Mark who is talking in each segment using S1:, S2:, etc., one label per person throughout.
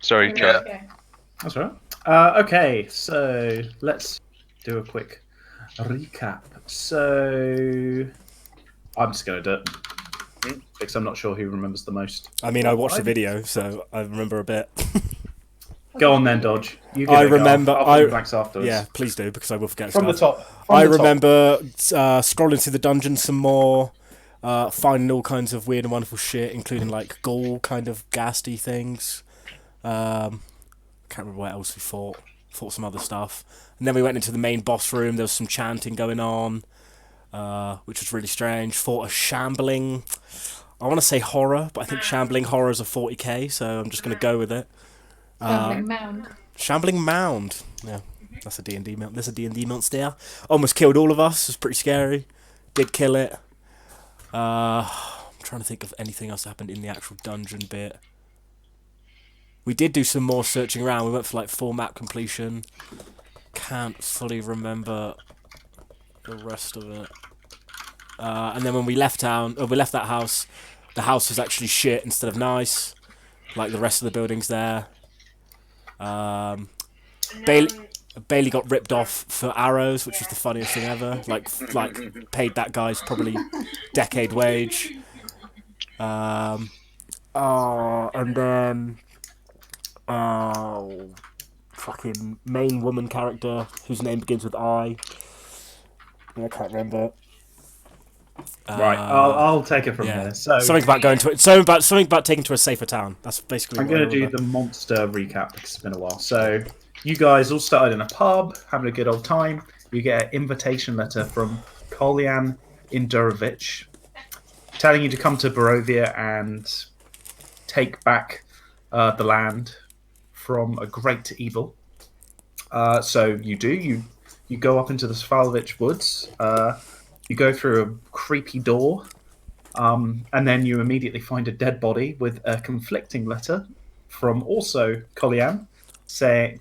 S1: Sorry, Chuck.
S2: Okay.
S3: That's all right. Okay, so let's do a quick recap. So I'm just going to do it because I'm not sure who remembers the most.
S4: I mean, I watched the video, so I remember a bit.
S3: Go on then, Dodge. You give
S4: I
S3: it a go.
S4: remember.
S3: I'll fill in the blanks afterwards.
S4: Yeah, please do, because I will forget
S3: From the
S4: stuff.
S3: top.
S4: I remember scrolling through the dungeon some more, finding all kinds of weird and wonderful shit, including like ghoul kind of ghastly things. Can't remember what else we fought. Fought some other stuff, and then we went into the main boss room. There was some chanting going on, which was really strange. Fought a shambling. I want to say horror, but I think shambling horror is a 40k, so I'm just going to go with it.
S2: Shambling mound.
S4: Shambling mound. Yeah, that's a D&D monster. There's a D&D monster. Almost killed all of us. It was pretty scary. Did kill it. I'm trying to think of anything else that happened in the actual dungeon bit. We did do some more searching around. We went for like full map completion. Can't fully remember the rest of it. And then when we left town, we left that house. The house was actually shit instead of nice, like the rest of the buildings there. Bailey got ripped off for arrows, which was the funniest thing ever. Like paid that guy's probably decade wage. And then fucking main woman character whose name begins with I. I can't remember.
S3: Right, I'll take it from here. So
S4: something about taking to a safer town. That's basically.
S3: I'm going to do the monster recap because it's been a while. So you guys all started in a pub, having a good old time. You get an invitation letter from Kolyan Indurovich telling you to come to Barovia and take back the land from a great evil. So you do. You go up into the Svalovich woods. You go through a creepy door, and then you immediately find a dead body with a conflicting letter from also Kolyan,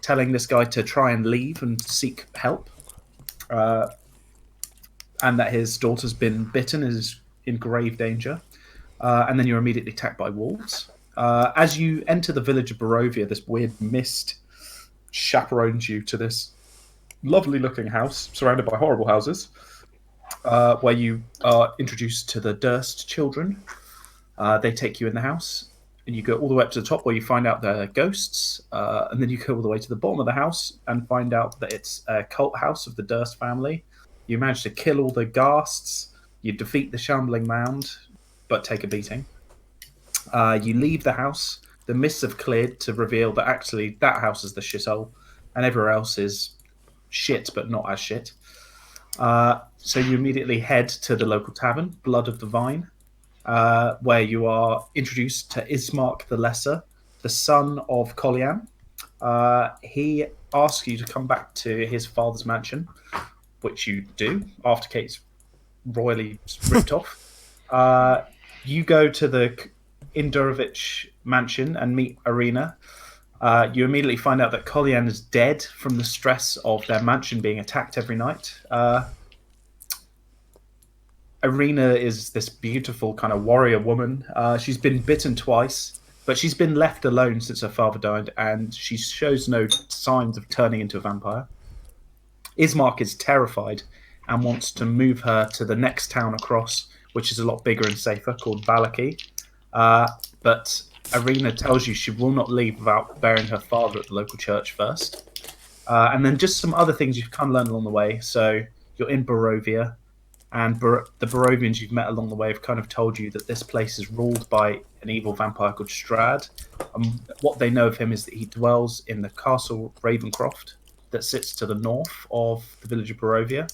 S3: telling this guy to try and leave and seek help, and that his daughter's been bitten, is in grave danger. And then you're immediately attacked by wolves. As you enter the village of Barovia, this weird mist chaperones you to this lovely-looking house surrounded by horrible houses. Where you are introduced to the Durst children. They take you in the house, and you go all the way up to the top where you find out they're ghosts, and then you go all the way to the bottom of the house and find out that it's a cult house of the Durst family. You manage to kill all the ghasts, you defeat the shambling mound, but take a beating. You leave the house, the mists have cleared to reveal that actually that house is the shithole, and everywhere else is shit, but not as shit. So you immediately head to the local tavern, Blood of the Vine, where you are introduced to Ismark the Lesser, the son of Kolyan. He asks you to come back to his father's mansion, which you do after Kate's royally ripped off. You go to the Indurovich mansion and meet Arena. You immediately find out that Kolyan is dead from the stress of their mansion being attacked every night. Arena is this beautiful kind of warrior woman. She's been bitten twice, but she's been left alone since her father died, and she shows no signs of turning into a vampire. Ismark is terrified and wants to move her to the next town across, which is a lot bigger and safer, called Valaki. But Arena tells you she will not leave without burying her father at the local church first. And then just some other things you've kind of learned along the way. So you're in Barovia, and the Barovians you've met along the way have kind of told you that this place is ruled by an evil vampire called Strahd. What they know of him is that he dwells in the castle Ravenloft that sits to the north of the village of Barovia.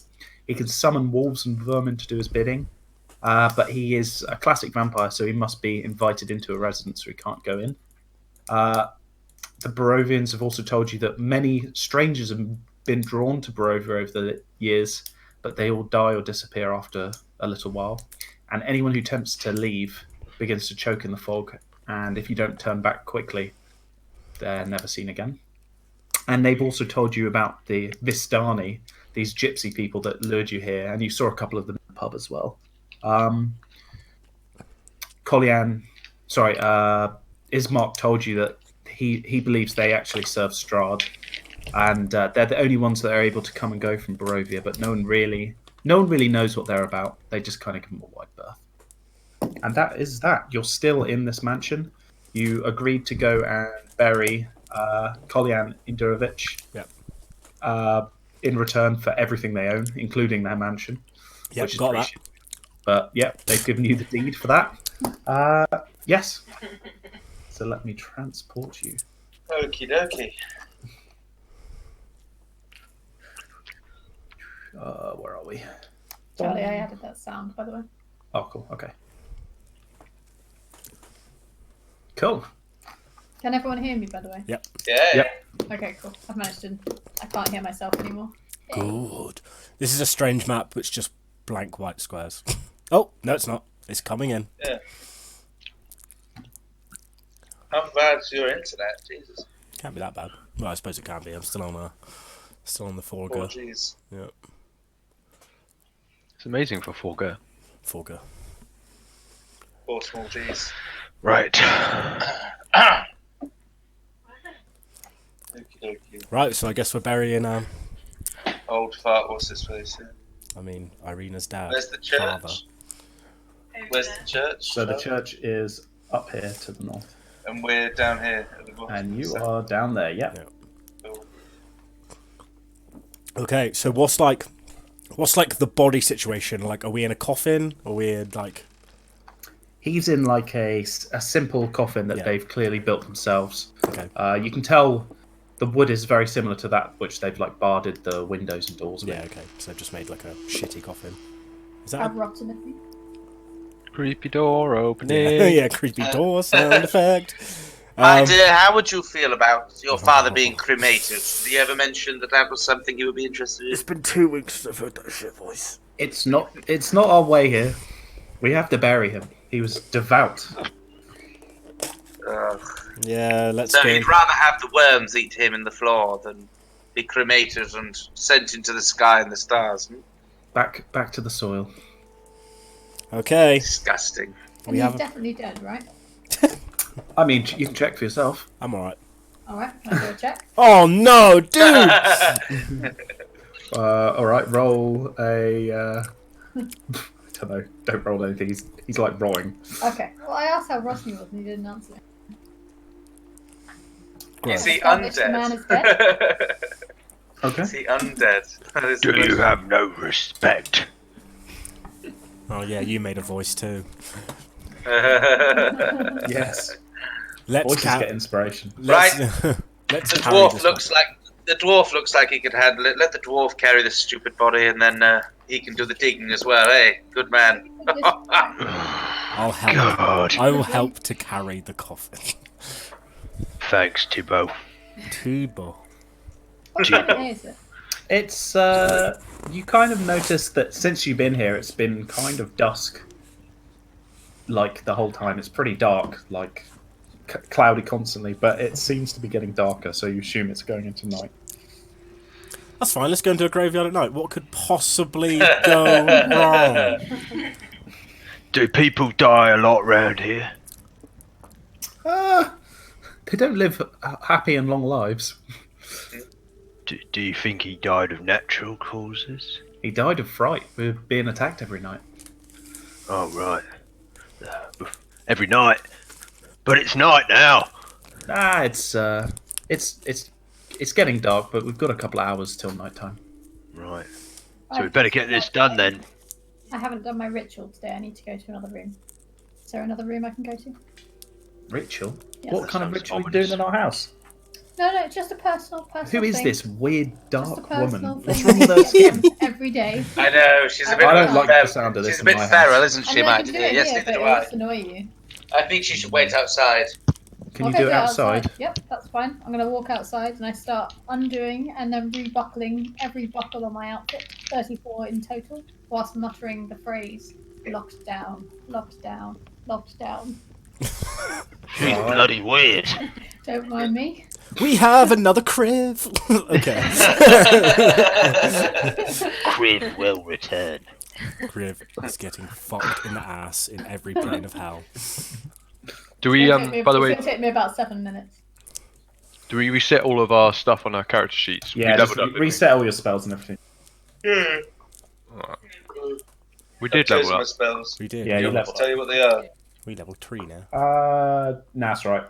S3: He can summon wolves and vermin to do his bidding. But he is a classic vampire, so he must be invited into a residence or he can't go in. The Barovians have also told you that many strangers have been drawn to Barovia over the years, but they all die or disappear after a little while. And anyone who attempts to leave begins to choke in the fog, and if you don't turn back quickly, they're never seen again. And they've also told you about the Vistani, these gypsy people that lured you here, and you saw a couple of them in the pub as well. Ismark told you that he believes they actually serve Strahd, and they're the only ones that are able to come and go from Barovia. But no one really knows what they're about. They just kind of give them a wide berth. And that is that. You're still in this mansion. You agreed to go and bury Kolyan Indurovich
S4: Yep.
S3: in return for everything they own, including their mansion.
S4: Yep,
S3: which is
S4: got that.
S3: But yeah, they've given you the deed for that. Yes. So let me transport you.
S1: Okie dokie.
S3: Where are we?
S2: Charlie, I added that sound, by the way.
S3: Oh, cool. Okay. Cool.
S2: Can everyone hear me, by the way?
S4: Yep.
S1: Yeah.
S3: Yep.
S2: Okay, cool. I've managed to... I can't hear myself anymore.
S4: Good. This is a strange map which just blank white squares. Oh, no, it's not. It's coming in.
S1: Yeah. How bad's your internet? Jesus.
S4: Can't be that bad. Well, I suppose it can be. I'm still on the 4G.
S1: 4Gs.
S4: Yep.
S5: It's amazing for 4G.
S4: 4G.
S1: 4 small Gs.
S5: Right.
S1: Okie dokie.
S4: Right, so I guess we're burying
S1: Old fart, what's this place?
S4: I mean, Irina's dad.
S1: Where's the church?
S4: Father.
S1: Where's the church?
S3: So the church is up here to the north.
S1: And we're down here at the bottom.
S3: And you are down there, yeah.
S1: Cool.
S4: Okay, so what's like the body situation? Like, are we in a coffin? Are we in like?
S3: He's in like a simple coffin that
S4: Yeah.
S3: they've clearly built themselves.
S4: Okay.
S3: You can tell the wood is very similar to that which they've like barded the windows and doors with.
S4: Yeah. Okay. So they've just made like a shitty coffin. Is that?
S2: How rotten of me.
S5: Creepy door opening.
S4: Yeah. Yeah. Creepy door sound effect.
S1: My dear, how would you feel about your father being cremated? Did you ever mention that was something you would be interested in?
S4: It's been 2 weeks since I've heard that shit voice.
S3: It's not our way here. We have to bury him. He was devout.
S4: Yeah. Let's
S1: So
S4: go.
S1: you'd rather have the worms eat him in the floor than be cremated and sent into the sky and the stars? Hmm?
S3: Back to the soil.
S4: Okay.
S1: Disgusting.
S2: And he's definitely dead, right?
S3: I mean, you can check for yourself.
S4: I'm alright.
S2: Alright, can I do a check?
S4: Oh no, dude!
S3: All right, roll a. I don't know. Don't roll anything. He's like rowing.
S2: Okay. Well, I asked how Rosny was and he didn't answer.
S1: Is he
S2: Establish the man is dead.
S1: undead?
S3: Okay.
S1: Is he undead? That is
S5: Do
S1: the
S5: you
S1: question.
S5: have no respect?
S4: Oh yeah, you made a voice too.
S3: Yes.
S4: Let's
S3: Voices get inspiration.
S4: let's,
S1: Right.
S4: let's
S1: The
S4: carry
S1: dwarf
S4: this
S1: looks like he could handle it. Let the dwarf carry the stupid body, and then he can do the digging as well. Hey, good man.
S4: I'll help.
S5: God.
S4: I will help to carry the coffin.
S5: Thanks, Thibaut.
S4: Tubo.
S2: What day is it?
S3: It's you kind of notice that since you've been here, it's been kind of dusk. Like the whole time, it's pretty dark, like cloudy constantly, but it seems to be getting darker. So you assume it's going into night.
S4: That's fine. Let's go into a graveyard at night. What could possibly go wrong?
S5: Do people die a lot round here?
S3: They don't live happy and long lives.
S5: Do you think he died of natural causes?
S3: He died of fright. We're being attacked every night.
S5: Oh, right. Every night. But it's night now.
S3: It's getting dark, but we've got a couple of hours till nighttime.
S5: Right. So we better get this done then.
S2: I haven't done my ritual today. I need to go to another room. Is there another room I can go to?
S3: Ritual?
S2: Yes.
S3: What kind of
S5: Sounds
S3: ritual are you doing in our house?
S2: No, just a personal
S3: Who is
S2: thing.
S3: this weird
S2: Just a
S3: dark
S2: personal
S3: woman?
S2: thing.
S3: What's wrong with her skin?
S2: Every day.
S1: I know she's a bit.
S2: I don't
S3: like the sound of this
S1: She's a
S3: in
S1: bit
S3: my house.
S1: feral, isn't
S2: I
S1: she,
S2: know
S1: my
S2: you can do
S1: dear?
S2: it
S1: Yes,
S2: here,
S1: neither
S2: but
S1: do
S2: it
S1: I.
S2: must annoy you.
S1: I think she should wait outside.
S3: Can you
S2: Okay,
S3: do it
S2: go
S3: outside?
S2: Yep, that's fine. I'm going to walk outside and I start undoing and then rebuckling every buckle on my outfit, 34 in total, whilst muttering the phrase, locked down, locked down, locked down.
S5: She's bloody weird.
S2: Don't mind me.
S4: We have another crib. Okay.
S5: Crib will return.
S4: Crib is getting fucked in the ass in every plane of hell.
S5: Do we, by the way,
S2: It's going to take me about 7 minutes.
S5: Do we reset all of our stuff on our character sheets?
S3: Yeah,
S5: we
S3: just
S5: leveled up, didn't we?
S3: reset all your spells and everything.
S1: Yeah.
S5: Alright. We did
S1: I've
S5: level
S1: chosen my
S5: up.
S1: spells.
S4: We did.
S3: Yeah,
S1: You
S3: you
S1: want me
S3: level
S1: to tell
S3: up.
S1: you what they are?
S4: We level 3 now.
S3: Nah, that's right.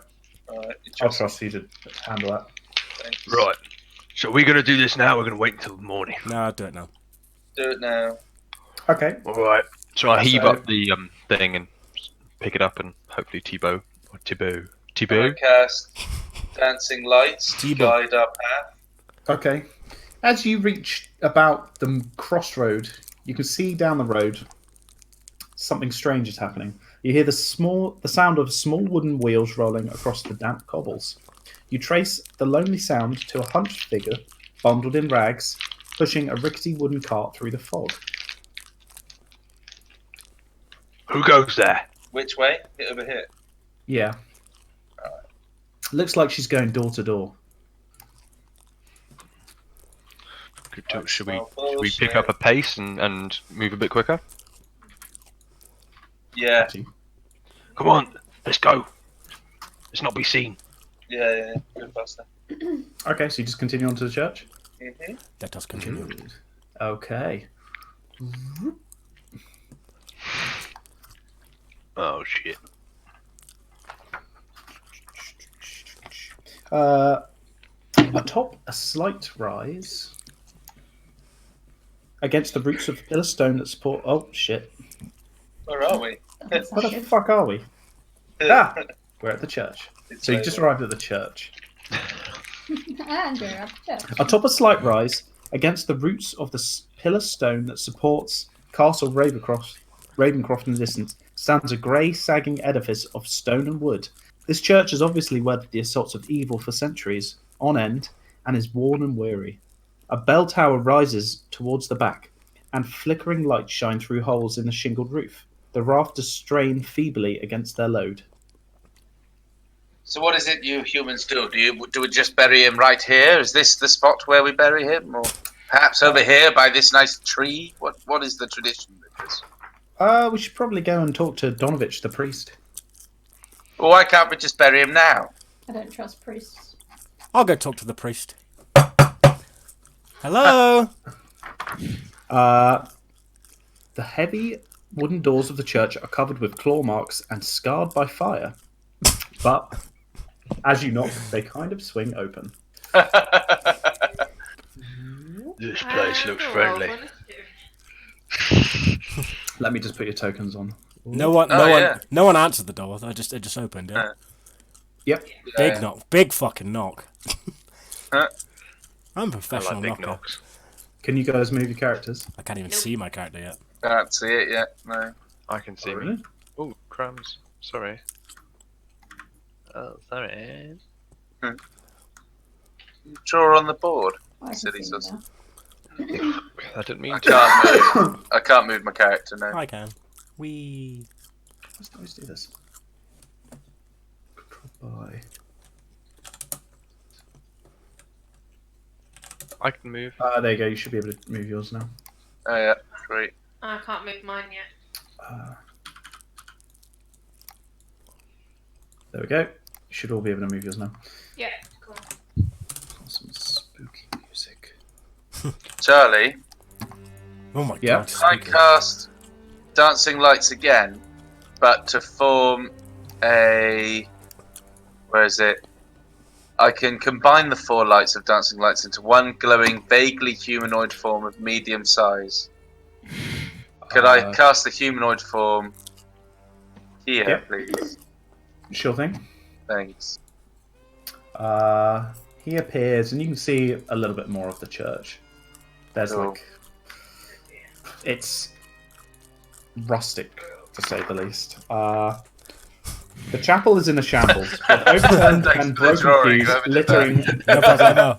S1: Alright, you
S3: I'll
S1: trust
S3: trust you to handle that.
S1: Thanks.
S5: Right. So we're gonna do this now. We're gonna wait until the morning.
S4: No, I'll do it now.
S1: Do it now.
S3: Okay.
S5: All right. So I heave
S3: So-
S5: up the thing and pick it up, and hopefully Thibaut.
S1: I cast dancing lights to
S4: T-Bow.
S1: guide our path.
S3: Okay. As you reach about the crossroad, you can see down the road something strange is happening. You hear the sound of small wooden wheels rolling across the damp cobbles. You trace the lonely sound to a hunched figure, bundled in rags, pushing a rickety wooden cart through the fog.
S5: Who goes there?
S1: Which way? Hit over here.
S3: Yeah. Looks like she's going door to door.
S5: Should we pick up a pace and move a bit quicker?
S1: Yeah.
S3: Actually.
S5: Come on, let's go. Let's not be seen.
S1: Yeah. Good faster.
S3: Okay, so you just continue on to the church?
S1: Mm-hmm.
S4: Let us continue.
S3: Good. Okay.
S5: Oh shit.
S3: Atop a slight rise against the roots of the pillar stone that support. Oh shit!
S1: Where are we?
S2: That's
S3: Where
S2: not
S3: the
S2: good.
S3: fuck are we? Ah, we're at the church.
S1: It's
S3: So you
S1: later.
S3: just arrived at the church.
S2: And you're at the church.
S3: Atop a slight rise against the roots of the pillar stone that supports Castle Ravencroft in the distance stands a grey, sagging edifice of stone and wood. This church has obviously weathered the assaults of evil for centuries on end and is worn and weary. A bell tower rises towards the back, and flickering lights shine through holes in the shingled roof. The rafters strain feebly against their load.
S1: So what is it you humans do? Do we just bury him right here? Is this the spot where we bury him, or perhaps over here by this nice tree? What is the tradition with this?
S3: We should probably go and talk to Donovich, the priest.
S1: Well, why can't we just bury him now?
S2: I don't trust priests.
S4: I'll go talk to the priest. Hello?
S3: The heavy wooden doors of the church are covered with claw marks and scarred by fire. But as you knock, they kind of swing open.
S5: This place looks friendly.
S3: Let me just put your tokens on.
S4: No one answered the door. It just opened. Yeah.
S3: Yep.
S4: Big knock. Big fucking knock.
S1: Huh?
S4: I'm a
S5: I
S4: professional
S5: like big
S4: knocker.
S5: knocks.
S3: Can you guys move your characters?
S4: I can't even see my character yet.
S1: Can't see it yet. No.
S5: I can see me. Oh, crumbs. Sorry. Oh, sorry.
S1: Draw on the board.
S2: I can
S1: Silly
S2: see
S1: sus.
S2: now.
S5: I didn't mean
S1: I
S5: to.
S1: can't move. I can't move my character now.
S4: I can. We.
S3: Let's do this. Control by.
S5: I can move.
S3: There you go. You should be able to move yours now.
S1: Oh yeah, great.
S6: I can't move mine yet.
S3: There we go. You should all be able to move yours now.
S6: Yeah, cool.
S3: Some spooky music.
S1: Charlie,
S4: Oh my
S3: Yeah.
S4: god.
S1: I cast dancing lights again, but to form a. Where is it? I can combine the 4 lights of dancing lights into one glowing, vaguely humanoid form of medium size. Could I cast the humanoid form here,
S3: Yep.
S1: please?
S3: Sure thing.
S1: Thanks.
S3: He appears, and you can see a little bit more of the church. There's
S1: Cool.
S3: like, it's rustic to say the least. The chapel is in a shambles, with overturned
S1: Thanks
S3: and
S1: for the
S3: broken
S1: drawing,
S3: pews
S1: I haven't
S3: littering
S4: No problem, no.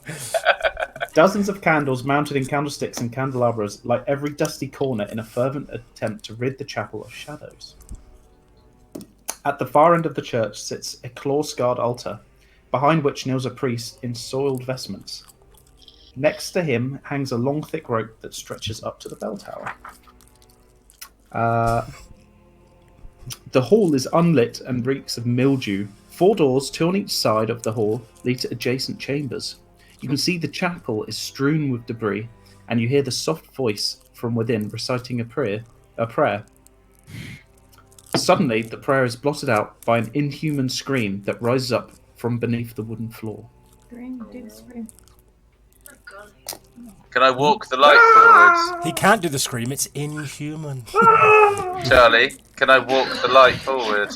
S3: dozens of candles mounted in candlesticks and candelabras, like every dusty corner in a fervent attempt to rid the chapel of shadows. At the far end of the church sits a claw-scarred altar, behind which kneels a priest in soiled vestments. Next to him hangs a long, thick rope that stretches up to the bell tower. The hall is unlit and reeks of mildew, 4 doors, 2 on each side of the hall, lead to adjacent chambers. You can see the chapel is strewn with debris, and you hear the soft voice from within reciting a prayer. Suddenly, the prayer is blotted out by an inhuman scream that rises up from beneath the wooden floor.
S2: Scream, do the scream.
S6: Oh, God.
S1: Can I walk the light forwards?
S4: He can't do the scream. It's inhuman.
S1: Charlie, can I walk the light forward?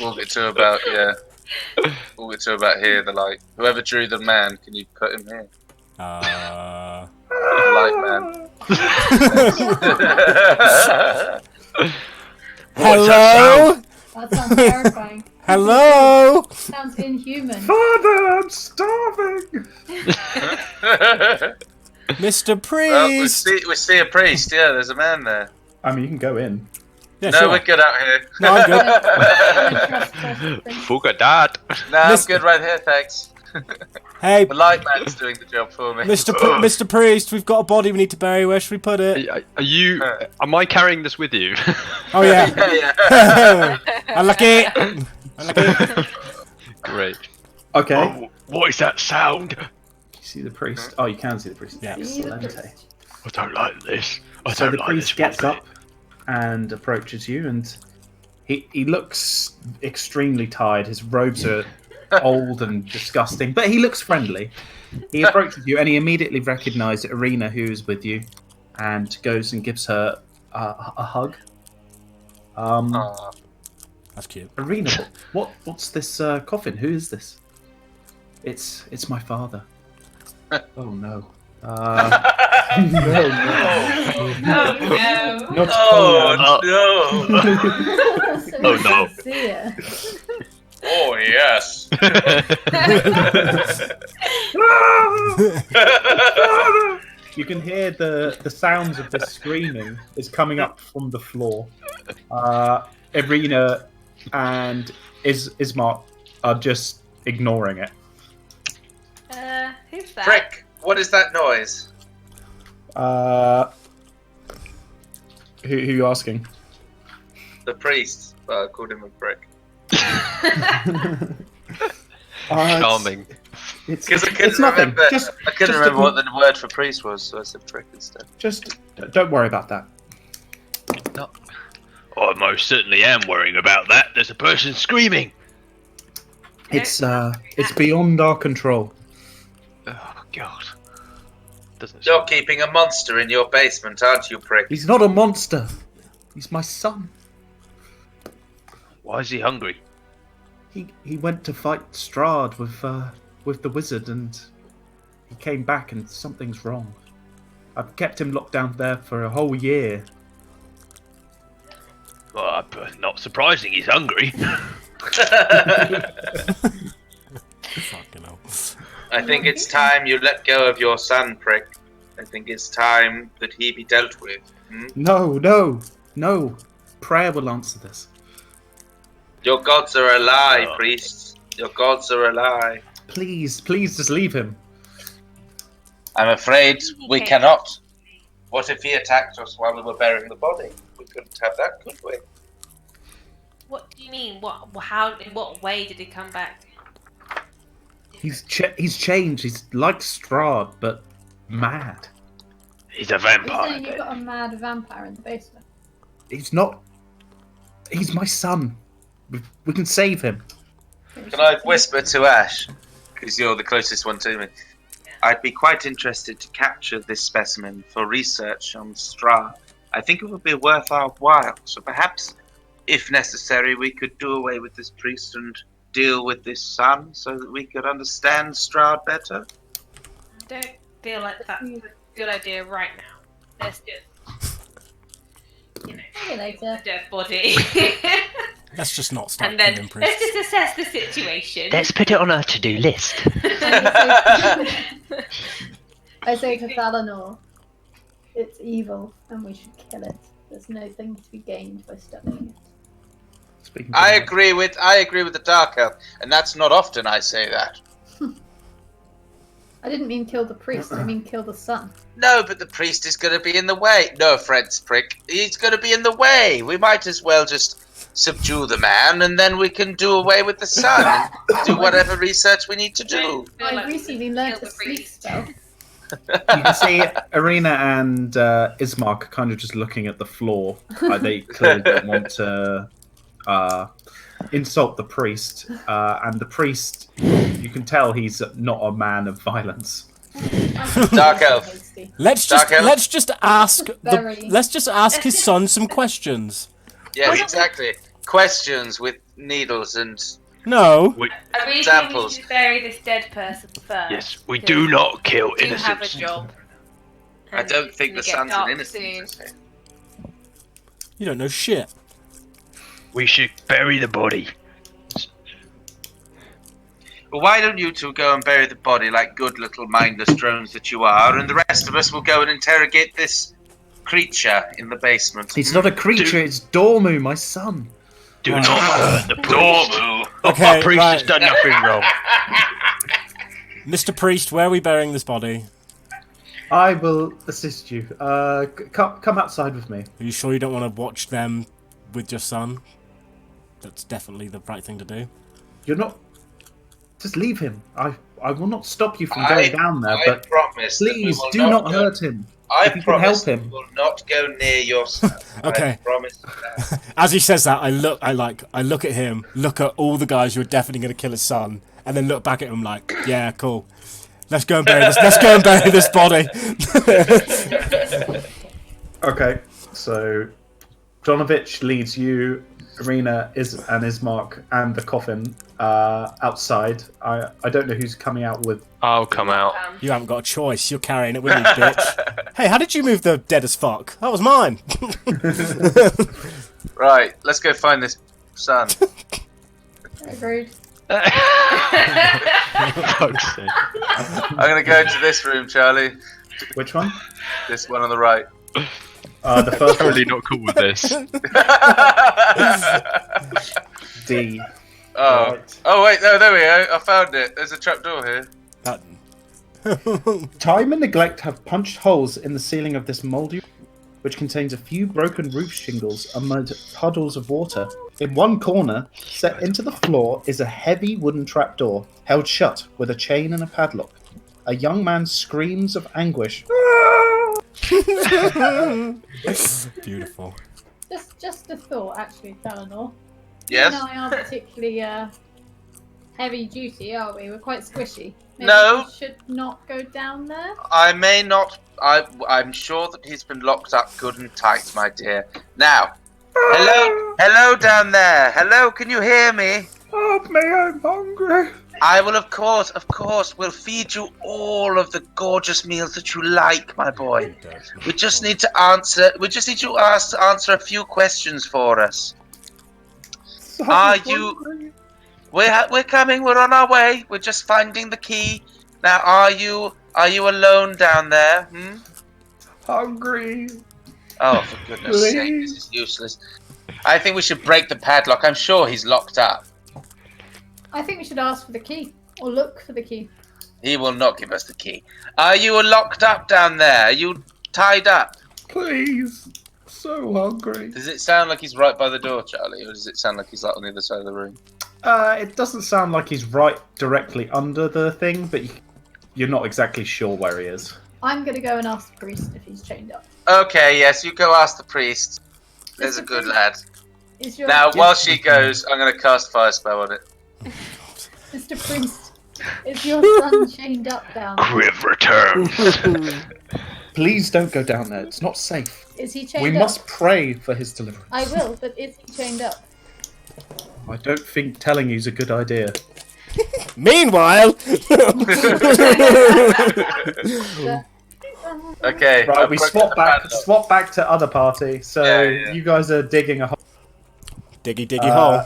S1: Walk it to about, walk it to about here, the light. Whoever drew the man, can you put him here? Light man.
S4: Hello?
S2: That sounds terrifying.
S4: Hello?
S2: Sounds inhuman.
S3: Father, I'm starving!
S4: Mr.
S1: Well,
S4: Priest!
S1: we see a priest, yeah, there's a man there.
S3: I mean, you can go in.
S4: Yeah,
S1: No,
S4: sure.
S1: we're good out here.
S4: No, I'm good.
S5: Fuck that.
S1: No, I'm
S4: Miss-
S1: good right here, thanks.
S4: Hey,
S1: The light man's doing the job for me.
S4: Mr. Priest, we've got a body we need to bury. Where should we put it?
S5: Are you? Am I carrying this with you?
S4: Oh, yeah.
S1: Yeah.
S4: Unlucky. Unlucky.
S5: Great.
S3: Okay.
S5: Oh, what is that sound?
S3: You see the priest? Oh, you can see the priest.
S4: Yeah.
S3: Excellent.
S5: I don't like this. I
S3: So
S5: don't
S3: the
S5: like
S3: priest
S5: this
S3: gets
S5: one
S3: up and approaches you, and he looks extremely tired. His robes are old and disgusting, but he looks friendly. He approaches you, and he immediately recognised Irina, who is with you, and goes and gives her a hug.
S1: Aw.
S4: That's cute.
S3: Irina, what's this coffin? Who is this? It's my father. Oh no. No.
S6: Oh, no.
S3: Not
S1: Oh, no.
S5: Oh, no.
S2: See ya.
S1: Oh, yes.
S3: You can hear the sounds of this screaming is coming up from the floor. Irina and Ismark are just ignoring it.
S6: Who's that?
S1: Prick, what is that noise?
S3: Who are you asking?
S1: The priest. Well, I called him a prick.
S5: Charming.
S3: It's
S1: Because I couldn't
S3: it's nothing.
S1: remember.
S3: Just
S1: I couldn't
S3: just
S1: remember
S3: ignore-
S1: what the word for priest was, so I said prick instead.
S3: Just don't worry about that.
S5: I most certainly am worrying about that. There's a person screaming.
S3: It's beyond our control.
S5: Oh God. Doesn't.
S1: You're keeping a monster in your basement, aren't you, prick?
S3: He's not a monster. He's my son.
S5: Why is he hungry?
S3: He went to fight Strahd with the wizard, and he came back, and something's wrong. I've kept him locked down there for a whole year.
S5: Well, not surprising. He's hungry.
S4: Fucking hell.
S1: I think it's time you let go of your son, prick. I think it's time that he be dealt with. Hmm?
S3: No. Prayer will answer this.
S1: Your gods are a lie,
S5: Oh.
S1: priests. Your gods are a lie.
S3: Please, just leave him.
S1: I'm afraid we
S6: Okay.
S1: cannot. What if he attacked us while we were burying the body? We couldn't have that, could we?
S6: What do you mean? How? In what way did he come back?
S3: He's changed. He's like Strahd, but mad.
S5: He's a
S2: You're saying
S5: vampire.
S2: you've got a mad vampire in the basement.
S3: He's not. He's my son. We can save him.
S1: Can I whisper to Ash, because you're the closest one to me? I'd be quite interested to capture this specimen for research on Strahd. I think it would be worth our while. So perhaps, if necessary, we could do away with this priest and deal with this son so that we could understand Strahd better.
S6: I don't feel like that's a good idea right now. Let's just,
S2: See you later.
S6: dead body.
S4: Let's just not start
S6: And then
S4: killing
S6: let's
S4: priests.
S6: just assess the situation.
S5: Let's put it on our to-do list.
S2: I say to Thalanor, it's evil and we should kill it. There's nothing to be gained by studying it.
S3: Speaking to
S1: I
S3: him.
S1: agree with the Dark Elf, and that's not often I say that.
S2: I didn't mean kill the priest. I mean kill the sun.
S1: No, but the priest is going to be in the way. No offense, prick. He's going to be in the way. We might as well just subdue the man, and then we can do away with the sun and do whatever research we need to do.
S2: I recently learned a sleep spell.
S3: You can see Arena and Ismark are kind of just looking at the floor. They clearly don't want to insult the priest. And the priest, you can tell he's not a man of violence.
S1: Dark elf.
S4: Let's just ask his son some questions.
S1: Yes, exactly. Questions with needles and...
S4: No.
S6: I really
S1: Examples.
S6: think we should bury this dead person first.
S5: Yes, we do not kill
S6: We do have a
S5: innocents.
S6: job.
S1: I don't think
S6: And
S1: the
S6: it gets
S1: son's
S6: dark
S1: an innocent.
S6: soon.
S4: You don't know shit.
S5: We should bury the body.
S1: Well, why don't you two go and bury the body like good little mindless drones that you are, and the rest of us will go and interrogate this creature in the basement.
S3: He's not a creature, it's Dormu, my son.
S5: Do not hurt the priest.
S4: Okay,
S5: Our priest
S4: right.
S5: has done nothing wrong.
S4: Mr. Priest, where are we burying this body?
S3: I will assist you. Come outside with me.
S4: Are you sure you don't want to watch them with your son? That's definitely the right thing to do.
S3: You're not... Just leave him. I will not stop you from going down there, but
S1: promise that we
S3: please
S1: will
S3: do not hurt him.
S1: I
S3: if you can help
S1: promise
S3: him.
S1: we will not go near your son.
S4: Okay.
S1: I promise you that.
S4: As he says that, I look at him, look at all the guys who are definitely going to kill his son, and then look back at him like, yeah, cool. Let's go and bury this. Let's go and bury this body.
S3: Okay, so Donovich leads you, Arena and Ismark, and the coffin outside. I don't know who's coming out with.
S5: I'll come out.
S4: You haven't got a choice. You're carrying it with you, bitch. Hey, how did you move the dead as fuck? That was mine.
S1: Right, let's go find this son.
S2: Agreed.
S5: Fuck's sake.
S1: I'm going to go into this room, Charlie.
S3: Which one?
S1: This one on the right.
S3: The first one.
S5: Totally not cool with this.
S3: D.
S1: Oh.
S3: Right.
S1: Oh, wait, no, there we go. I found it. There's a trapdoor here.
S3: Time and neglect have punched holes in the ceiling of this mouldy, which contains a few broken roof shingles amid puddles of water. In one corner, set into the floor, is a heavy wooden trapdoor, held shut with a chain and a padlock. A young man screams of anguish.
S4: Beautiful.
S2: Just a thought, actually, Eleanor.
S1: Yes?
S2: You and I aren't particularly heavy duty, are we? We're quite squishy. Maybe
S1: No.
S2: we should not go down there.
S1: I may not. I'm sure that he's been locked up good and tight, my dear. Now, hello down there. Hello, can you hear me?
S3: Help me, I'm hungry.
S1: I will, of course, will feed you all of the gorgeous meals that you like, my boy. We just need to answer. We just need you to answer a few questions for us. Are you? We're coming. We're on our way. We're just finding the key. Now, are you alone down there? Hmm?
S3: Hungry.
S1: Oh, for goodness' sake, this is useless. I think we should break the padlock. I'm sure he's locked up.
S2: I think we should ask for the key, or look for the key.
S1: He will not give us the key. Are you locked up down there? Are you tied up?
S3: Please. So hungry.
S1: Does it sound like he's right by the door, Charlie, or does it sound like he's like on the other side of the room?
S3: It doesn't sound like he's right directly under the thing, but you're not exactly sure where he is.
S2: I'm going to go and ask the priest if he's chained up.
S1: Okay, yes, you go ask the priest. There's a
S2: Mr.
S1: good
S2: Priest,
S1: lad.
S2: Is your
S1: Now, while she goes, I'm going to cast fire spell on it.
S2: Mr. Priest, is your son chained up down there?
S5: Griv returns.
S3: Please don't go down there. It's not safe.
S2: Is he chained
S3: We
S2: up?
S3: must pray for his deliverance.
S2: I will, but is he chained up?
S3: I don't think telling you's a good idea.
S4: Meanwhile,
S1: Okay.
S3: Right, we swap back to other party. So
S1: Yeah.
S3: you guys are digging a hole.
S4: diggy hole.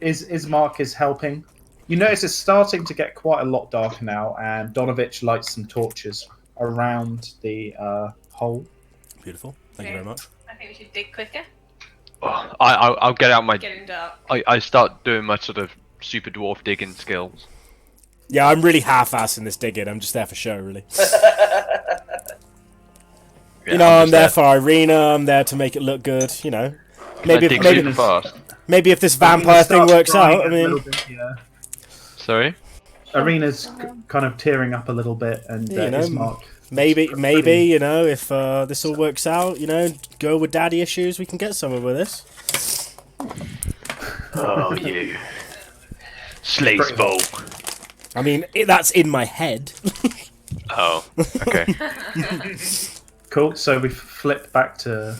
S3: Ismark is helping. You notice it's starting to get quite a lot darker now, and Donovich lights some torches around the hole.
S4: Beautiful. Thank you very much.
S6: I think we should dig quicker.
S5: Oh, I'll get out my.
S6: Getting dark.
S5: I start doing my sort of super dwarf digging skills.
S4: Yeah, I'm really half-assing this digging. I'm just there for show, really. You know, I'm there for Irina. I'm there to make it look good. You know, maybe
S5: dig
S4: maybe
S5: super fast.
S4: maybe if this vampire thing works out. I mean,
S3: Yeah.
S5: Sorry.
S3: Arena's kind of tearing up a little bit, and
S4: you know,
S3: Ismark.
S4: maybe
S3: pretty-
S4: you know, if this all works out, you know, go with daddy issues, we can get somewhere with this.
S5: Oh, you. Sleazeball.
S4: I mean, that's in my head.
S5: Oh, okay.
S3: Cool. So we flip back to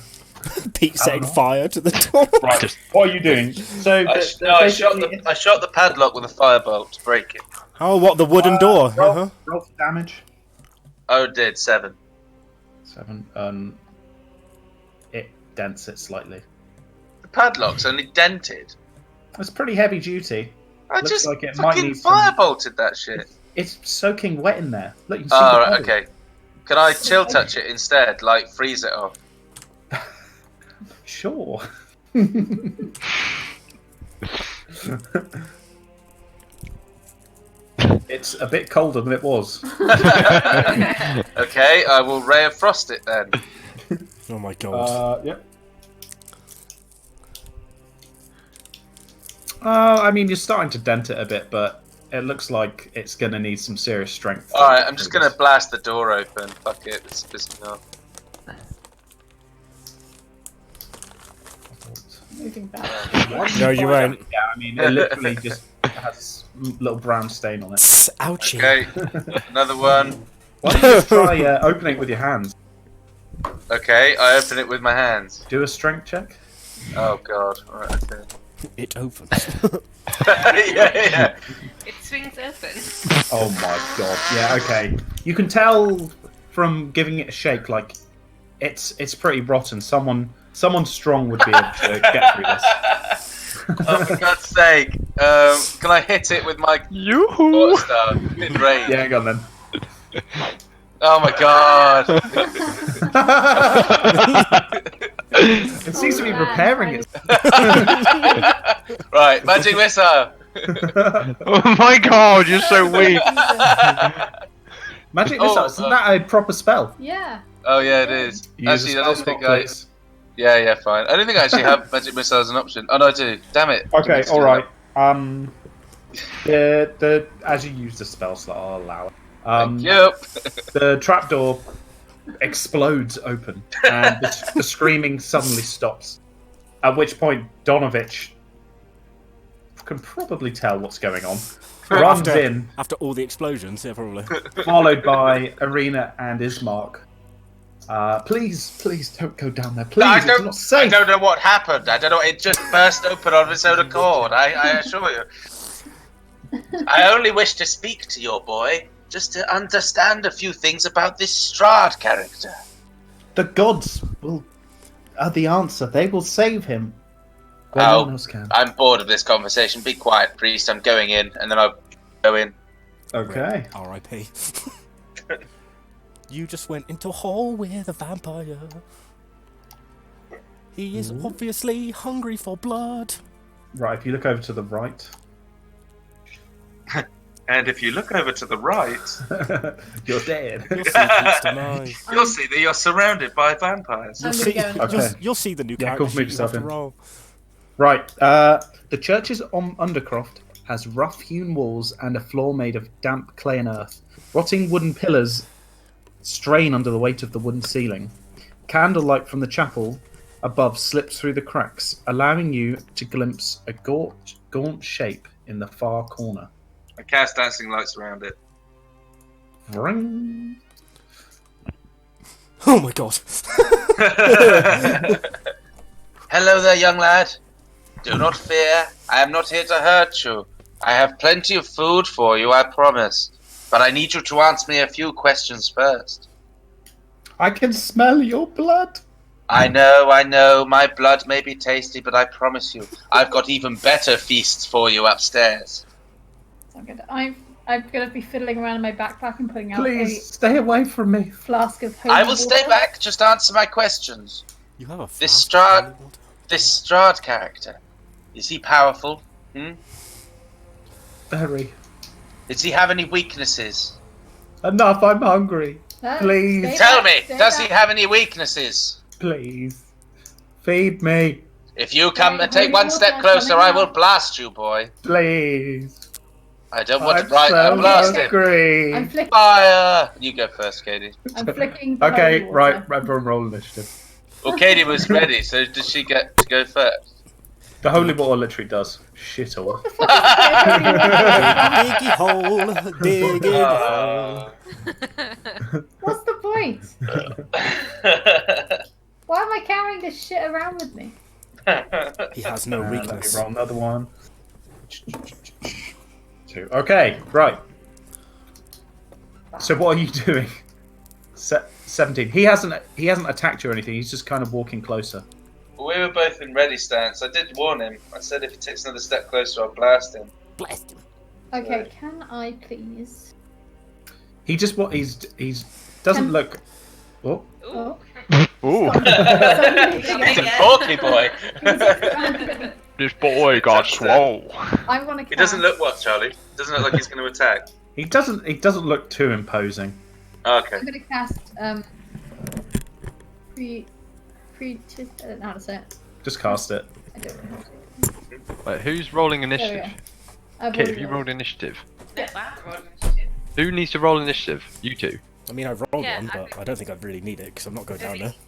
S4: Pete setting
S3: know.
S4: fire to the door.
S3: right. What are you doing? So
S1: I shot the padlock with a firebolt to break it.
S4: Oh, what, the wooden door?
S3: Roll for damage.
S1: Oh, it did 7.
S3: 7. It dents it slightly.
S1: The padlock's only dented.
S3: It's pretty heavy duty.
S1: I
S3: Looks
S1: just
S3: like it might
S1: fucking
S3: need some-
S1: firebolted that shit.
S3: It's soaking wet in there. Look, you can see
S1: Oh,
S3: the
S1: right,
S3: bubble.
S1: okay. Can I chill touch it instead? Like freeze it off?
S3: Sure. It's a bit colder than it was.
S1: Okay, I will ray of frost it then.
S4: Oh my god.
S3: Yep. I mean, you're starting to dent it a bit, but it looks like it's going to need some serious strength.
S1: Alright, I'm just going to blast the door open. Fuck it, it's pissing me off.
S2: Moving back.
S4: No, you won't.
S3: Yeah, I mean, it literally just has little brown stain on it.
S4: Ouchie.
S1: Okay, another one.
S3: Why don't you just try opening it with your hands?
S1: Okay, I open it with my hands.
S3: Do a strength check.
S1: Oh god. Alright, okay.
S4: It opens.
S1: yeah.
S6: It swings open.
S3: Oh my god. Yeah, okay. You can tell from giving it a shake, like, it's pretty rotten. Someone strong would be able to get through this.
S1: Oh, for God's sake. Can I hit it with my
S5: Yoo-hoo!
S1: quarterstaff in range?
S3: Yeah, go on then.
S1: Oh my god.
S3: It seems to be repairing it.
S1: Right, magic missile.
S5: Oh my god, you're so weak.
S3: Magic
S1: Oh,
S3: missile, isn't that a proper spell?
S2: Yeah.
S1: Oh yeah, it is.
S3: Use
S1: Actually,
S3: a
S1: I
S3: spell
S1: don't
S3: slot,
S1: think I.
S3: please.
S1: Yeah, fine. I don't think I actually have magic missile as an option. Oh no, I do. Damn it.
S3: Okay,
S1: Let's do
S3: alright. The as you use the spell slot, I'll allow it.
S1: Thank you.
S3: The trapdoor explodes open, and the screaming suddenly stops. At which point, Donovich can probably tell what's going on. Runs in,
S4: After all the explosions, yeah, probably.
S3: followed by Arena and Ismark. Please don't go down there. Please, it's not
S1: I
S3: safe.
S1: don't know what happened. I don't know. It just burst open on its own accord. I assure you. I only wish to speak to your boy, just to understand a few things about this Strahd character.
S3: The gods are the answer. They will save him. Where no one else can.
S1: I'm bored of this conversation. Be quiet, priest. I'm going in, and then I'll go in.
S3: Okay.
S4: R.I.P. You just went into a hole with a vampire. He is obviously hungry for blood.
S3: Right, if you look over to the right,
S1: And if you look over to the right,
S3: you're dead.
S4: You'll see Pete's demise.
S1: you'll see that you're surrounded by vampires.
S2: I'm
S4: See,
S2: gonna go.
S3: Okay.
S4: you'll see the new
S3: Yeah,
S4: character
S3: cool, move
S4: sheet you have
S3: yourself
S4: to
S3: in.
S4: roll.
S3: Right, the church's Undercroft has rough-hewn walls and a floor made of damp clay and earth. Rotting wooden pillars strain under the weight of the wooden ceiling. Candlelight from the chapel above slips through the cracks, allowing you to glimpse a gaunt shape in the far corner.
S1: I cast dancing lights around it.
S3: Ring.
S4: Oh my god.
S1: Hello there, young lad. Do not fear. I am not here to hurt you. I have plenty of food for you, I promise. But I need you to answer me a few questions first.
S3: I can smell your blood.
S1: I know. My blood may be tasty, but I promise you, I've got even better feasts for you upstairs.
S2: I'm gonna be fiddling around in my backpack and putting out
S3: Please stay away from me.
S2: a flask of holy
S1: I will stay
S2: water.
S1: back. Just answer my questions.
S4: You have a
S1: This
S4: flask of
S1: Strahd-
S4: holy water?
S1: This Strahd character, is he powerful?
S3: Very.
S1: Does he have any weaknesses?
S3: Enough, I'm hungry.
S2: No,
S3: Please.
S2: stay
S1: Tell
S2: back,
S1: me,
S2: stay
S1: does he
S2: back.
S1: have any weaknesses?
S3: Please. Feed me.
S1: If you come
S2: Right,
S1: and take
S2: holy
S1: one step
S2: water
S1: closer,
S2: coming
S1: I will
S2: out.
S1: blast you, boy.
S3: Please.
S1: I don't want
S3: I'm
S1: to bright. I'll
S3: so
S1: blast him.
S3: hungry.
S2: I'm flicking.
S1: Fire! You go first, Katie.
S2: I'm flicking. The
S3: Okay,
S2: holy
S3: right.
S2: water.
S3: Everyone roll initiative.
S1: Well, Katie was ready, so does she get to go first?
S3: The holy water literally does shit all.
S2: What the fuck is the holy water?
S4: Diggy hole, dig it hole.
S2: What's the point? Why am I carrying this shit around with me?
S4: He has no
S3: Let me
S4: weakness.
S3: roll another one. 2. Okay, right. So what are you doing? 17. He hasn't attacked you or anything. He's just kind of walking closer.
S1: We were both in ready stance. I did warn him. I said if he takes another step closer, I'll blast him.
S4: Blast him.
S2: Okay,
S1: Right.
S2: can I please?
S3: He just doesn't
S2: Can-
S3: look. Oh,
S2: Oh,
S5: Ooh,
S1: He's a porky boy.
S5: this boy got swole.
S2: I'm gonna.
S1: He doesn't look what, Charlie? He doesn't look like he's going to attack.
S3: he doesn't look too imposing.
S1: Okay.
S2: I'm gonna cast I don't know how to say it.
S3: Just cast it.
S2: I don't know.
S5: Wait, who's rolling
S2: There we
S5: initiative?
S2: go. I've
S5: Kate, have
S2: already
S5: you
S2: rolled.
S5: rolled initiative?
S6: Get that one. Shit.
S5: Who needs to roll initiative? You two.
S4: I mean, I've rolled
S6: Yeah,
S4: one,
S6: I
S4: but
S6: think-
S4: I don't think I really need it because I'm not going down there.
S6: Maybe-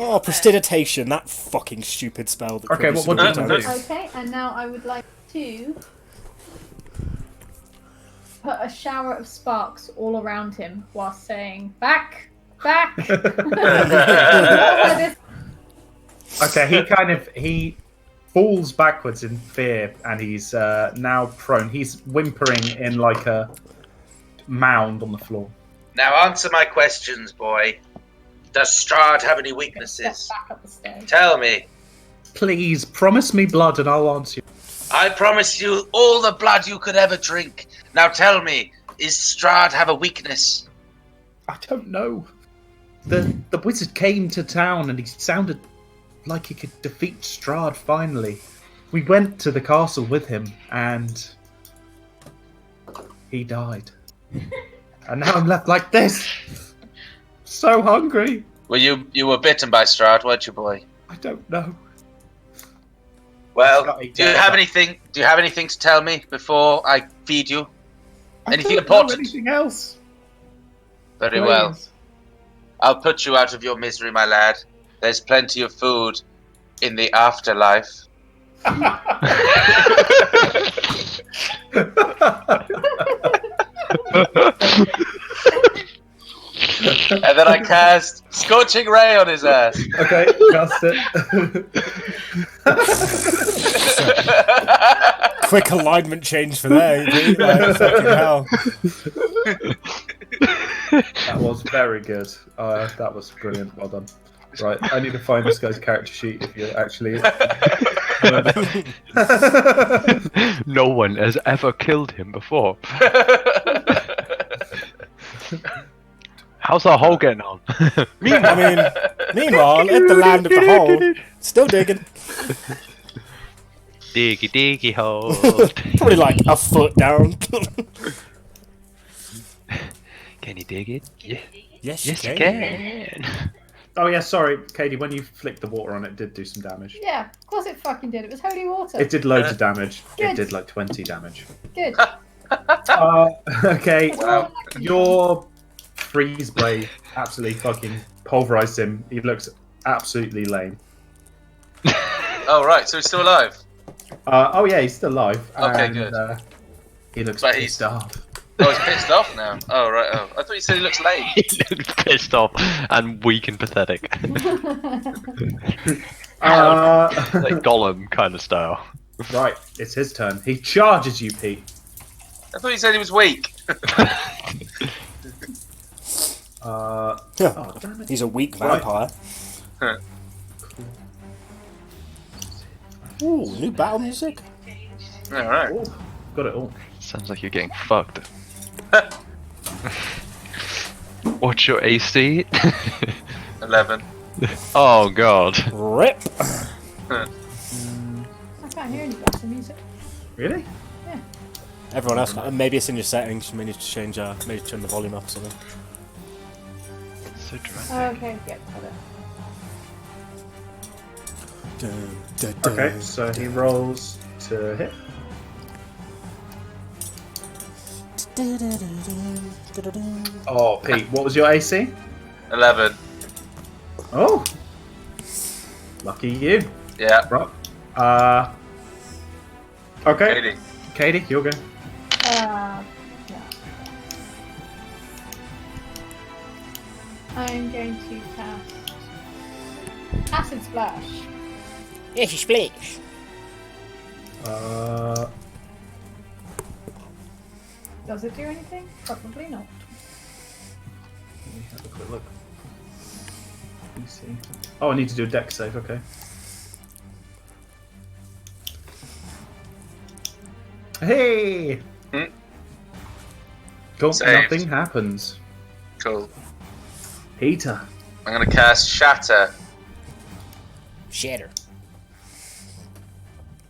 S4: Oh, prestidigitation, that fucking stupid spell. That
S3: Okay,
S4: probably
S3: what do you
S4: should've
S3: want
S4: been
S3: to do?
S2: Okay, and now I would like to put a shower of sparks all around him while saying, "Back, back."
S3: Okay, he falls backwards in fear, and he's now prone. He's whimpering in like a mound on the floor.
S1: Now answer my questions, boy. Does Strahd have any
S2: Step
S1: weaknesses?
S2: back up the stairs.
S1: Tell me.
S3: Please promise me blood, and I'll answer you.
S1: I promise you all the blood you could ever drink. Now tell me, is Strahd have a weakness?
S3: I don't know. The wizard came to town, and he sounded like he could defeat Strahd finally. We went to the castle with him, and he died. And now I'm left like this. So hungry.
S1: Well, you were bitten by Strahd, weren't you, boy?
S3: I don't know.
S1: Well,
S3: Got me
S1: do you
S3: down.
S1: have anything? Do you have anything to tell me before I feed you?
S3: I
S1: Anything
S3: don't know
S1: important?
S3: anything else.
S1: Very well.
S3: Please.
S1: I'll put you out of your misery, my lad. There's plenty of food in the afterlife. And then I cast Scorching Ray on his ass.
S3: Okay, cast it.
S4: Quick alignment change for there. Pete, like, fucking hell.
S3: That was very good. That was brilliant. Well done. Right, I need to find this guy's character sheet if you're actually.
S5: No one has ever killed him before. How's our hole getting on?
S4: Meanwhile, at the land of the hole, still digging.
S5: Diggy diggy hole.
S4: Probably like a foot down.
S5: Can you dig it? Yeah.
S4: Yes,
S5: Yes, you can.
S3: Oh yeah, sorry, Katie. When you flicked the water on it, did do some damage.
S2: Yeah, of course it fucking did. It was holy water.
S3: It did loads of damage. It
S2: Good.
S3: did like 20 damage.
S2: Good.
S3: Okay,
S2: That's all I can do.
S3: your freeze blade absolutely fucking pulverized him. He looks absolutely lame.
S1: Oh, right, so he's still alive.
S3: Oh yeah, he's still alive.
S1: Okay,
S3: and,
S1: good.
S3: He looks
S1: But
S3: pissed off.
S1: Oh, he's pissed off now. Oh, right. Oh, I thought you said he looks lame.
S5: He looks pissed off and weak and pathetic. Like Gollum kind of style.
S3: Right, it's his turn. He charges you, Pete.
S1: I thought you said he was weak.
S3: Oh, damn it.
S4: He's a weak
S3: Right.
S4: vampire. Ooh, new battle music.
S1: All right.
S3: Oh, got it all.
S5: Sounds like you're getting fucked. What's your AC?
S1: 11.
S5: Oh god.
S4: Rip.
S2: I can't hear any battle music.
S3: Really?
S2: Yeah.
S4: Everyone else, maybe it's in your settings. You may need to change, maybe turn the volume up or something.
S5: So dramatic.
S2: Okay, yeah, got it.
S3: Okay, so he rolls to hit. Oh, Pete, what was your AC?
S1: 11.
S3: Oh, lucky you.
S1: Yeah.
S3: Right. Okay,
S1: Katie.
S3: Katie, you're good.
S2: Yeah. I'm going to cast Acid Splash.
S4: Yes, you splash.
S2: Does it do anything? Probably not.
S3: Let me have a quick look. Let me see. Oh, I need to do a deck save. Okay. Hey. Cool.
S1: Saved.
S3: Nothing happens.
S1: Cool.
S3: Peter.
S1: I'm going to cast Shatter,
S4: Shatter.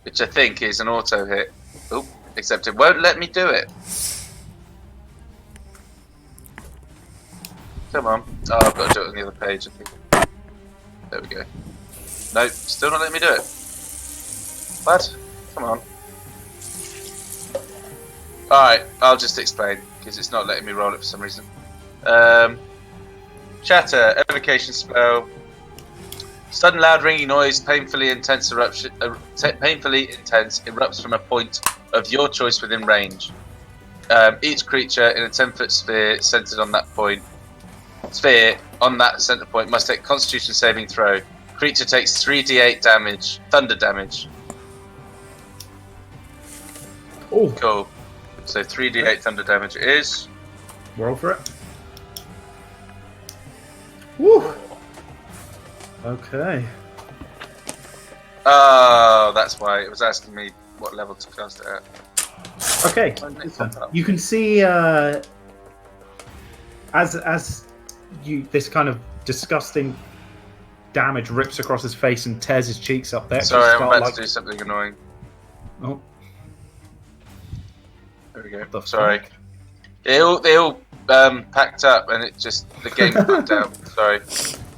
S1: which I think is an auto hit. Oop, except it won't let me do it. Come on. Oh, I've got to do it on the other page, I think. There we go. Nope, still not letting me do it. What? Come on. Alright, I'll just explain, because it's not letting me roll it for some reason. Shatter, evocation spell. Sudden loud ringing noise, painfully intense erupts from a point of your choice within range. Each creature in a 10-foot sphere centered on that point. On that center point must take Constitution saving throw. Creature takes 3d8 damage, thunder damage.
S3: Oh,
S1: Cool. So 3d8 thunder damage it is.
S3: roll for it. Woo. Okay.
S1: Oh, that's why it was asking me what level to cast it at.
S3: Okay.
S1: Why didn't it
S3: Listen,
S1: pop up?
S3: you can see as you this kind of disgusting damage rips across his face and tears his cheeks up there.
S1: Sorry, I'm
S3: Start
S1: about to do something annoying.
S3: Oh,
S1: There we go.
S3: the
S1: Sorry.
S3: fuck?
S1: They all packed up and it just the game fucked out.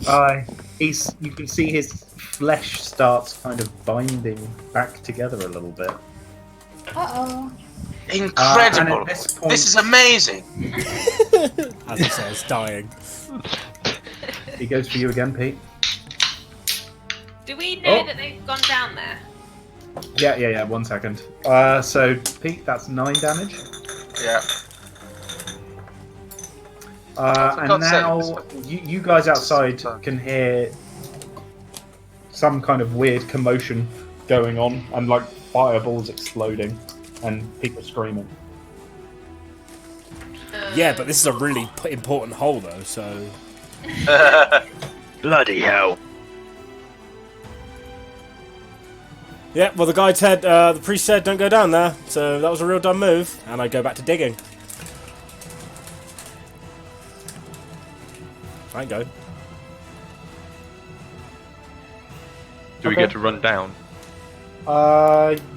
S1: Sorry.
S3: You can see his flesh starts kind of binding back together a little bit.
S2: Uh-oh.
S1: Incredible!
S3: And at this point-
S1: This is amazing.
S4: As he says, dying.
S3: He goes for you again, Pete.
S6: Do we know
S3: Oh.
S6: that they've gone down there?
S3: Yeah. 1 second. So Pete, that's 9 damage.
S1: Yeah. For
S3: And
S1: God's sake,
S3: now you guys outside can hear some kind of weird commotion going on, and like fireballs exploding, and people screaming.
S4: Yeah, but this is a really important hole, though, so...
S5: Bloody hell.
S4: Yeah, well, the guy said, the priest said don't go down there, so that was a real dumb move, and I go back to digging. I go.
S5: Do we
S3: Okay.
S5: get to run down?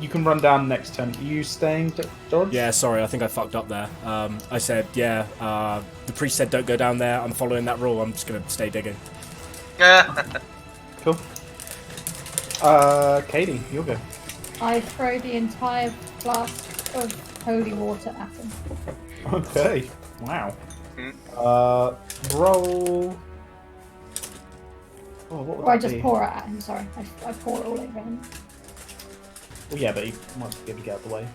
S3: You can run down next turn. Are you staying, Dodge?
S4: Yeah, sorry, I think I fucked up there. I said, yeah, the priest said don't go down there, I'm following that rule, I'm just gonna stay digging.
S3: Cool. Katie, you'll go.
S2: I throw the entire flask of holy water at him.
S3: Okay. Wow. Roll. Oh, what would
S2: Or I
S3: that
S2: just
S3: be?
S2: pour it at him, sorry. I pour it all over him.
S3: Well, yeah, but he might be able to get out of the way.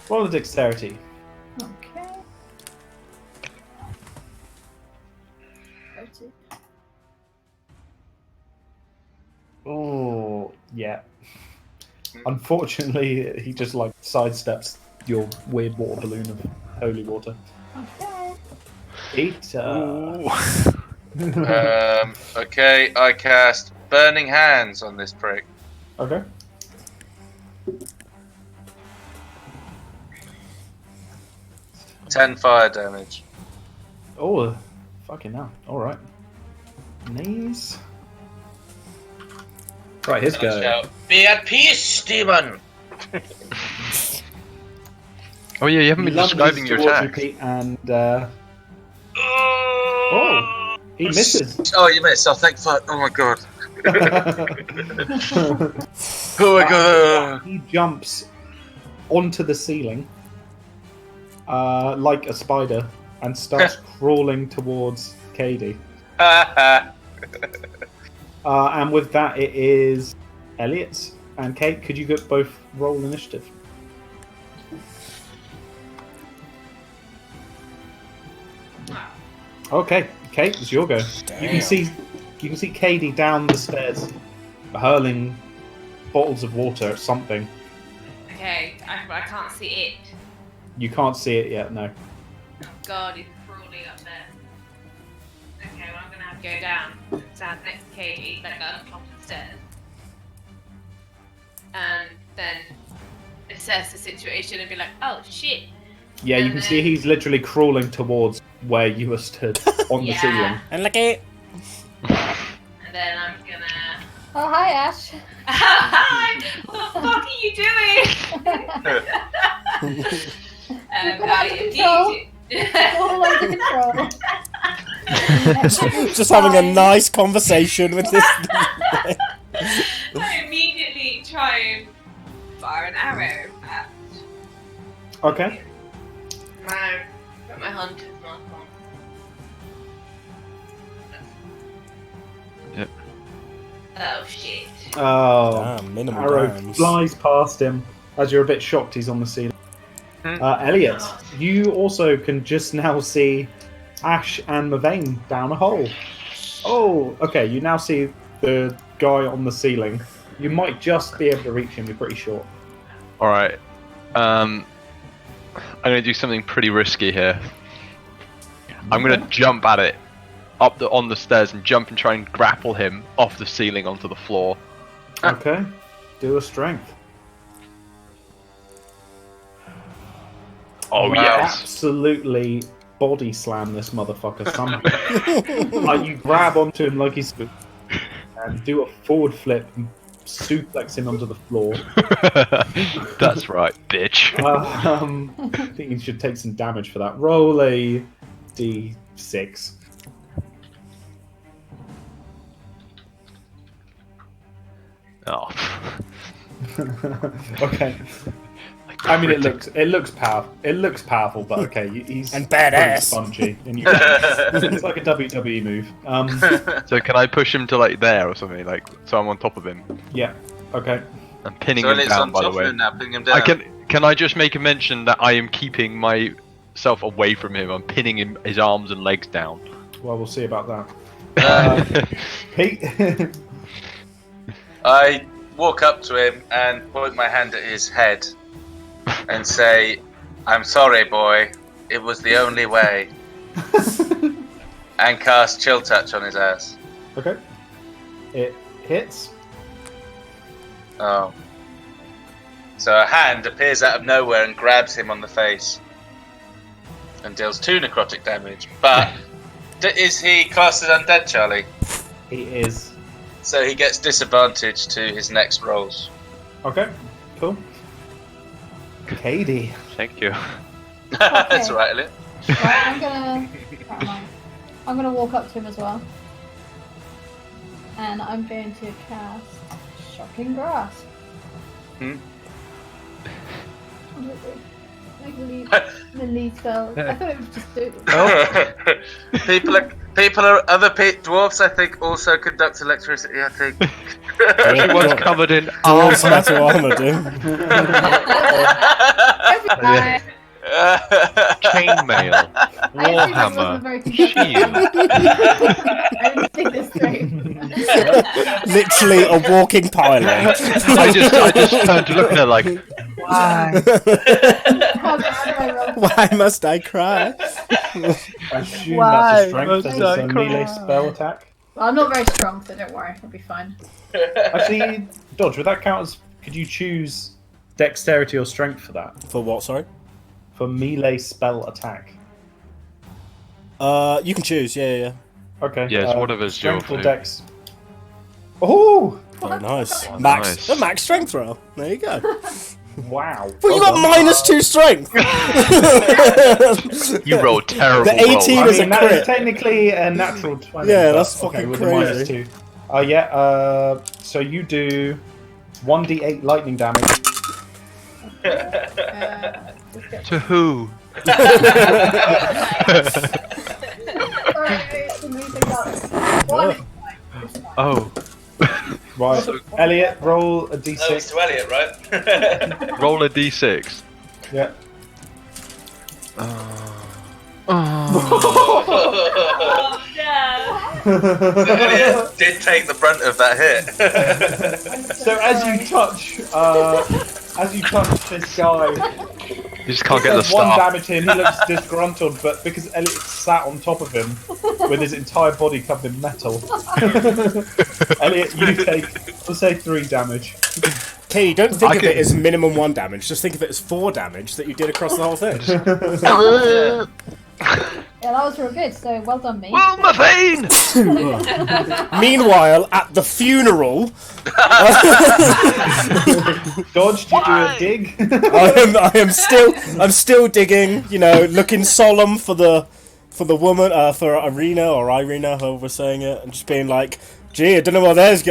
S3: Roll a dexterity.
S2: Okay.
S3: Oh, yeah. Unfortunately, he just like sidesteps your weird water balloon of holy water.
S2: Okay.
S3: Peter.
S1: Okay, I cast Burning Hands on this prick.
S3: Okay.
S1: Ten fire damage.
S3: Oh, fucking hell. Alright. Knees. Right, here's
S1: I
S3: go.
S1: shout, be at peace, demon!
S5: Oh yeah, you haven't been
S3: Lunges
S5: describing your
S3: towards you,
S5: attacks.
S3: Pete, and oh, he misses.
S1: Oh, you missed. Oh, thank fuck. Oh my god. Oh my god.
S3: He jumps onto the ceiling like a spider and starts crawling towards Katie. And with that, it is Elliot and Kate. Could you both roll initiative? Okay, Kate, it's your go. You can see Katie down the stairs, hurling bottles of water at something.
S6: Okay, I can't see it.
S3: You can't see it yet, no.
S6: Oh god, he's crawling up there. Okay, well I'm gonna have to go down, stand next to Katie, like on top of the stairs. And then assess the situation and be like, oh shit.
S3: Yeah, you can see he's literally crawling towards where you were stood on the
S6: Yeah.
S3: ceiling.
S4: And look at
S6: And then I'm gonna...
S2: Oh, hi, Ash.
S6: Hi! What the fuck are you doing?
S2: You've got under control. All under control.
S4: just having a nice conversation with this.
S6: I immediately try and fire an arrow at
S3: Okay.
S6: my hunter's mark on.
S5: Yep.
S6: Oh shit.
S3: Oh,
S4: Minimal
S3: arrow
S4: damage.
S3: flies past him as you're a bit shocked he's on the ceiling. Elliot, you also can just now see Ash and Mavane down a hole. Oh, okay, you now see the guy on the ceiling. You might just be able to reach him, you're pretty short.
S5: Alright. I'm gonna do something pretty risky here. I'm gonna jump at it on the stairs and jump and try and grapple him off the ceiling onto the floor.
S3: Okay, do a strength.
S5: Oh
S3: You
S5: yes.
S3: absolutely body slam this motherfucker somehow. You grab onto him like he's and do a forward flip and suplex him onto the floor.
S5: That's right, bitch.
S3: I think you should take some damage for that. Roll a d6.
S5: Oh.
S3: Okay. I mean, it looks powerful. It looks powerful, but okay, he's
S4: And
S3: pretty
S4: badass.
S3: spongy. And it's like a WWE move.
S5: So can I push him to like there or something, like so I'm on top of him?
S3: Yeah. Okay.
S5: I'm pinning
S1: So
S5: him
S1: it's
S5: down,
S1: on
S5: by the
S1: top of
S5: way.
S1: him now, pinning him down.
S5: Can I just make a mention that I am keeping myself away from him? I'm pinning his arms and legs down.
S3: Well, we'll see about that. Pete.
S1: I walk up to him and point my hand at his head and say, "I'm sorry, boy. It was the only way." And cast Chill Touch on his ass.
S3: Okay. It hits.
S1: Oh. So a hand appears out of nowhere and grabs him on the face and deals 2 necrotic damage. But is he classed as undead, Charlie?
S3: He is.
S1: So he gets disadvantage to his next rolls.
S3: Okay. Cool. Katie.
S5: Thank you.
S1: That's all right, Elliot.
S2: Right, I'm gonna walk up to him as well. And I'm going to cast Shocking Grasp.
S1: Hmm?
S2: Like the lead spell. I thought it was just do.
S1: Other dwarves, I think, also conduct electricity. I think.
S5: Everyone's covered in
S4: Dwarves metal armor, dude.
S2: Every time.
S5: chainmail,
S2: Warhammer. I didn't think this through.
S4: Literally a walking pylon.
S5: I just turned to look at her like, why?
S2: How bad am I rolling?
S4: Why must I cry?
S3: I assume
S5: Why
S3: that's a strength.
S5: must
S3: It's
S5: I
S3: a melee
S5: cry?
S3: spell attack.
S2: Well, I'm not very strong, so don't worry, I'll be fine.
S3: Actually, Dodge, would that count as... Could you choose dexterity or strength for that?
S4: For what, sorry?
S3: For melee spell attack.
S4: You can choose, yeah.
S3: Okay.
S5: Yes, whatever's your
S3: strength or
S5: thing.
S3: dex. Oh!
S4: Very nice.
S5: Oh,
S4: Max,
S5: nice.
S4: a max strength roll. There you go.
S3: Wow.
S4: Well, you got -2 strength.
S5: You rolled terrible.
S4: The 18
S5: rolls.
S4: is a
S3: that
S4: crit.
S3: is technically a natural 20.
S4: Yeah,
S3: but-
S4: that's
S3: okay,
S4: fucking
S3: with
S4: crazy.
S3: the -2. So you do 1d8 lightning damage.
S2: Just get...
S5: To who?
S2: Sorry, it's the moving up. One is fine. It's fine.
S5: Oh,
S3: Right. Elliot, roll a d6.
S1: No, it's to Elliot, right?
S5: roll a d6.
S3: Yeah.
S6: Oh no!
S1: Elliot did take the brunt of that hit.
S3: So as you touch this guy,
S5: You just can't get the
S3: does one
S5: star.
S3: damage him. He looks disgruntled, but because Elliot sat on top of him with his entire body covered in metal, Elliot, you take, we'll say 3 damage.
S4: Katie, don't think
S5: I
S4: of
S5: could-
S4: it as minimum 1 damage. Just think of it as 4 damage that you did across the whole thing.
S2: Yeah, that was real good. So well done, me.
S5: Well, my vein!
S4: Meanwhile, at the funeral,
S3: Dodge, do you do a dig?
S4: I'm still digging. You know, looking solemn for the woman, for Irina, however we're saying it, and just being like, "Gee, I don't know where those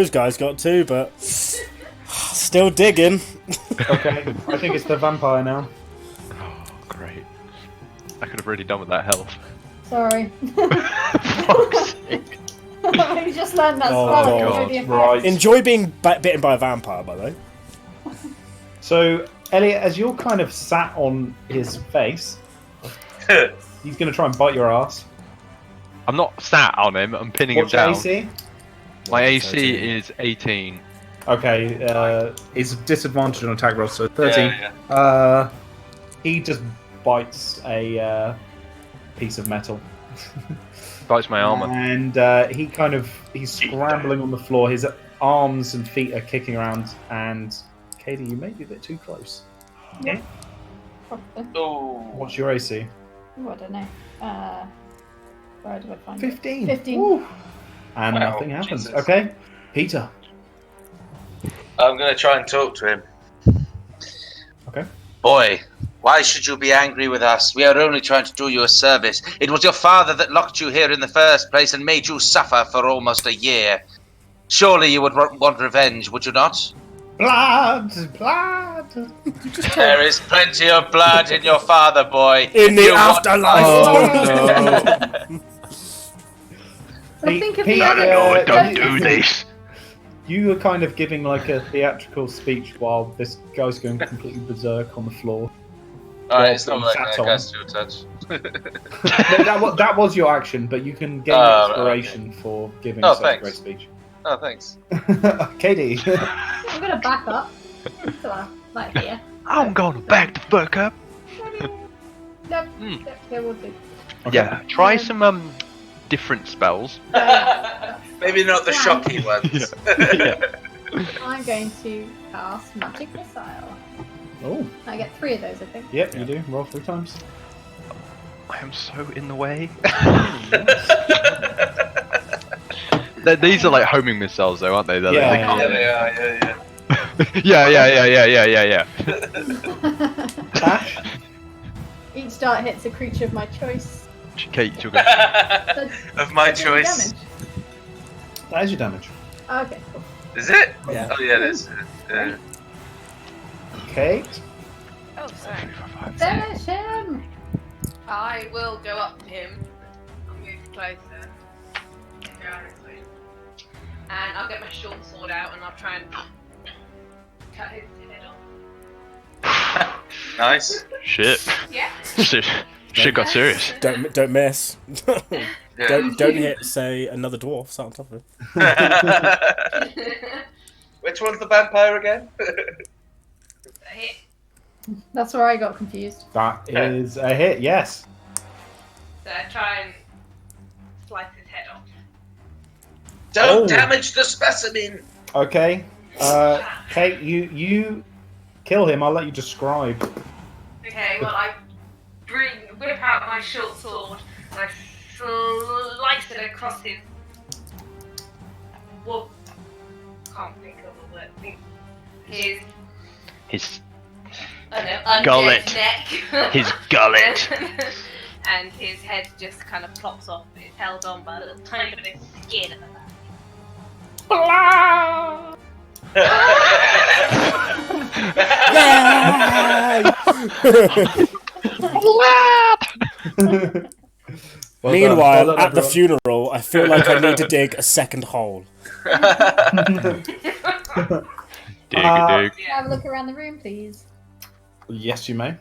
S4: guys got to, but still digging."
S3: Okay, I think it's the vampire now.
S5: Oh, great. I could have really done with that health.
S2: Sorry.
S5: Fuck's sake.
S2: I just learned that
S4: Oh,
S2: spell.
S4: God.
S2: It's really effective.
S3: Right.
S4: Enjoy being bitten by a vampire, by the way.
S3: So, Elliot, as you're kind of sat on his face, he's going to try and bite your ass.
S5: I'm not sat on him, I'm pinning
S3: What's
S5: him
S3: your
S5: down.
S3: AC?
S5: My AC is 18.
S3: Okay, it's disadvantage on attack roll, so 13.
S1: Yeah.
S3: He just bites a piece of metal.
S5: Bites my armour.
S3: And he's scrambling on the floor. His arms and feet are kicking around. And Katie, you may be a bit too close.
S2: Yeah. Probably.
S1: Oh.
S3: What's your AC?
S2: Ooh, I don't know. Where did I find
S3: 15.
S2: 15.
S3: Woo. And
S1: Wow,
S3: nothing happens.
S1: Jesus.
S3: Okay, Peter.
S1: I'm going to try and talk to him.
S3: Okay.
S1: Boy, why should you be angry with us? We are only trying to do you a service. It was your father that locked you here in the first place and made you suffer for almost a year. Surely you would want revenge, would you not?
S3: Blood.
S1: There is plenty of blood in your father, boy.
S4: In the
S1: You want-
S4: afterlife.
S2: I think if
S3: Pete,
S2: you
S5: Don't do this!
S3: You were kind of giving like a theatrical speech while this guy's going completely berserk on the floor.
S1: Alright, it's not
S3: Well,
S1: like
S3: sat
S1: I
S3: on.
S1: cast your touch.
S3: No, that was your action, but you can gain
S1: Oh,
S3: inspiration for giving
S1: Oh,
S3: such
S1: thanks.
S3: a great speech.
S1: Oh, thanks.
S3: Katie.
S2: I'm gonna back up. So, like here.
S5: I'm gonna back the fuck up.
S2: Nope.
S5: Hmm.
S2: Nope, here we'll do.
S5: Yeah, try some different spells.
S1: Maybe not the shocky ones.
S2: I'm going to cast Magic Missile.
S3: Oh,
S2: I get 3 of those, I think.
S3: yep, you do. Roll 3 times.
S5: I am so in the way. These are like homing missiles, though, aren't they? They're
S3: Yeah,
S5: like-
S1: Yeah, they are, yeah.
S5: yeah.
S3: Ash.
S2: Each dart hits a creature of my choice.
S5: Kate, you're going.
S2: That's
S1: Of my
S2: 15
S1: choice.
S2: damage.
S3: That is your damage.
S2: Okay, cool.
S1: Is it?
S4: Yeah.
S1: Oh, yeah, it is. Yeah.
S3: Kate.
S6: Oh, sorry.
S2: Finish him!
S6: I will go up to him. I'll move closer. And I'll get my short sword out and I'll try and cut his head off.
S1: Nice.
S5: Shit.
S6: Yeah.
S5: Shit got serious.
S4: Don't miss.
S1: Yeah.
S4: Don't hit, say, another dwarf sat on top of it.
S1: Which one's the vampire again?
S6: Hit.
S2: That's where I got confused.
S3: That is a hit, yes.
S6: So I try and slice his head off.
S1: Don't
S3: Oh.
S1: damage the specimen.
S3: Okay. Kate, you kill him. I'll let you describe.
S6: Okay, well I whip out my short sword and I slice it across his. Well, can't think of a word. His
S5: his
S6: undead
S5: Gullet.
S6: neck.
S5: his gullet.
S6: And his head just kind of plops off. It's held on by a little tiny bit of skin at the back.
S3: Well
S4: Meanwhile,
S3: done. Well done,
S4: at the
S3: everyone.
S4: funeral, I feel like I need to dig a second hole.
S5: Dig.
S2: Can I have a look around the room, please?
S3: Yes, you may.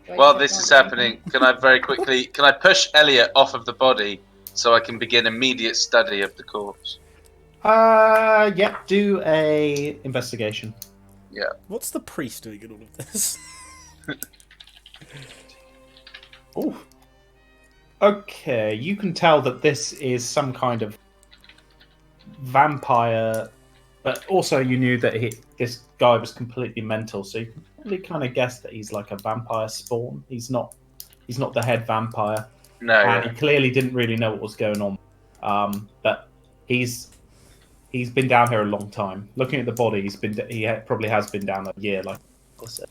S2: Do I
S1: While
S2: check
S1: this
S2: all
S1: is
S2: the-
S1: happening, can I very quickly push Elliot off of the body so I can begin immediate study of the corpse?
S3: Yeah, do a investigation.
S4: What's the priest doing in all of this?
S3: Oh. Okay, you can tell that this is some kind of vampire, but also you knew that this guy was completely mental, so you can probably kind of guess that he's like a vampire spawn. He's not the head vampire,
S1: No.
S3: and he clearly didn't really know what was going on. But he's been down here a long time. Looking at the body, he probably has been down a year, like I said.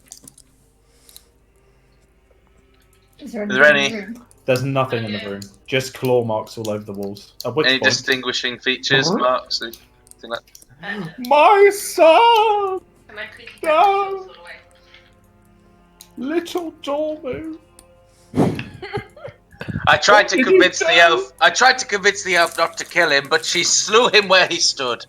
S2: Is there
S1: Is there
S2: anything in
S1: any-
S2: the room?
S3: There's nothing in the room, just claw marks all over the walls. At which
S1: Any
S3: point,
S1: distinguishing features, marks, anything like
S3: my son,
S6: Can I quickly
S3: No.
S6: all the way?
S3: little Dormu.
S1: I tried to
S3: What did
S1: convince
S3: you
S1: the
S3: do?
S1: elf. I tried to convince the elf not to kill him, but she slew him where he stood.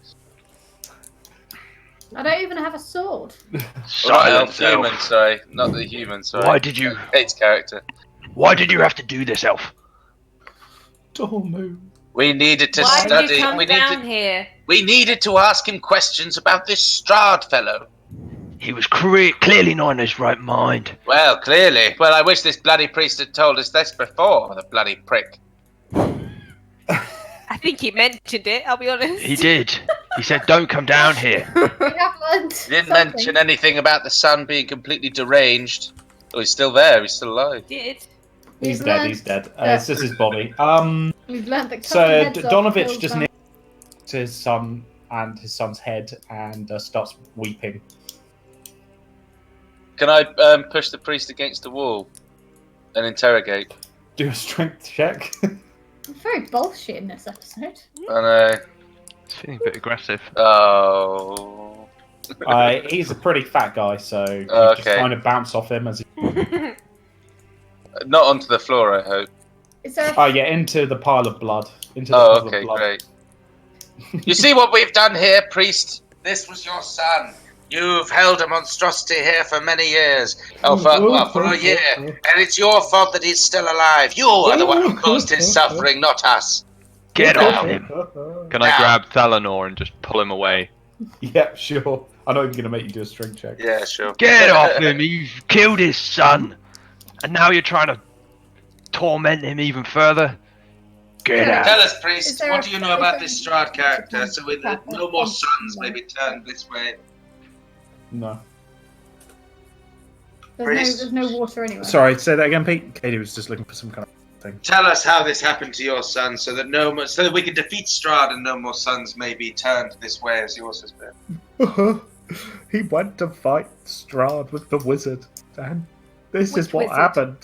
S2: I don't even have a sword.
S1: Not
S5: Silence,
S1: elf, human.
S5: elf.
S1: Sorry, not the human. Sorry.
S5: Why did you?
S1: Kate's character.
S5: Why did you have to do this, elf?
S3: Dormu.
S1: We needed to
S6: Why
S1: study.
S6: did you come
S1: we
S6: down here?
S1: needed to ask him questions about this Strahd fellow.
S5: He was clearly not in his right mind.
S1: Well, clearly. Well, I wish this bloody priest had told us this before. The bloody prick.
S6: I think he mentioned it, I'll be honest.
S5: He did. He said, "Don't come down here."
S2: We have learned
S1: He didn't
S2: something.
S1: mention anything about the son being completely deranged. Oh, he's still there. He's still alive.
S6: Did.
S3: He's
S2: We've
S3: dead.
S2: learned-
S3: He's dead.
S2: Yeah.
S3: It's just his body.
S2: We've learned that
S3: So
S2: cutting heads off
S3: Donovich
S2: kills
S3: just
S2: them.
S3: needs to his son and his son's head and starts weeping.
S1: Can I push the priest against the wall and interrogate?
S3: Do a strength check.
S2: I'm very bullshit in this episode.
S1: I know.
S5: It's feeling a bit aggressive.
S1: Oh.
S3: He's a pretty fat guy, so you just
S1: Okay.
S3: kind of bounce off him as he.
S1: Not onto the floor, I hope.
S2: Is there?
S3: Oh yeah, into the pile of blood. Into the
S1: Oh,
S3: pile
S1: okay,
S3: of blood.
S1: great. You see what we've done here, priest? This was your son. You've held a monstrosity here for many years. Oh, for a year. And it's your fault that he's still alive. You are the one who caused his suffering, not us.
S5: Get
S1: Now.
S5: off him. Can I
S1: Now.
S5: grab Thalanor and just pull him away?
S3: Yeah, sure. I'm not even gonna make you do a strength check.
S1: Yeah, sure.
S5: Get off him! You've killed his son, and now you're trying to torment him even further. Get
S2: Yeah.
S5: out!
S1: Tell us,
S2: Is
S1: priest,
S2: there
S1: what
S2: a-
S1: do you know
S2: is
S1: about
S2: there
S1: this
S2: a-
S1: Strahd character? So with no more sons
S2: No.
S1: maybe turned this way.
S3: No.
S2: There's no water anywhere.
S3: Sorry, say that again, Pete. Katie was just looking for some kind of thing.
S1: Tell us how this happened to your son, so that so that we can defeat Strahd and no more sons may be turned this way as yours has been.
S3: He went to fight Strahd with the wizard, and this
S6: Which
S3: is what
S6: wizard?
S3: happened.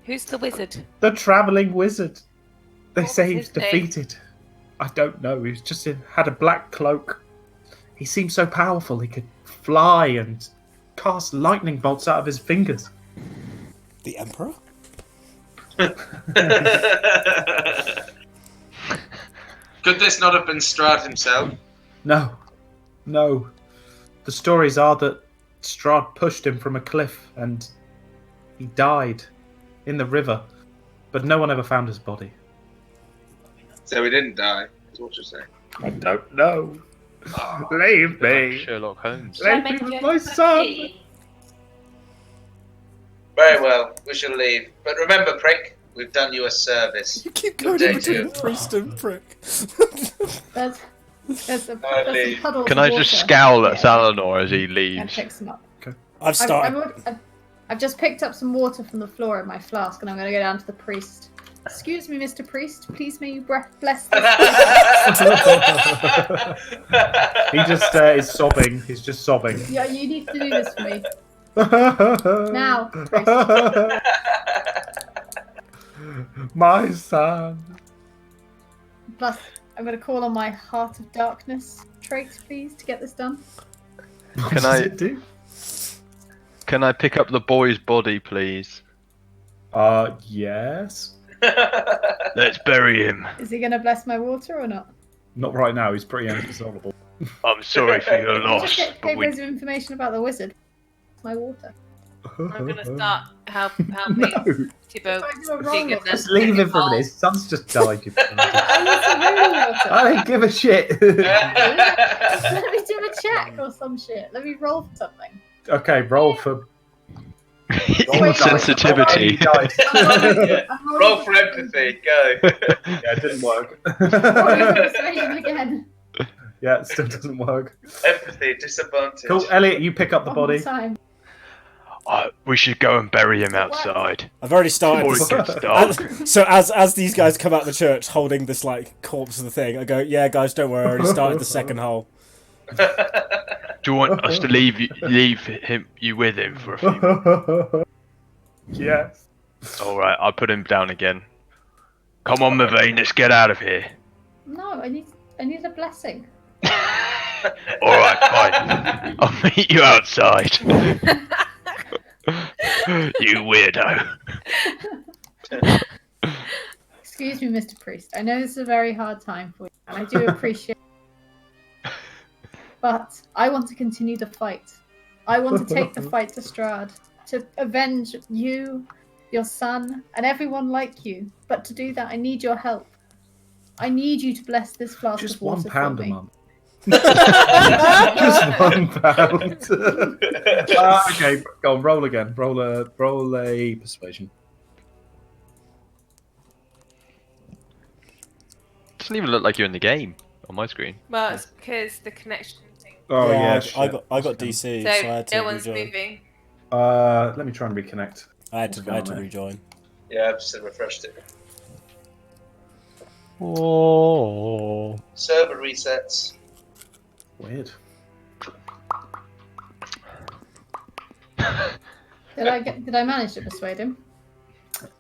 S6: Who's the wizard?
S3: The traveling wizard. They
S6: What
S3: say
S6: was
S3: he's
S6: his name?
S3: defeated. I don't know. He was just had a black cloak. He seemed so powerful. He could fly and cast lightning bolts out of his fingers.
S4: The Emperor?
S1: Could this not have been Strahd himself?
S3: No, no. The stories are that Strahd pushed him from a cliff and he died in the river, but no one ever found his body.
S1: So he didn't die, is what you're saying.
S3: I don't know. Leave me.
S5: Sherlock Holmes.
S6: Should I
S3: Leave me
S6: make
S3: with
S6: you
S3: my
S6: a
S3: son.
S6: tea?
S1: Very well, we shall leave. But remember, prick, we've done you a service.
S4: You keep
S1: going
S4: going
S1: in
S4: into
S1: between
S4: the priest and prick.
S2: There's some
S1: leave.
S2: puddles
S5: Can
S2: of
S5: I just
S2: water.
S5: scowl at
S2: Yeah.
S5: Thalanor as he
S2: And
S5: leaves?
S2: pick some up.
S4: I've started.
S2: I've just picked up some water from the floor in my flask, and I'm going to go down to the priest Excuse me, Mr. Priest. Please may you bless this.
S3: He just is sobbing. He's just sobbing.
S2: Yeah, you need to do this for me. Now, Priest.
S3: My son.
S2: Plus, I'm going to call on my Heart of Darkness trait, please, to get this done.
S3: What
S5: Can
S3: does
S5: I-
S3: it do?
S5: Can I pick up the boy's body, please?
S3: Yes.
S5: Let's bury him.
S2: Is he going to bless my water or not?
S3: Not right now. He's pretty inconsolable.
S5: I'm sorry for your
S2: Can you just
S5: loss.
S2: get
S5: but we-
S2: papers of information about the wizard? My water.
S6: I'm gonna start helping
S3: No,
S6: Tibo
S2: If I do a roll
S6: dig in
S2: of
S6: the
S3: just leave him for a
S6: hole.
S3: minute. His son's just died. You
S2: I need some holy water.
S3: I don't give a shit.
S2: Let me do a check or some shit. Let me roll for something.
S3: Okay, roll for
S5: Insensitivity.
S2: I'm rolling
S1: Roll for empathy. Go.
S3: Yeah, it didn't work.
S2: rolling for persuasion again.
S3: Yeah, it still doesn't work.
S1: Empathy. Disadvantage.
S3: Cool, Elliot, you pick up the
S2: One more
S3: body.
S2: time.
S5: We should go and bury him outside.
S4: I've already started.
S5: Before it
S4: this-
S5: gets dark.
S4: So as these guys come out of the church holding this like corpse of the thing, I go, yeah, guys, don't worry, I already started the second hole.
S5: Do you want us to leave you with him for a few minutes?
S3: Yes.
S5: Alright, I'll put him down again. Come on, Mavane, let's get out of here.
S2: No, I need a blessing.
S5: Alright, fine. I'll meet you outside. You weirdo.
S2: Excuse me, Mr. Priest. I know this is a very hard time for you, and I do appreciate it. But I want to continue the fight. I want to take the fight to Strahd, to avenge you, your son, and everyone like you. But to do that, I need your help. I need you to bless this flask
S3: Just
S2: of water
S3: £1
S2: for
S3: a
S2: me.
S3: month. Just £1. Okay, go on, roll again. Roll a persuasion.
S5: Doesn't even look like you're in the game on my screen.
S6: Well, it's because the connection thing.
S3: Oh yeah,
S4: I got DC, so I
S6: So
S4: had to
S6: no one's
S4: rejoin.
S6: moving.
S3: Let me try and reconnect.
S4: I had
S3: What's
S4: to
S3: going on there?
S4: rejoin.
S1: Yeah, I've just refreshed it.
S5: Oh.
S1: Server resets.
S3: Weird.
S2: Did I manage to persuade him?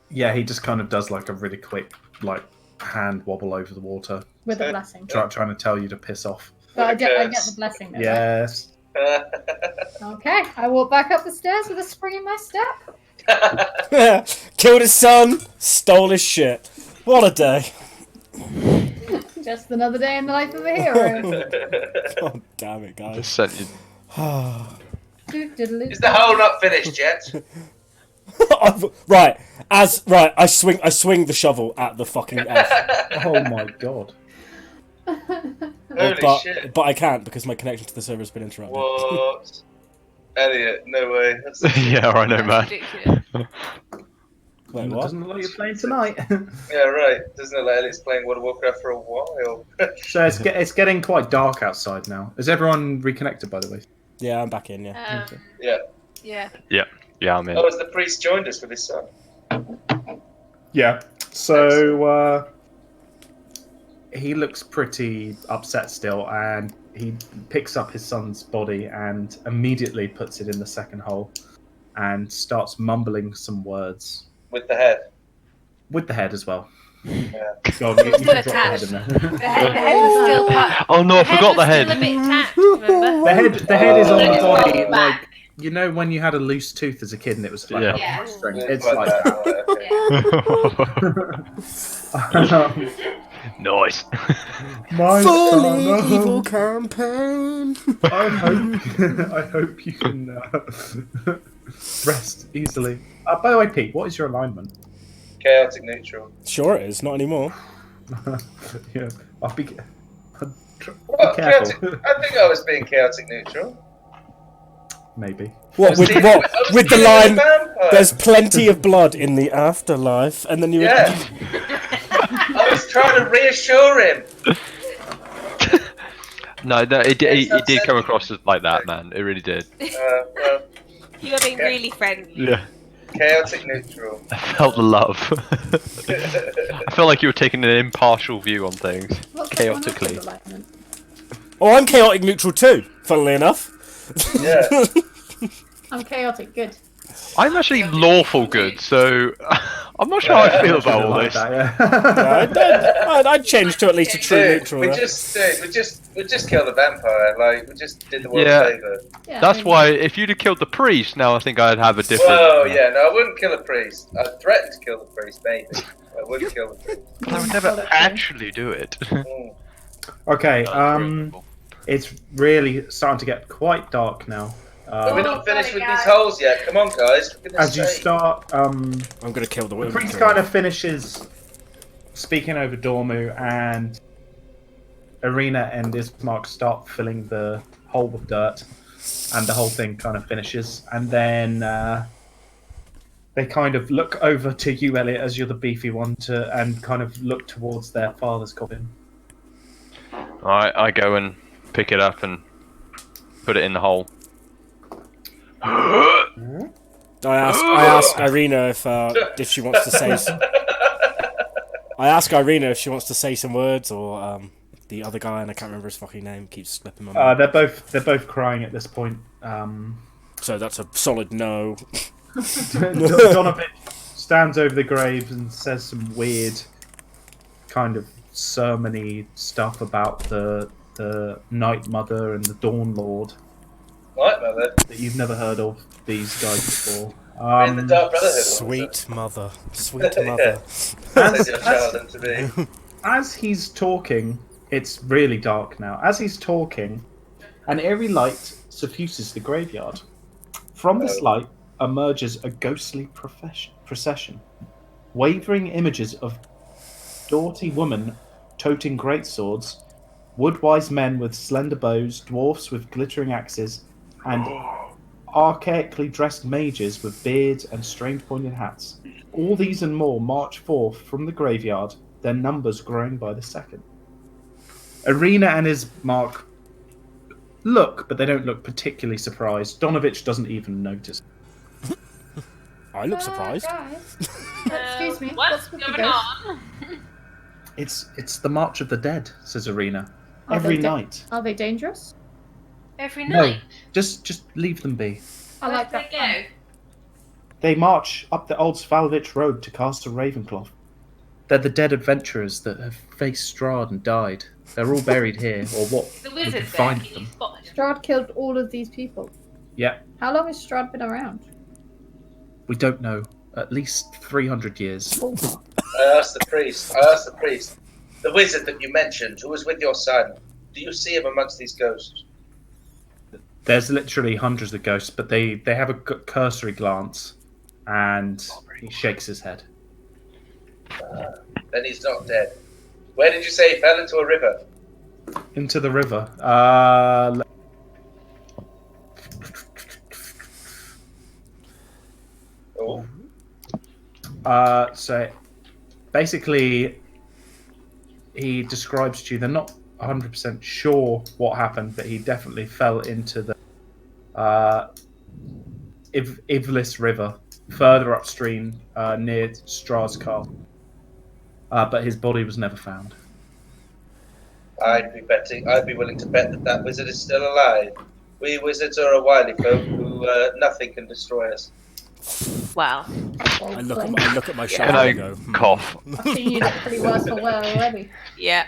S3: Yeah, he just kind of does like a really quick like hand wobble over the water,
S2: With a blessing.
S3: trying to tell you to piss off.
S2: But I get
S1: Yes.
S2: the blessing though, right?
S3: Yes.
S2: Okay, I walk back up the stairs with a spring in my step.
S4: Killed his son, stole his shit. What a day.
S2: Just another day in the life of a hero.
S4: God damn it, guys.
S5: Just sent you.
S1: Is the hole not finished yet?
S4: Right, I swing the shovel at the fucking elf.
S3: Oh my god.
S1: Holy shit.
S4: But I can't because my connection to the server has been interrupted.
S1: What? Elliot, no way. That's
S5: Yeah, I know,
S6: That's
S5: man.
S6: ridiculous.
S4: Wait,
S3: It
S4: what?
S3: doesn't look like you're playing tonight.
S1: yeah, right. Doesn't look like Elliot's playing World of Warcraft for a while.
S3: So it's getting quite dark outside now. Is everyone reconnected, by the way?
S4: Yeah, I'm back in, yeah.
S1: Yeah.
S6: Yeah.
S5: Yeah, I'm in.
S1: Oh, has the priest joined us with his son?
S3: Yeah. So he looks pretty upset still, and he picks up his son's body and immediately puts it in the second hole and starts mumbling some words
S1: With the head.
S3: with the head as well.
S1: Yeah.
S3: Go on, you
S6: Still
S3: can drop the head
S6: attached.
S3: in there.
S6: The head was still part.
S5: Oh no, I forgot the
S6: was
S5: head.
S6: Still a bit attached, remember?
S3: The head is on
S6: Look,
S3: the
S6: it's
S3: body,
S6: rolled back.
S3: like you know when you had a loose tooth as a kid and it was like
S5: Yeah.
S3: a
S6: Yeah.
S3: string.
S1: Yeah,
S3: It's like that.
S6: Yeah.
S5: Nice.
S3: My
S4: Fully
S3: son,
S4: evil campaign.
S3: I hope you can rest easily. By the way, Pete, what is your alignment?
S1: Chaotic neutral.
S4: Sure it is, not anymore.
S3: Yeah, I'll be.
S1: Well,
S3: careful.
S1: chaotic, I think I was being chaotic neutral.
S3: Maybe.
S4: What, with
S1: Dealing-
S4: what?
S1: I was
S4: With the
S1: dealing
S4: line,
S1: with vampires.
S4: there's plenty of blood in the afterlife, and then you
S1: Yeah. I was trying to reassure him.
S5: No, it did come across as like that, man. It really did.
S1: Well,
S6: You were being really friendly.
S5: Yeah.
S1: Chaotic neutral.
S5: I felt the love. I felt like you were taking an impartial view on things.
S2: What's going on with
S5: Chaotically.
S2: alignment?
S4: Oh, I'm chaotic neutral too, funnily enough.
S1: Yeah.
S2: I'm chaotic good.
S5: I'm actually lawful good, so I'm not sure how I feel about all
S3: Like
S5: this.
S3: that, yeah.
S4: Yeah, I'd change to at least a true
S1: Dude,
S4: neutral.
S1: we
S4: right?
S1: just killed the vampire. Like we just did the world
S5: Yeah.
S1: a favour.
S2: Yeah,
S5: That's
S2: I mean,
S5: why if you'd have killed the priest, now I think I'd have a different.
S1: Whoa, yeah, no, I wouldn't kill a priest. I'd threaten to kill the priest, maybe. I wouldn't kill the priest.
S5: I would never actually do it.
S1: Mm.
S3: Okay,
S5: Unbelievable.
S3: it's really starting to get quite dark now.
S1: But we're
S2: Oh,
S1: not finished
S2: sorry,
S1: with these
S2: guys.
S1: holes yet. Come on, guys. For goodness
S3: As you
S1: sake.
S3: start,
S4: I'm gonna kill the
S3: the
S4: women.
S3: priest kind of finishes speaking over Dormu, and Arena and Ismark start filling the hole with dirt, and the whole thing kind of finishes. And then they kind of look over to you, Elliot, as you're the beefy one, and kind of look towards their father's coffin.
S5: I go and pick it up and put it in the hole.
S4: I ask Irina if she wants to say. I ask Irina if she wants to say some words, or the other guy, and I can't remember his fucking name, keeps slipping my mind.
S3: They're both crying at this point.
S4: So that's a solid no.
S3: Donovan stands over the graves and says some weird kind of sermony stuff about the Night Mother and the Dawn Lord
S1: Right, mother.
S3: that you've never heard of these guys before.
S1: We're in the Dark Brotherhood.
S4: Sweet mother, sweet mother.
S1: Says your child unto me.
S3: As he's talking, it's really dark now. As he's talking, an eerie light suffuses the graveyard. From this light emerges a ghostly procession. Wavering images of doughty women toting great swords, wood-wise men with slender bows, dwarfs with glittering axes, and archaically dressed mages with beards and strange pointed hats. All these and more march forth from the graveyard, their numbers growing by the second. Arena and his mark look, but they don't look particularly surprised. Donovich doesn't even notice.
S4: I look surprised.
S2: Guys. Excuse me.
S6: What's
S2: with the
S6: going
S2: ghost?
S6: on?
S3: It's the March of the Dead, says Arena.
S2: Are
S3: Every
S2: they
S3: night.
S2: Are they dangerous?
S6: Every
S3: No,
S6: night.
S3: just leave them be.
S2: I like
S6: Where
S2: that.
S6: do they go?
S3: They march up the old Svalovich road to Castle Ravencloth. They're the dead adventurers that have faced Strahd and died. They're all buried here, or what
S6: The
S3: we
S6: wizard
S3: can
S6: there.
S3: find
S6: Can you
S3: them.
S6: spot him?
S2: Strahd killed all of these people.
S3: Yeah,
S2: How long has Strahd been around?
S3: we don't know. At least 300 years.
S1: I asked the priest. The wizard that you mentioned, who was with your son. Do you see him amongst these ghosts?
S3: There's literally hundreds of ghosts, but they have a cursory glance, and he shakes his head.
S1: Then he's not dead. Where did you say he fell into a river?
S3: Into the river.
S1: Oh,
S3: So basically, he describes to you, they're not 100% sure what happened, but he definitely fell into the Ivlis River, further upstream near Strahd's castle. But his body was never found.
S1: I'd be willing to bet that wizard is still alive. We wizards are a wily folk who nothing can destroy us.
S6: Wow.
S4: I look at my shoulder
S5: And I
S4: and go,
S5: cough.
S2: I've seen you look pretty worse for wear already.
S6: Yeah.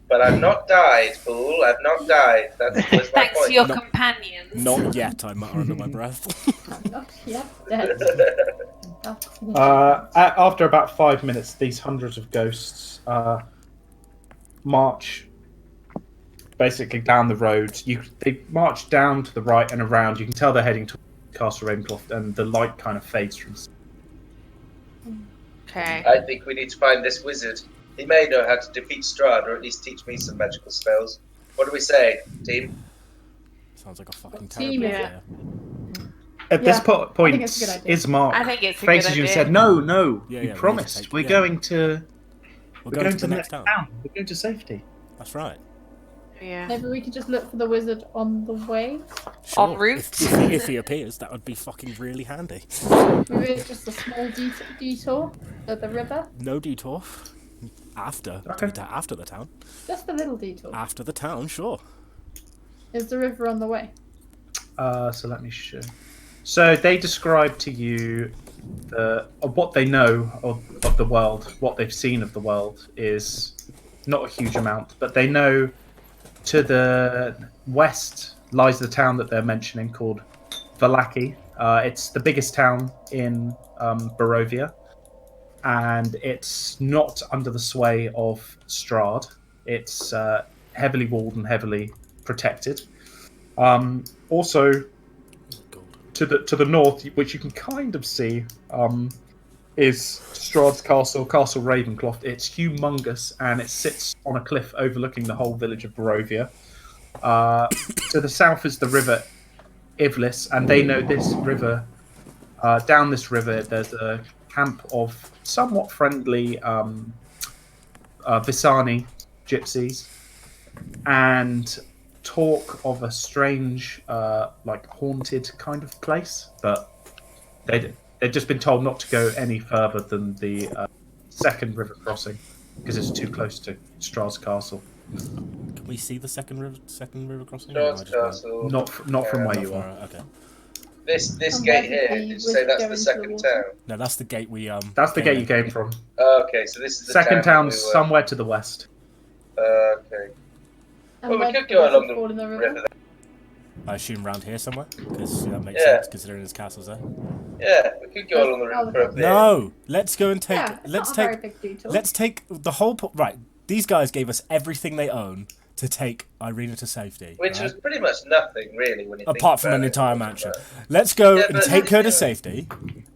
S1: But I've not died, fool. I've not died. That's my
S6: Thanks
S1: point.
S6: to your
S4: No.
S6: companions.
S4: not yet, I mutter under my breath.
S2: I'm not yet dead.
S3: After about 5 minutes, these hundreds of ghosts march basically down the road. They march down to the right and around. You can tell they're heading to Castle Ravencloth, and the light kind of fades from.
S6: Okay.
S1: I think we need to find this wizard. He may know how to defeat Strahd, or at least teach me some magical spells. What do we say, team?
S4: Sounds like a fucking
S2: Team,
S4: terrible
S6: yeah.
S4: idea.
S3: At
S2: Yeah,
S3: this point,
S2: I think it's a good idea.
S3: Ismark
S6: I think it's a
S3: faces
S6: good
S3: you and
S6: idea.
S3: said, "No,
S4: Yeah,
S3: you
S4: yeah, we need to
S3: promised.
S4: take-
S3: We're going to
S4: We're going to the next town.
S3: We're going to safety."
S4: That's right.
S6: Yeah.
S2: Maybe we could just look for the wizard on the way.
S6: En
S4: Sure.
S6: route.
S4: If he appears, that would be fucking really handy.
S2: Maybe it's just a small detour to the river.
S4: No detour. After.
S3: Okay.
S4: After the town.
S2: Just a little detour.
S4: After the town, sure.
S2: Is the river on the way?
S3: So let me show. So they describe to you what they know of the world, what they've seen of the world is not a huge amount, but they know to the west lies the town that they're mentioning called Valaki. It's the biggest town in Barovia, and it's not under the sway of Strahd. It's heavily walled and heavily protected. Also, to the north, which you can kind of see, is Strahd's castle, Castle Ravenloft. It's humongous, and it sits on a cliff overlooking the whole village of Barovia. To the south is the river Ivlis, and they know this river. Down this river, there's a camp of somewhat friendly Visani gypsies, and talk of a strange, like haunted kind of place, but they've just been told not to go any further than the second river crossing because it's too close to Strahd's castle.
S4: Can we see the second river crossing?
S1: Strahd's
S4: Or am I just
S1: castle.
S3: Not from where
S4: blind?
S3: you are.
S4: Okay.
S1: This
S2: And
S1: gate
S2: where
S1: here.
S2: did
S1: Did
S2: the
S1: you say
S2: wizard
S1: that's
S2: go
S1: the
S2: into
S1: second
S2: the
S1: town?
S2: water?
S4: No, that's the gate we
S3: That's the gate you
S4: in.
S3: came from.
S1: Okay, so this is the
S3: Second
S1: town
S3: town's
S1: we were-
S3: somewhere to the west.
S1: Okay.
S2: And
S1: Well, we
S2: where
S1: could
S2: did the
S1: go
S2: wizard
S1: along the
S2: fall in the
S1: river.
S2: river?
S4: I assume round here somewhere, because that makes
S1: Yeah.
S4: sense considering his castle's there.
S1: Yeah, we could go along the river for a bit.
S4: No, let's go and take.
S2: Yeah, it's
S4: let's
S2: not a
S4: take.
S2: very big detour.
S4: Let's take the whole. Right, these guys gave us everything they own to take Irina to safety.
S1: Which
S4: right?
S1: was pretty much nothing, really, when you think
S4: Apart from
S1: about
S4: an
S1: it.
S4: entire mansion. Let's go
S1: Yeah,
S4: and
S1: but-
S4: take her to
S1: yeah.
S4: safety,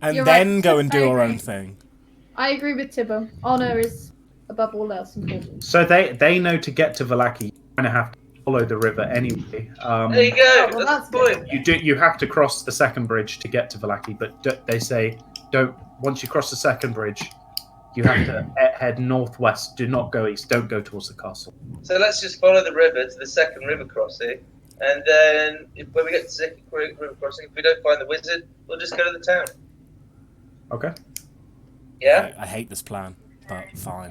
S4: and
S2: You're
S4: then
S2: right.
S4: go and do
S2: I
S4: our
S2: agree.
S4: own thing.
S2: I agree with Tibbo. Honor is above all else important.
S3: So they know to get to Valaki, you kind of have to follow the river anyway.
S1: There you go,
S2: well,
S1: that's the
S2: that's
S1: point.
S3: You have to cross the second bridge to get to Valaki, but they say don't. Once you cross the second bridge, you have to head northwest. Do not go east. Don't go towards the castle.
S1: So let's just follow the river to the second river crossing, and then when we get to the second river crossing, if we don't find the wizard, we'll just go to the town.
S3: Okay.
S1: Yeah?
S4: I hate this plan, but fine.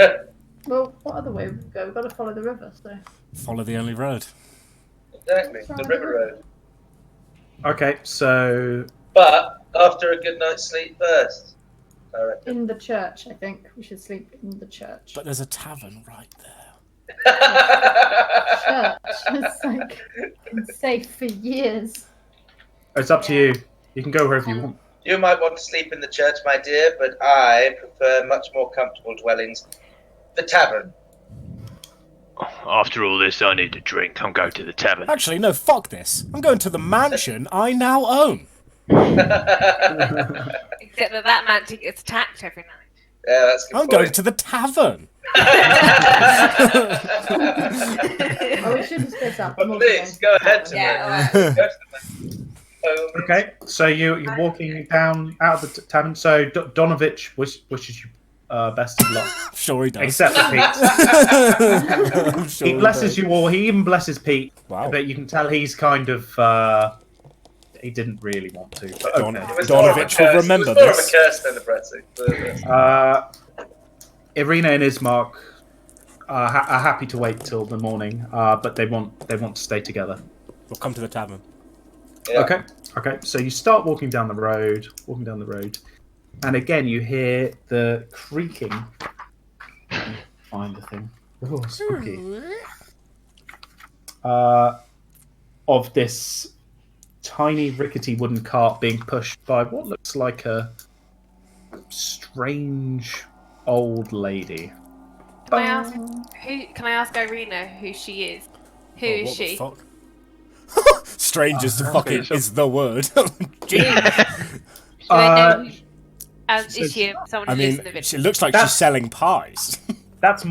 S2: Well, what other way would we go? We've got to follow the river, so.
S4: Follow the only road.
S1: Exactly, the river road.
S3: Okay. So
S1: But after a good night's sleep first, I reckon.
S2: In the church, I think. We should sleep in the church.
S4: But there's a tavern right there.
S2: Church. It's like been safe for years.
S3: it's up to you. You can go wherever you want.
S1: You might want to sleep in the church, my dear, but I prefer much more comfortable dwellings. The tavern.
S5: After all this, I need a drink. I'm going to the tavern.
S4: Actually, no, fuck this. I'm going to the mansion I now own.
S6: Except that mansion gets attacked every night.
S1: Yeah, that's a good
S4: I'm going
S1: point.
S4: to the tavern.
S2: Oh, we shouldn't split up.
S1: But
S2: I'm
S1: please,
S2: okay.
S1: go ahead to
S6: Yeah,
S1: the go to the
S3: Okay. So you're walking down out of the tavern. So Donovich wishes you best of luck.
S4: Sure he does.
S3: Except for Pete.
S4: I'm sure
S3: He blesses
S4: does.
S3: you all. He even blesses Pete.
S4: Wow.
S3: But you can tell he's kind of. He didn't really want to. But
S4: Don-
S3: okay.
S1: It was more of a
S4: Donovich will
S1: curse.
S4: remember
S1: It was more
S4: this.
S1: of a curse than a blessing.
S3: Irina and Ismark are happy to wait till the morning, but they want to stay together.
S4: We'll come to the tavern.
S1: Yeah.
S3: Okay. So you start walking down the road, and again you hear the creaking. Find the thing. Oh, spooky. Of this tiny rickety wooden cart being pushed by what looks like a strange old lady.
S6: Can I ask Irina who she is? Who
S4: Oh,
S6: is
S4: what the
S6: she?
S4: fuck? Strangers to fucking is the word. Jeez.
S6: Do I know who, is
S3: so-
S6: she someone
S4: I
S6: who lives
S4: mean,
S6: in the village?
S4: she looks like
S3: That's-
S4: she's selling pies.
S3: That's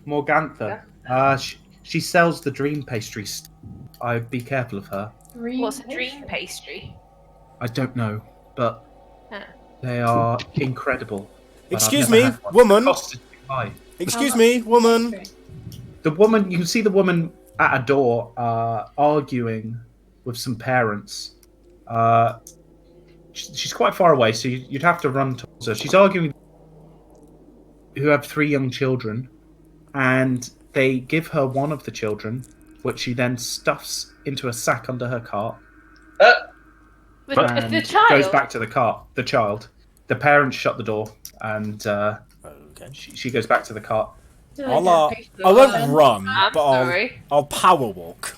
S3: Morgantha. She sells the dream pastries. I'd be careful of her.
S6: What's a dream pastry?
S3: I don't know, but
S6: Huh.
S3: they are incredible. But I've
S4: Excuse
S3: never
S4: me,
S3: had one.
S4: woman.
S3: The cost is too high.
S4: Excuse me, woman.
S3: The The woman, you can see the woman at a door arguing with some parents. She's quite far away, so you'd have to run towards her. She's arguing who have 3 young children, and they give her one of the children, which she then stuffs into a sack under her cart.
S6: With
S3: And
S6: the child.
S3: goes back to the cart. The child. The parents shut the door, and
S4: Okay.
S3: she goes back to the cart.
S4: I won't run,
S6: I'm
S4: but
S6: sorry.
S4: I'll power walk.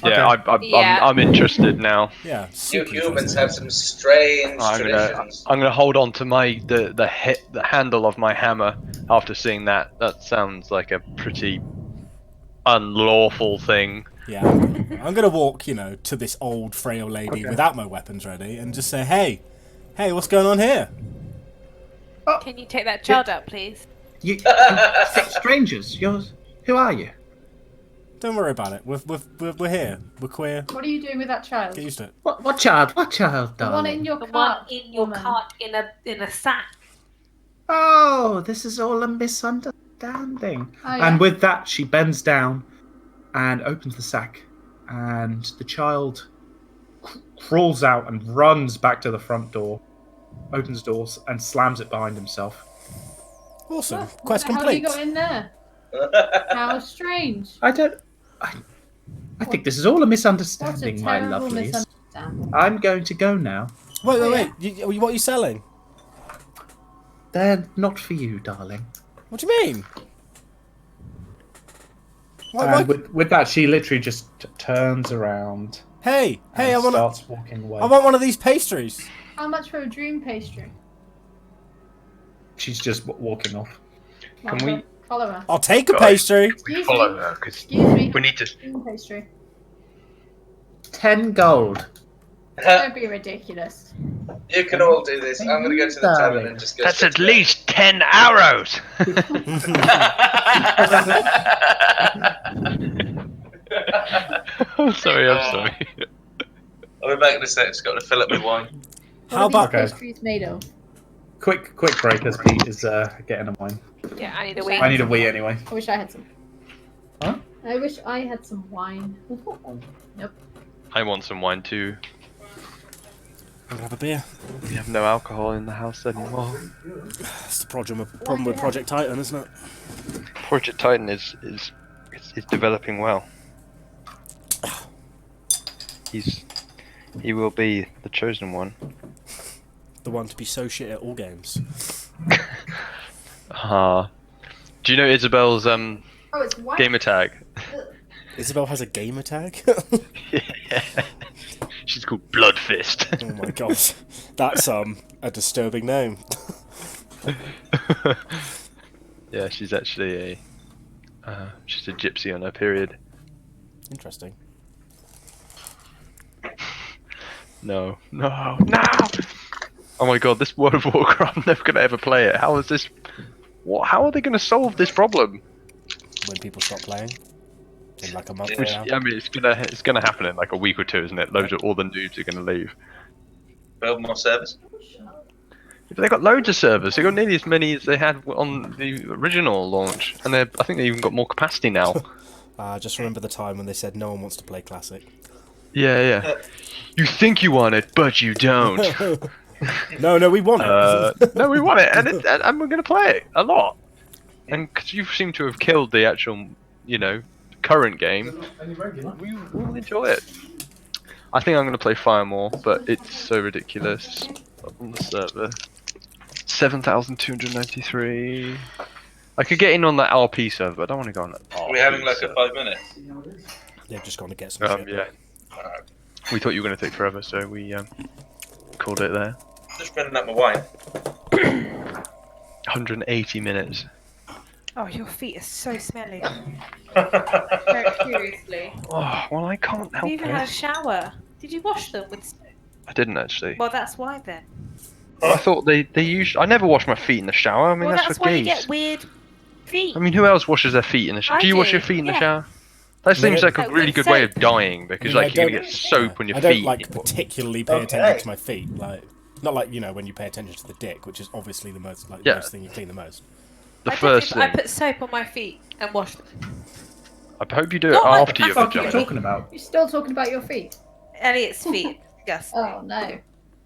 S5: Yeah,
S6: Yeah.
S5: I'm interested now.
S4: Yeah.
S1: You
S4: super
S1: humans
S4: interesting.
S1: have some strange
S5: I'm
S1: traditions.
S5: gonna hold on to the handle of my hammer after seeing that. That sounds like a pretty unlawful thing.
S4: Yeah. I'm gonna walk, to this old frail lady without my weapons ready and just say, hey, what's going on here?
S6: Can you take that child out, please?
S3: You strangers. Who are you?
S4: Don't worry about it. We're here. We're queer.
S2: What are you doing with that child?
S4: Get used to it.
S3: What child? What child,
S2: The one
S3: darling?
S2: in your
S6: The one
S2: cart.
S6: in your
S2: woman.
S6: cart in a sack.
S3: Oh, this is all a misunderstanding.
S2: Oh, yeah.
S3: And with that, she bends down and opens the sack, and the child crawls out and runs back to the front door, opens the doors, and slams it behind himself.
S4: Awesome.
S2: What
S4: Quest
S2: the hell have you
S4: complete.
S2: got in there? How strange.
S3: I think this is all a
S2: What a
S3: misunderstanding, my
S2: terrible
S3: lovelies.
S2: misunderstanding.
S3: I'm going to go now.
S4: Wait. What are you selling?
S3: They're not for you, darling.
S4: What do you mean? Why?
S3: And with that, she literally just turns around
S4: Hey,
S3: and
S4: I want
S3: starts walking away.
S4: one of these pastries.
S2: How much for a dream pastry?
S3: She's just walking off.
S5: Can we-
S2: Follow her.
S4: I'll take a pastry.
S2: Excuse
S5: Follow
S2: me.
S5: her, because
S2: Excuse me.
S5: we need to.
S2: Dream pastry.
S3: 10 gold.
S2: Don't be ridiculous.
S1: You can all do this. I'm going to go to the tavern and just go.
S5: That's
S1: straight
S5: at
S1: to bed.
S5: least 10 arrows. I'm sorry.
S1: I'll be back in a sec. Just got to fill up my wine.
S2: What
S4: How
S2: are
S4: about-
S2: these pastries made of?
S3: Quick break as Pete is getting a wine.
S6: Yeah, I need a wee.
S3: I need a wee anyway.
S2: I wish I had some.
S3: Huh?
S2: I wish I had some wine. Nope.
S5: I want some wine too.
S4: I'm gonna have a beer.
S5: We have no alcohol in the house anymore.
S4: That's the problem with Project Titan, isn't it?
S5: Project Titan is developing well. He will be the chosen one.
S4: The one to be so shit at all games.
S5: Do you know Isabel's
S2: Oh, it's white.
S5: gamer tag?
S4: Isabel has a gamer tag?
S5: Yeah. She's called Bloodfist.
S4: Oh my god. That's a disturbing name.
S5: Yeah, she's actually she's a gypsy on her period.
S4: Interesting.
S5: No. Oh my god, this World of Warcraft, I'm never gonna ever play it. How is this? How are they gonna solve this problem?
S4: When people stop playing. In like a month
S5: Which,
S4: now.
S5: I mean, it's gonna happen in like a week or two, isn't it? All the noobs are gonna leave.
S1: Build more servers.
S5: But they got loads of servers. They got nearly as many as they had on the original launch, and I think they even got more capacity now.
S4: Just remember the time when they said no one wants to play Classic.
S5: Yeah. You think you want it, but you don't.
S4: No, we want it.
S5: No, we want it, and we're gonna play it a lot. And because you seem to have killed the actual, current game, we will enjoy it. I think I'm gonna play Fire more, but it's so ridiculous on the server. 7,293. I could get in on that RP server, but I don't want to go on that.
S1: Are we having like a 5 minutes?
S4: They've just gone to get some shit.
S5: Yeah. We thought you were gonna take forever, so we called it there.
S1: Just running up my wine.
S5: 180 minutes.
S6: Oh, your feet are so smelly. No, seriously.
S5: Oh, well, I can't help
S6: You even had a
S5: it.
S6: shower. Did you wash them with?
S5: I didn't actually.
S6: Well, that's why then.
S5: I thought they used. I never wash my feet in the shower. I mean,
S6: Well,
S5: that's
S6: that's
S5: for
S6: why you
S5: gays.
S6: get weird feet.
S5: I mean, who else washes their feet in the shower?
S6: I
S5: Do you wash
S6: do,
S5: your feet in the
S6: yeah.
S5: shower? That seems like a
S6: Like
S5: really
S6: with
S5: good way of
S6: soap.
S5: dying because
S4: I mean,
S5: like you're
S4: I
S5: gonna
S4: don't-
S5: get soap on your
S4: I
S5: feet.
S4: don't particularly pay attention to my feet. Like, not like when you pay attention to the dick, which is obviously the most the
S5: Yeah.
S4: most thing you clean the most.
S5: The
S6: I
S5: first
S6: I
S5: thing.
S6: put soap on my feet and wash them.
S5: I hope you do it
S6: Not like
S5: after
S6: the
S5: you've
S3: What are you
S5: jumped.
S3: talking about?
S2: You're still talking about your feet.
S6: Elliot's feet. Disgusting.
S2: Oh no.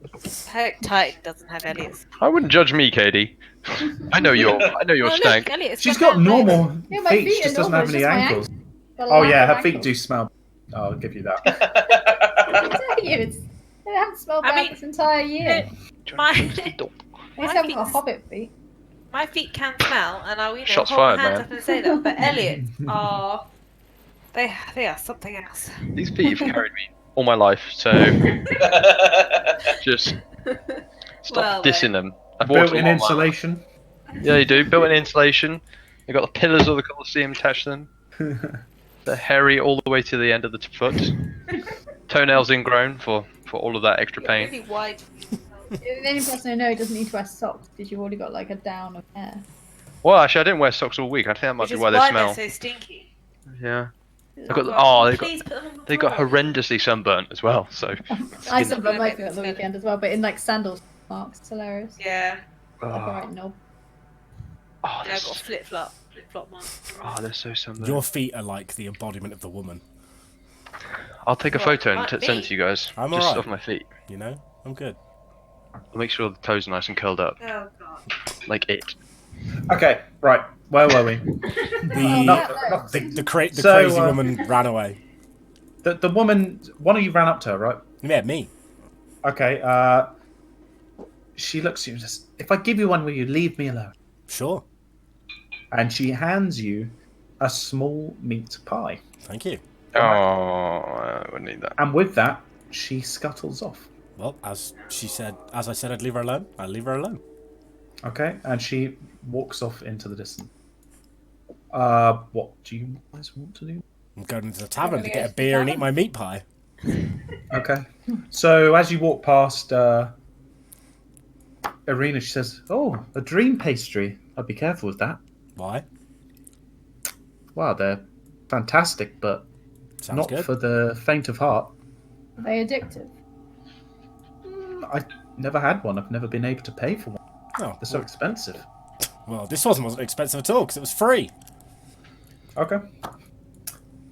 S6: I hope Titan doesn't have Elliot's.
S5: I wouldn't judge me, Katie. I know your
S6: Oh,
S5: stank.
S6: look, Elliot's
S3: She's
S6: gone
S3: got
S6: down there.
S3: normal
S2: Yeah, my
S3: feet.
S2: feet
S3: She
S2: are
S3: just doesn't
S2: normal,
S3: have
S2: it's
S3: any
S2: just my
S3: ankles.
S2: Got a
S3: Oh
S2: lack
S3: yeah,
S2: of
S3: her feet
S2: ankles.
S3: do smell. I'll give you that.
S2: I tell you, they haven't smelled
S6: I
S2: bad
S6: mean,
S2: this entire year.
S6: My,
S2: They
S6: my
S2: haven't got
S6: feet-
S2: hobbit feet.
S6: my feet can smell, and I'll
S5: Shots
S6: hold
S5: fired,
S6: my hands
S5: man.
S6: up and say that. But Elliot's are they are something else.
S5: These feet have carried me all my life, so just stop
S6: Well,
S5: dissing them. I've walked a
S3: Built-in
S5: lot of
S3: insulation.
S5: Yeah, you do. Built-in insulation. They got the pillars of the Colosseum attached to them. They're hairy all the way to the end of the foot. Toenails ingrown for all of that extra pain.
S6: Really wide.
S2: The only person I know who doesn't need to wear socks because you've already got like a down of hair.
S5: Well, actually, I didn't wear socks all week. I think that might
S6: Which
S5: be
S6: is
S5: why they
S6: why
S5: smell.
S6: they're so stinky.
S5: Yeah.
S6: They've
S5: got they got
S6: Please put them on the
S5: they got
S6: floor.
S5: horrendously sunburnt as well. So.
S2: I
S5: Skin-
S2: sunburned my feet at the weekend as well, but in like sandals marks. It's hilarious.
S6: Yeah.
S2: Like a
S5: Oh,
S2: right knob.
S5: oh,
S6: Yeah,
S5: they're
S6: I've got a
S5: so,
S6: flip-flop one.
S5: they're so sunburned.
S4: Your feet are like the embodiment of the woman.
S5: I'll take a
S6: What,
S5: photo and
S6: like
S5: send it
S6: me?
S5: to you guys.
S4: I'm
S5: just
S4: alright.
S5: of my feet.
S4: You know, I'm good.
S5: I'll make sure the toes are nice and curled up,
S6: Oh god.
S5: like it.
S3: Okay, right. Where were we?
S4: The
S3: Nothing.
S4: the crazy
S3: So,
S4: woman ran away.
S3: The woman. One of you ran up to her, right?
S4: Yeah, me.
S3: Okay. She looks at you and says, "If I give you one, will you leave me alone?"
S4: Sure.
S3: And she hands you a small meat pie.
S4: Thank you.
S5: Oh, I wouldn't need that.
S3: And with that, she scuttles off.
S4: Well, as I said, I'd leave her alone. I'll leave her alone.
S3: Okay, and she walks off into the distance. What do you guys want to do?
S4: I'm going into the tavern
S2: gonna
S4: to
S2: go
S4: get
S2: to
S4: a
S2: the
S4: beer and
S2: tavern?
S4: eat my meat pie.
S3: Okay. So as you walk past Irina, she says, "Oh, a dream pastry. I'd be careful with that.
S4: Why?
S3: Wow, they're fantastic, but
S4: Sounds
S3: not
S4: good.
S3: for the faint of heart.
S2: Are they addictive?
S3: I never had one. I've never been able to pay for one.
S4: Oh,
S3: They're so expensive."
S4: well, this wasn't expensive at all because it was free.
S3: Okay.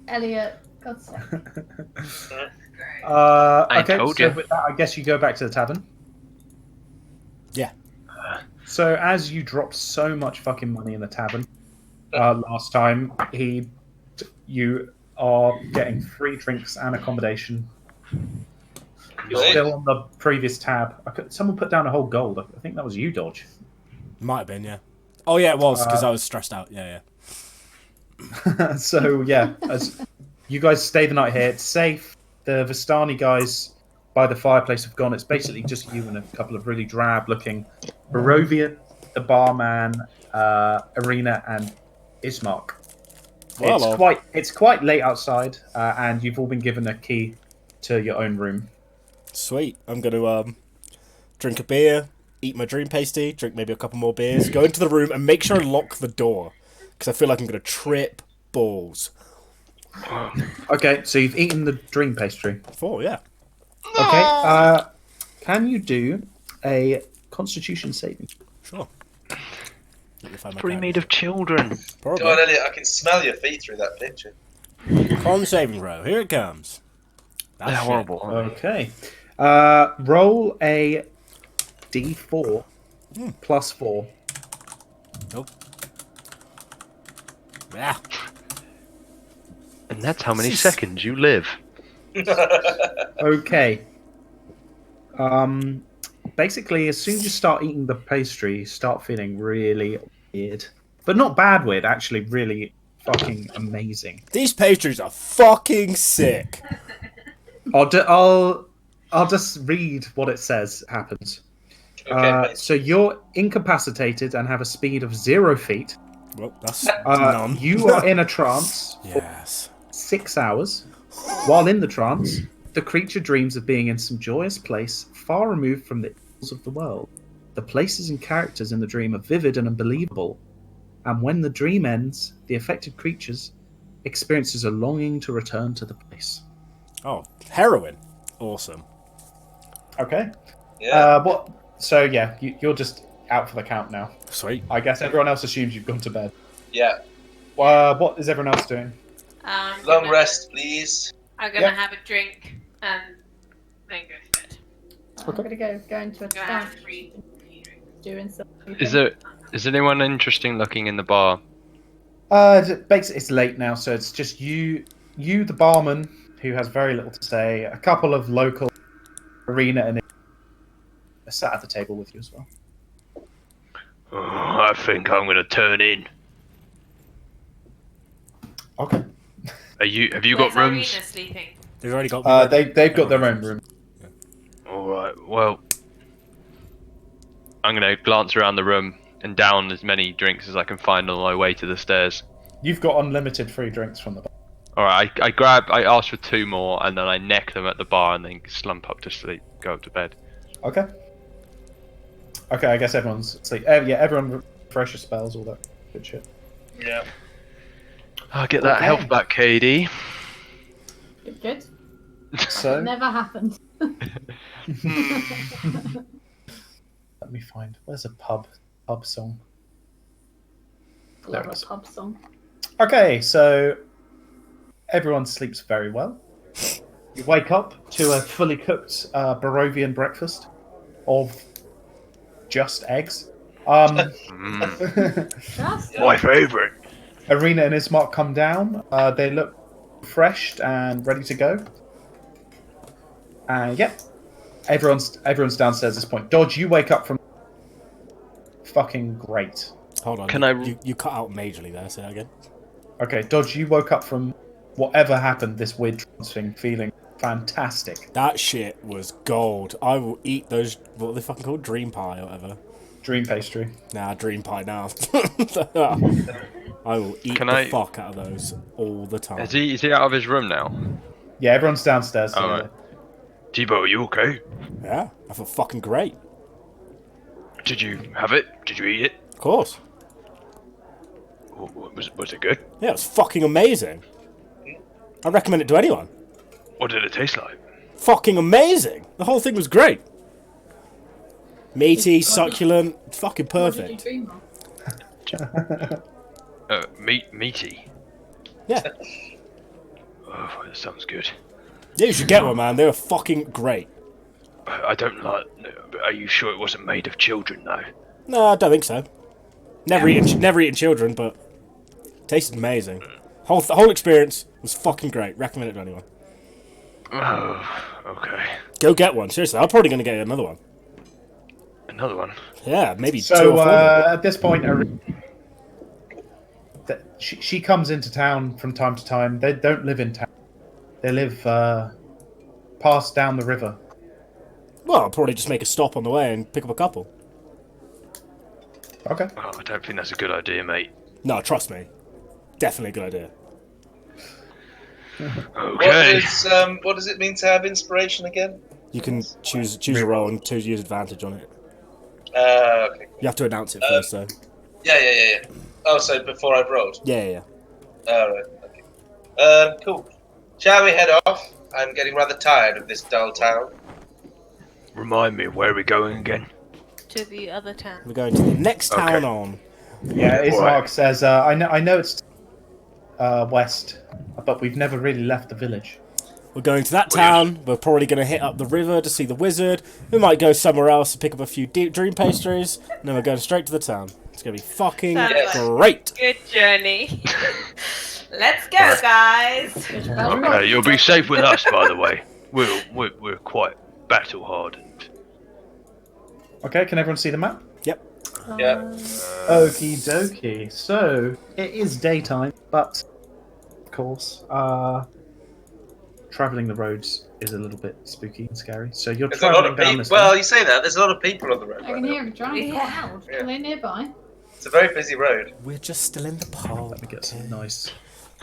S2: Elliot, God's sake.
S3: Okay,
S5: told
S3: so
S5: ya.
S3: with that, I guess you go back to the tavern.
S4: Yeah.
S3: So as you dropped so much fucking money in the tavern last time, you are getting free drinks and accommodation. You're
S1: Great.
S3: still on the previous tab. Someone put down a whole gold. I think that was you, Dodge.
S4: Might have been, yeah. Oh yeah, it was because I was stressed out. Yeah, yeah.
S3: So yeah, as you guys stay the night here, it's safe. The Vistani guys by the fireplace have gone. It's basically just you and a couple of really drab-looking Barovia, the barman, Irina, and Ismark.
S4: Well,
S3: It's quite late outside, and you've all been given a key to your own room.
S4: sweet. I'm gonna drink a beer, eat my dream pasty, drink maybe a couple more beers, go into the room and make sure I lock the door because I feel like I'm gonna trip balls.
S3: Okay, so you've eaten the dream pastry.
S4: 4, yeah.
S3: Okay, can you do a Constitution saving?
S4: Sure. Let me find my
S5: Probably
S4: card.
S5: made of children.
S1: Go on,
S4: Probably.
S1: Elliot. I can smell your feet through that picture.
S4: Con saving row. Here it comes. That's
S5: They're
S4: shit.
S5: horrible. Aren't
S3: Okay. Roll a d4 plus 4.
S4: Nope. Yeah.
S5: they? And that's how many seconds you live.
S3: Okay. Basically, as soon as you start eating the pastry, you start feeling really weird. But not bad weird, actually really fucking amazing.
S4: These pastries are fucking sick.
S3: I'll just read what it says happens.
S1: Okay, mate.
S3: So you're incapacitated and have a speed of 0 feet.
S4: Well, that's none.
S3: You are in a trance for
S4: Yes.
S3: 6 hours. While in the trance, the creature dreams of being in some joyous place far removed from the ills of the world. The places and characters in the dream are vivid and unbelievable. And when the dream ends, the affected creatures experiences a longing to return to the place.
S4: Oh, heroin. Awesome.
S3: Okay.
S1: Yeah.
S3: So yeah, you're just out for the count now.
S4: Sweet.
S3: I guess everyone else assumes you've gone to bed.
S1: Yeah.
S3: What is everyone else doing?
S1: Long rest, please.
S6: I'm gonna
S3: Yep.
S6: have a drink and then go to bed.
S2: I'm gonna go into a
S6: I'm gonna have
S2: trance,
S6: 3 drinks.
S2: doing something.
S5: Is anyone interesting looking in the bar?
S3: Basically, it's late now, so it's just you, the barman, who has very little to say. A couple of local arena and sat at the table with you as well.
S5: Oh, I think I'm gonna turn in.
S3: Okay.
S5: Have you
S6: Where's
S5: got rooms?
S6: Irina sleeping?
S4: They've already got.
S3: They've got their own room.
S5: All right. Well, I'm gonna glance around the room and down as many drinks as I can find on my way to the stairs.
S3: You've got unlimited free drinks from the bar.
S5: All right. I ask for 2 more, and then I neck them at the bar, and then slump up to sleep, go up to bed.
S3: Okay. Okay, I guess everyone's asleep. Yeah, everyone refresh your spells, all that good shit.
S1: Yeah.
S5: I'll get that
S3: Okay.
S5: health back, KD.
S2: Good.
S3: So
S2: Never happened.
S3: let me find. Where's a pub song?
S2: Love
S3: it
S2: a
S3: is.
S2: pub song.
S3: Okay, so everyone sleeps very well. You wake up to a fully cooked Barovian breakfast of just eggs.
S2: Just
S5: My favourite.
S3: Arena and Ismark come down. They look refreshed and ready to go. And yeah, everyone's downstairs at this point. Dodge, you wake up from fucking great.
S4: Hold on.
S5: Can
S4: You cut out majorly there. Say that again.
S3: Okay, Dodge, you woke up from whatever happened, this weird trance thing, feeling fantastic.
S4: That shit was gold. I will eat those. What are they fucking called? Dream pie or whatever.
S3: Dream pastry.
S4: Nah, dream pie now. I will eat
S5: Can
S4: the
S5: I-
S4: fuck out of those all the time.
S5: Is he out of his room now?
S3: Yeah, everyone's downstairs. So
S5: Alright. T-Bo, are you okay?
S4: Yeah, I feel fucking great.
S5: Did you have it? Did you eat it?
S4: Of course.
S5: Was it good?
S4: Yeah, it was fucking amazing. I recommend it to anyone.
S5: What did it taste like?
S4: Fucking amazing. The whole thing was great. Meaty, succulent, fucking
S2: What did you
S4: perfect.
S2: dream of?
S5: Meaty.
S4: Yeah.
S5: Oh, that sounds good.
S4: Yeah, you should get one, man. They were fucking great.
S5: I don't like. Are you sure it wasn't made of children, though?
S4: No, I don't think so. Never eaten children, but tasted amazing. The whole experience was fucking great. Recommend it to anyone.
S5: Oh, okay.
S4: Go get one. Seriously, I'm probably going to get another one.
S5: Another one.
S4: Yeah, maybe 2
S3: So
S4: or 4.
S3: at this point, she comes into town from time to time. They don't live in town. They live past down the river.
S4: Well, I'll probably just make a stop on the way and pick up a couple.
S3: Okay.
S5: Oh, I don't think that's a good idea, mate.
S4: No, trust me. Definitely a good idea.
S5: Okay.
S1: What does it mean to have inspiration again?
S4: You can choose a role and use advantage on it.
S1: Okay.
S4: You have to announce it first, though.
S1: Yeah. Oh, so before I've rolled.
S4: Yeah.
S1: Alright, okay. Cool. Shall we head off? I'm getting rather tired of this dull town.
S5: Remind me, where are we going again?
S6: To the other town.
S4: We're going to the next town
S5: Okay.
S4: on.
S3: Yeah, Ismark
S5: Alright.
S3: says, I know it's west, but we've never really left the village.
S4: We're going to that town. We're probably going to hit up the river to see the wizard. We might go somewhere else to pick up a few dream pastries. And then we're going straight to the town. It's going to be fucking
S6: Sounds
S4: great.
S6: Good journey. Let's go, guys.
S5: Okay, you'll be safe with us, by the way. We're quite battle hardened.
S3: Okay, can everyone see the map?
S4: Yep.
S1: Yeah.
S3: Okie dokie. So, it is daytime, but, of course, travelling the roads is a little bit spooky and scary. So you're
S1: There's a lot
S3: travelling
S1: of
S3: down
S1: people.
S3: this
S1: Well, you say that. There's a lot of people on the road
S2: I
S1: right
S2: can
S1: now.
S2: hear a giant
S6: Yeah.
S2: crowd.
S1: Yeah.
S2: Are they nearby?
S1: It's a very busy road.
S4: We're just still in the pub.
S3: Let me get some nice...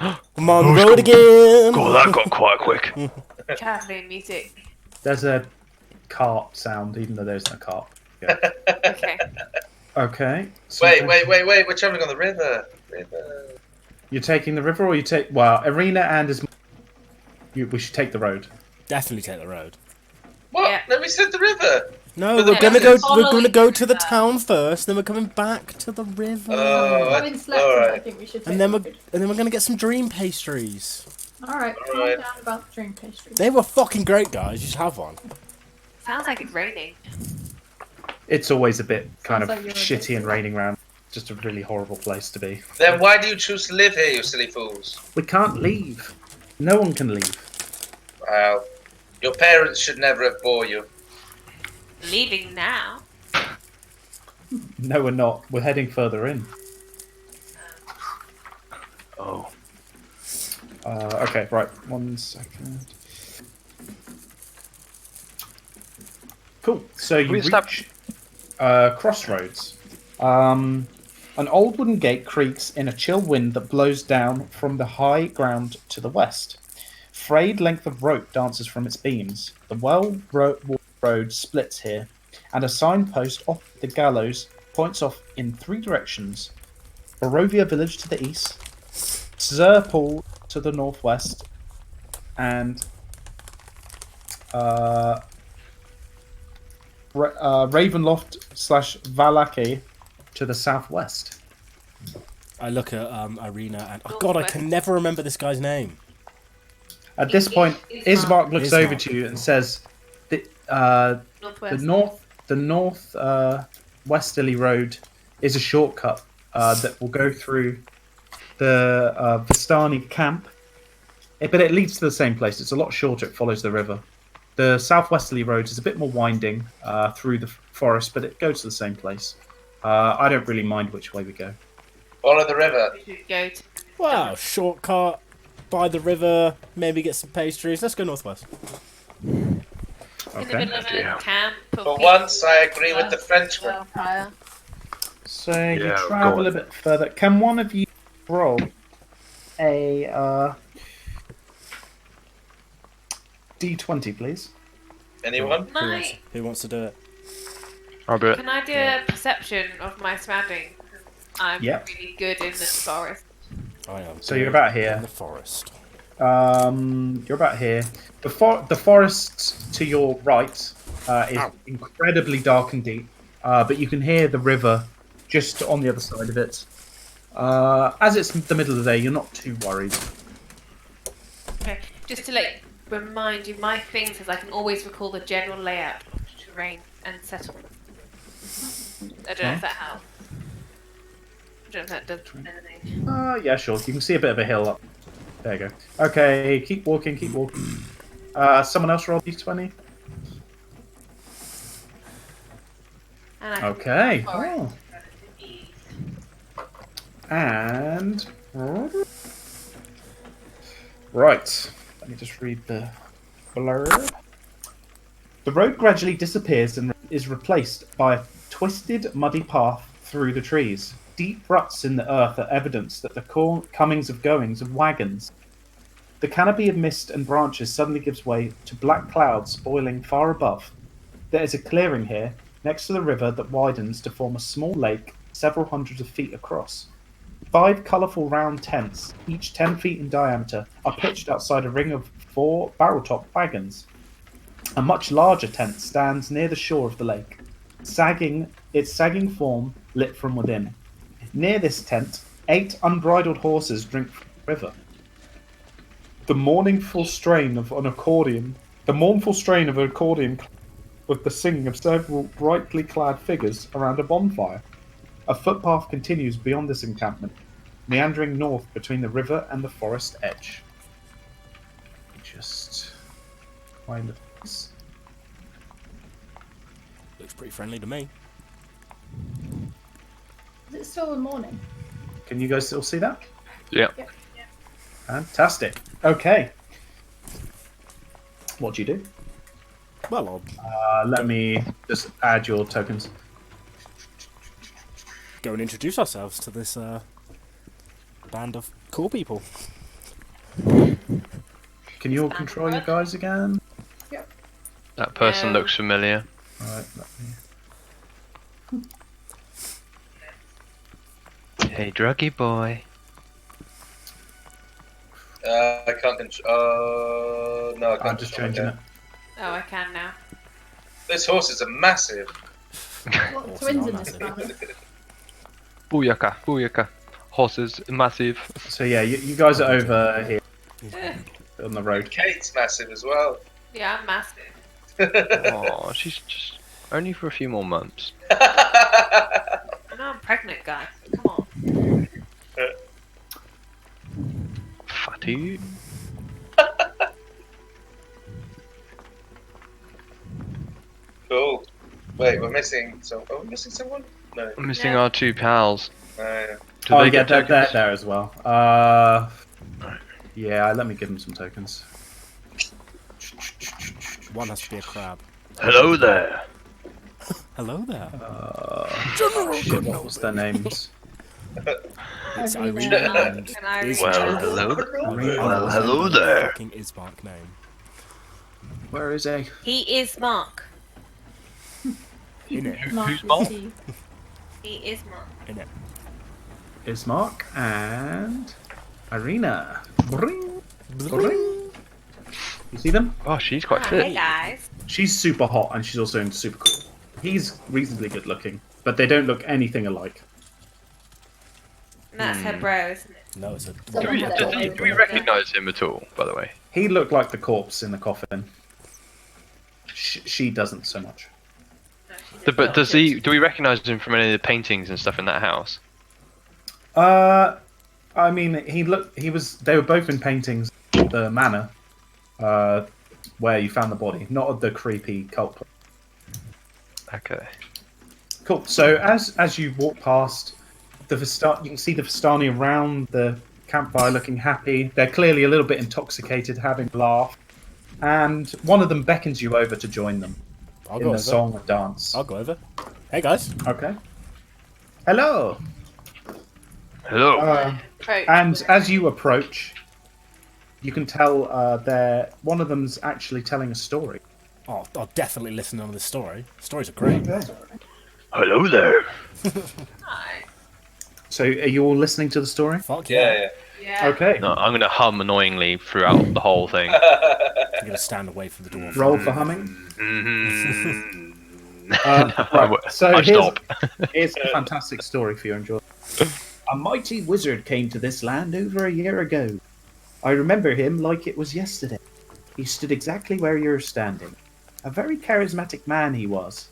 S4: I'm on the road again.
S5: God, that got quite quick.
S6: Traveling music.
S3: There's a cart sound, even though there's no cart. Yeah.
S6: Okay.
S3: Okay. So
S1: Wait. We're traveling on the river.
S3: You're taking the river, or you take... Well, Arena and we should take the road.
S4: Definitely take the road.
S1: What?
S6: Yeah.
S1: No, we said the river.
S4: No,
S1: But
S4: we're
S1: the-
S4: gonna go. We're
S6: Following
S4: gonna go to the
S6: the river.
S4: town first. Then we're coming back to the river.
S2: Having slept, in, I
S1: alright.
S2: think we should take
S4: And then
S2: the
S4: we're gonna get some dream pastries.
S2: Alright, calm
S1: Alright.
S2: down about the dream pastries.
S4: They were fucking great, guys. You should have one.
S6: Sounds like it's raining.
S3: It's always a bit kind of
S2: Sounds like you're a
S3: shitty
S2: bit-
S3: and raining around. Just a really horrible place to be.
S1: Then why do you choose to live here, you silly fools?
S3: We can't leave. No one can leave.
S1: Wow. Your parents should never have bore you.
S6: Leaving now.
S3: No, we're not. We're heading further in.
S5: Oh.
S3: Okay, right. 1 second. Cool. So you
S5: We
S3: reach
S5: established-
S3: crossroads. An old wooden gate creaks in a chill wind that blows down from the high ground to the west. Frayed length of rope dances from its beams. The well-worn road splits here, and a signpost off the gallows points off in 3 directions. Barovia village to the east, Zerpool to the northwest, and Ravenloft / Valaki to the southwest.
S4: I look at Irina and oh god, I can never remember this guy's name.
S3: At this point, Ismark looks
S4: Ismark.
S3: over to you and says, "The
S6: Northwest.
S3: north westerly road is a shortcut that will go through the Vistani camp, but it leads to the same place. It's a lot shorter. It follows the river. The southwesterly road is a bit more winding through the forest, but it goes to the same place. I don't really mind which way we go.
S1: Follow the river.
S6: We should go to.
S4: Wow, shortcut by the river. Maybe get some pastries. Let's go northwest.
S6: In the
S3: Okay.
S6: middle of
S5: Yeah.
S6: a camp. of
S1: For
S6: people
S1: once, I agree with the Frenchman.
S6: well, fire.
S3: So you
S5: Yeah,
S3: travel
S5: go
S3: a bit further. Can one of you roll a D20, please?
S1: Anyone?
S4: Who wants to do it?
S5: I'll do it.
S6: Can I do a perception of my surroundings? I'm
S3: Yep.
S6: really good in this forest.
S4: I am.
S3: So you're about here.
S4: in the forest.
S3: You're about here. The forest to your right is incredibly dark and deep, but you can hear the river just on the other side of it. As it's the middle of the day, you're not too worried.
S6: Okay, just to remind you, my thing says I can always recall the general layout of the terrain and settlement. I don't know if that helps. I don't know if that does anything.
S3: Yeah, sure. You can see a bit of a hill up. There you go. Okay, keep walking, keep walking. Someone else roll D20.
S6: And I can
S3: Okay.
S6: forest
S3: Oh.
S6: ease.
S3: And right, let me just read the blurb. The road gradually disappears and is replaced by a twisted, muddy path through the trees. Deep ruts in the earth are evidence that the comings and goings of wagons. The canopy of mist and branches suddenly gives way to black clouds boiling far above. There is a clearing here, next to the river, that widens to form a small lake several hundreds of feet across. 5 colourful round tents, each 10 feet in diameter, are pitched outside a ring of 4 barrel-top wagons. A much larger tent stands near the shore of the lake, its sagging form lit from within. Near this tent, 8 unbridled horses drink from the river. The mournful strain of an accordion with the singing of several brightly clad figures around a bonfire. A footpath continues beyond this encampment, meandering north between the river and the forest edge. Just find this.
S4: Looks pretty friendly to me.
S2: Is it still the morning?
S3: Can you guys still see that?
S5: Yeah.
S3: Fantastic. Okay. What do you do?
S4: Well, I'll
S3: Let me just add your tokens.
S4: go and introduce ourselves to this band of cool people.
S3: Can you all control your guys again?
S5: That person
S6: No.
S5: looks familiar.
S3: Alright, let me...
S5: Hey, druggy boy.
S1: I can't control. No, I can't.
S3: I'm just changing it.
S6: Oh, I can now.
S1: Those horses are massive.
S2: What twins in this family?
S5: Booyaka, booyaka. Horses, massive.
S3: So yeah, you guys are over here on the road.
S1: Kate's massive as well.
S6: Yeah, I'm massive.
S5: Oh, she's just only for a few more months.
S6: I know I'm pregnant, guys. Come on.
S5: Fatty.
S1: Cool. Wait, we're missing. So, are we missing someone? No.
S5: I'm missing
S6: Yeah.
S5: our 2 pals.
S1: No.
S5: Do
S3: Oh,
S5: they
S3: yeah,
S5: get
S3: they're
S5: tokens?
S3: there as well. Yeah, let me give them some tokens.
S4: One has to be a crab.
S5: Hello there.
S4: Hello there.
S3: Shit, what was their names?
S4: It's
S2: Irina.
S4: Irina and
S6: Can I read
S4: Ismark.
S5: Well, hello there.
S4: Fucking Ismark name.
S3: Where is he?
S6: He is Mark.
S4: In it.
S2: Mark
S5: Who's
S2: with
S5: Mark?
S2: D.
S6: He is Mark.
S4: In it.
S3: Ismark and Irina. Bring, bring. You see them?
S5: Oh, she's quite
S6: Hi,
S5: fit.
S6: guys.
S3: She's super hot and she's also super cool. He's reasonably good looking, but they don't look anything alike.
S6: And that's her bro, isn't it?
S4: No, it's a.
S5: Do we, do we recognise him at all, by the way?
S3: He looked like the corpse in the coffin. She doesn't so much.
S6: No, she
S5: But does he? Do we recognise him from any of the paintings and stuff in that house?
S3: I mean, he looked. He was. They were both in paintings. At the manor, where you found the body, not of the creepy cult place.
S5: Okay.
S3: Cool. So as you walk past the you can see the Vistani around the campfire, looking happy. They're clearly a little bit intoxicated, having a laugh, and one of them beckons you over to join them
S4: I'll
S3: in
S4: go
S3: the
S4: over.
S3: song and dance.
S4: I'll go over. Hey guys.
S3: Okay. Hello.
S5: Hello.
S6: Approach.
S3: And as you approach, you can tell one of them's actually telling a story.
S4: Oh, I'll definitely listen on this story. Stories are great.
S5: Hello there.
S6: Hi.
S3: So are you all listening to the story?
S4: Fuck yeah.
S6: Yeah.
S3: Okay.
S5: No, I'm gonna hum annoyingly throughout the whole thing.
S4: I'm gonna stand away from the dwarf.
S3: Roll for humming.
S5: Mhm.
S3: Right, so
S5: I
S3: here's,
S5: stop.
S3: here's a fantastic story for your enjoyment. A mighty wizard came to this land over a year ago. I remember him like it was yesterday. He stood exactly where you're standing. A very charismatic man he was.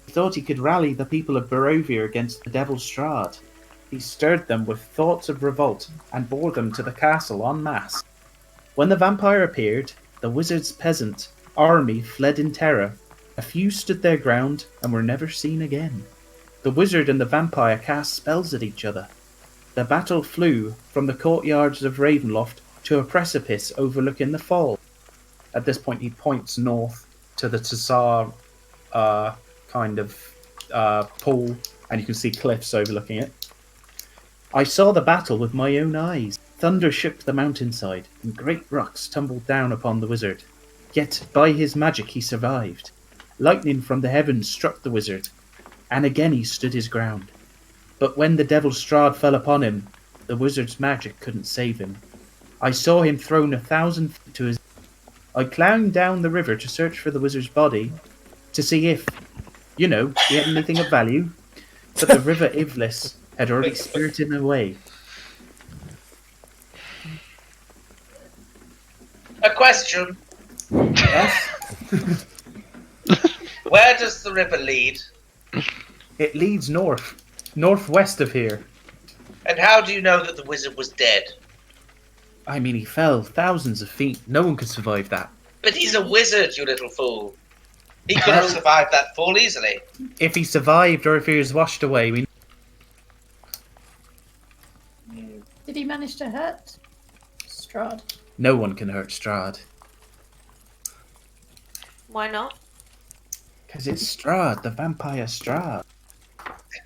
S3: He thought he could rally the people of Barovia against the devil Strahd. He stirred them with thoughts of revolt and bore them to the castle en masse. When the vampire appeared, the wizard's peasant army fled in terror. A few stood their ground and were never seen again. The wizard and the vampire cast spells at each other. The battle flew from the courtyards of Ravenloft to a precipice overlooking the fall. At this point, he points north to the Tsar kind of pool, and you can see cliffs overlooking it. I saw the battle with my own eyes. Thunder shook the mountainside, and great rocks tumbled down upon the wizard. Yet by his magic he survived. Lightning from the heavens struck the wizard, and again he stood his ground. But when the devil Strahd fell upon him, the wizard's magic couldn't save him. I saw him thrown 1,000 feet to his... I climbed down the river to search for the wizard's body, to see if, he had anything of value. But the river Ivlis had already spirited him away.
S1: A question.
S3: Yes?
S1: Where does the river lead?
S3: It leads northwest of here.
S1: And how do you know that the wizard was dead?
S3: I mean, he fell thousands of feet. No one could survive that.
S1: But he's a wizard, you little fool. He could have survived that fall easily.
S3: If he survived or if he was washed away, we...
S2: Did he manage to hurt Strahd?
S3: no one can hurt Strahd.
S6: Why not?
S3: Because it's Strahd, the vampire Strahd.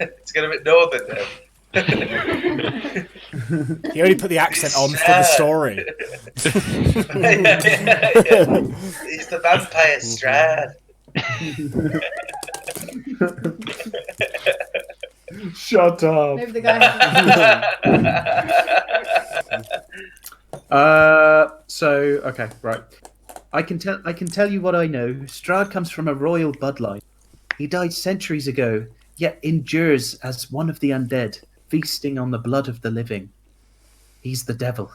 S1: It's getting a bit northern now.
S4: He only put the accent on for the story.
S1: He's the vampire Strahd.
S3: Shut up.
S2: Maybe the guy has
S3: So, okay, right. I can tell you what I know. Strahd comes from a royal bloodline. He died centuries ago, yet endures as one of the undead, feasting on the blood of the living. He's the devil.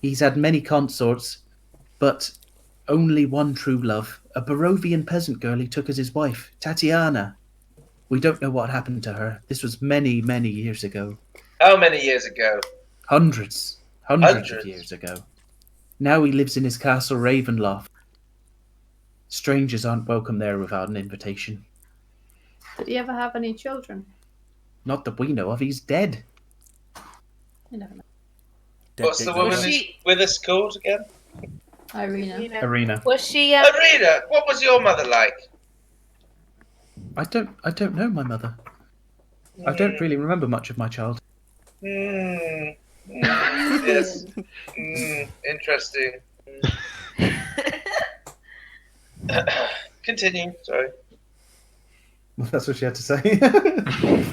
S3: He's had many consorts, but only one true love, a Barovian peasant girl he took as his wife, Tatiana. We don't know what happened to her. This was many, many years ago.
S1: How many years ago?
S3: Hundreds of years ago. Now he lives in his castle Ravenloft. Strangers aren't welcome there without an invitation.
S2: Did he ever have any children?
S3: Not that we know of. He's dead.
S2: You never know.
S4: Dead
S1: What's
S4: dick
S1: the woman
S4: voice.
S6: Was
S1: who's
S6: she-
S1: with us called again?
S2: Irina.
S3: Arena.
S6: Was she?
S1: Arena, what was your mother like?
S3: I don't know my mother. I don't really remember much of my childhood.
S1: Yes. Interesting. Continue. Sorry.
S3: That's what she had to say.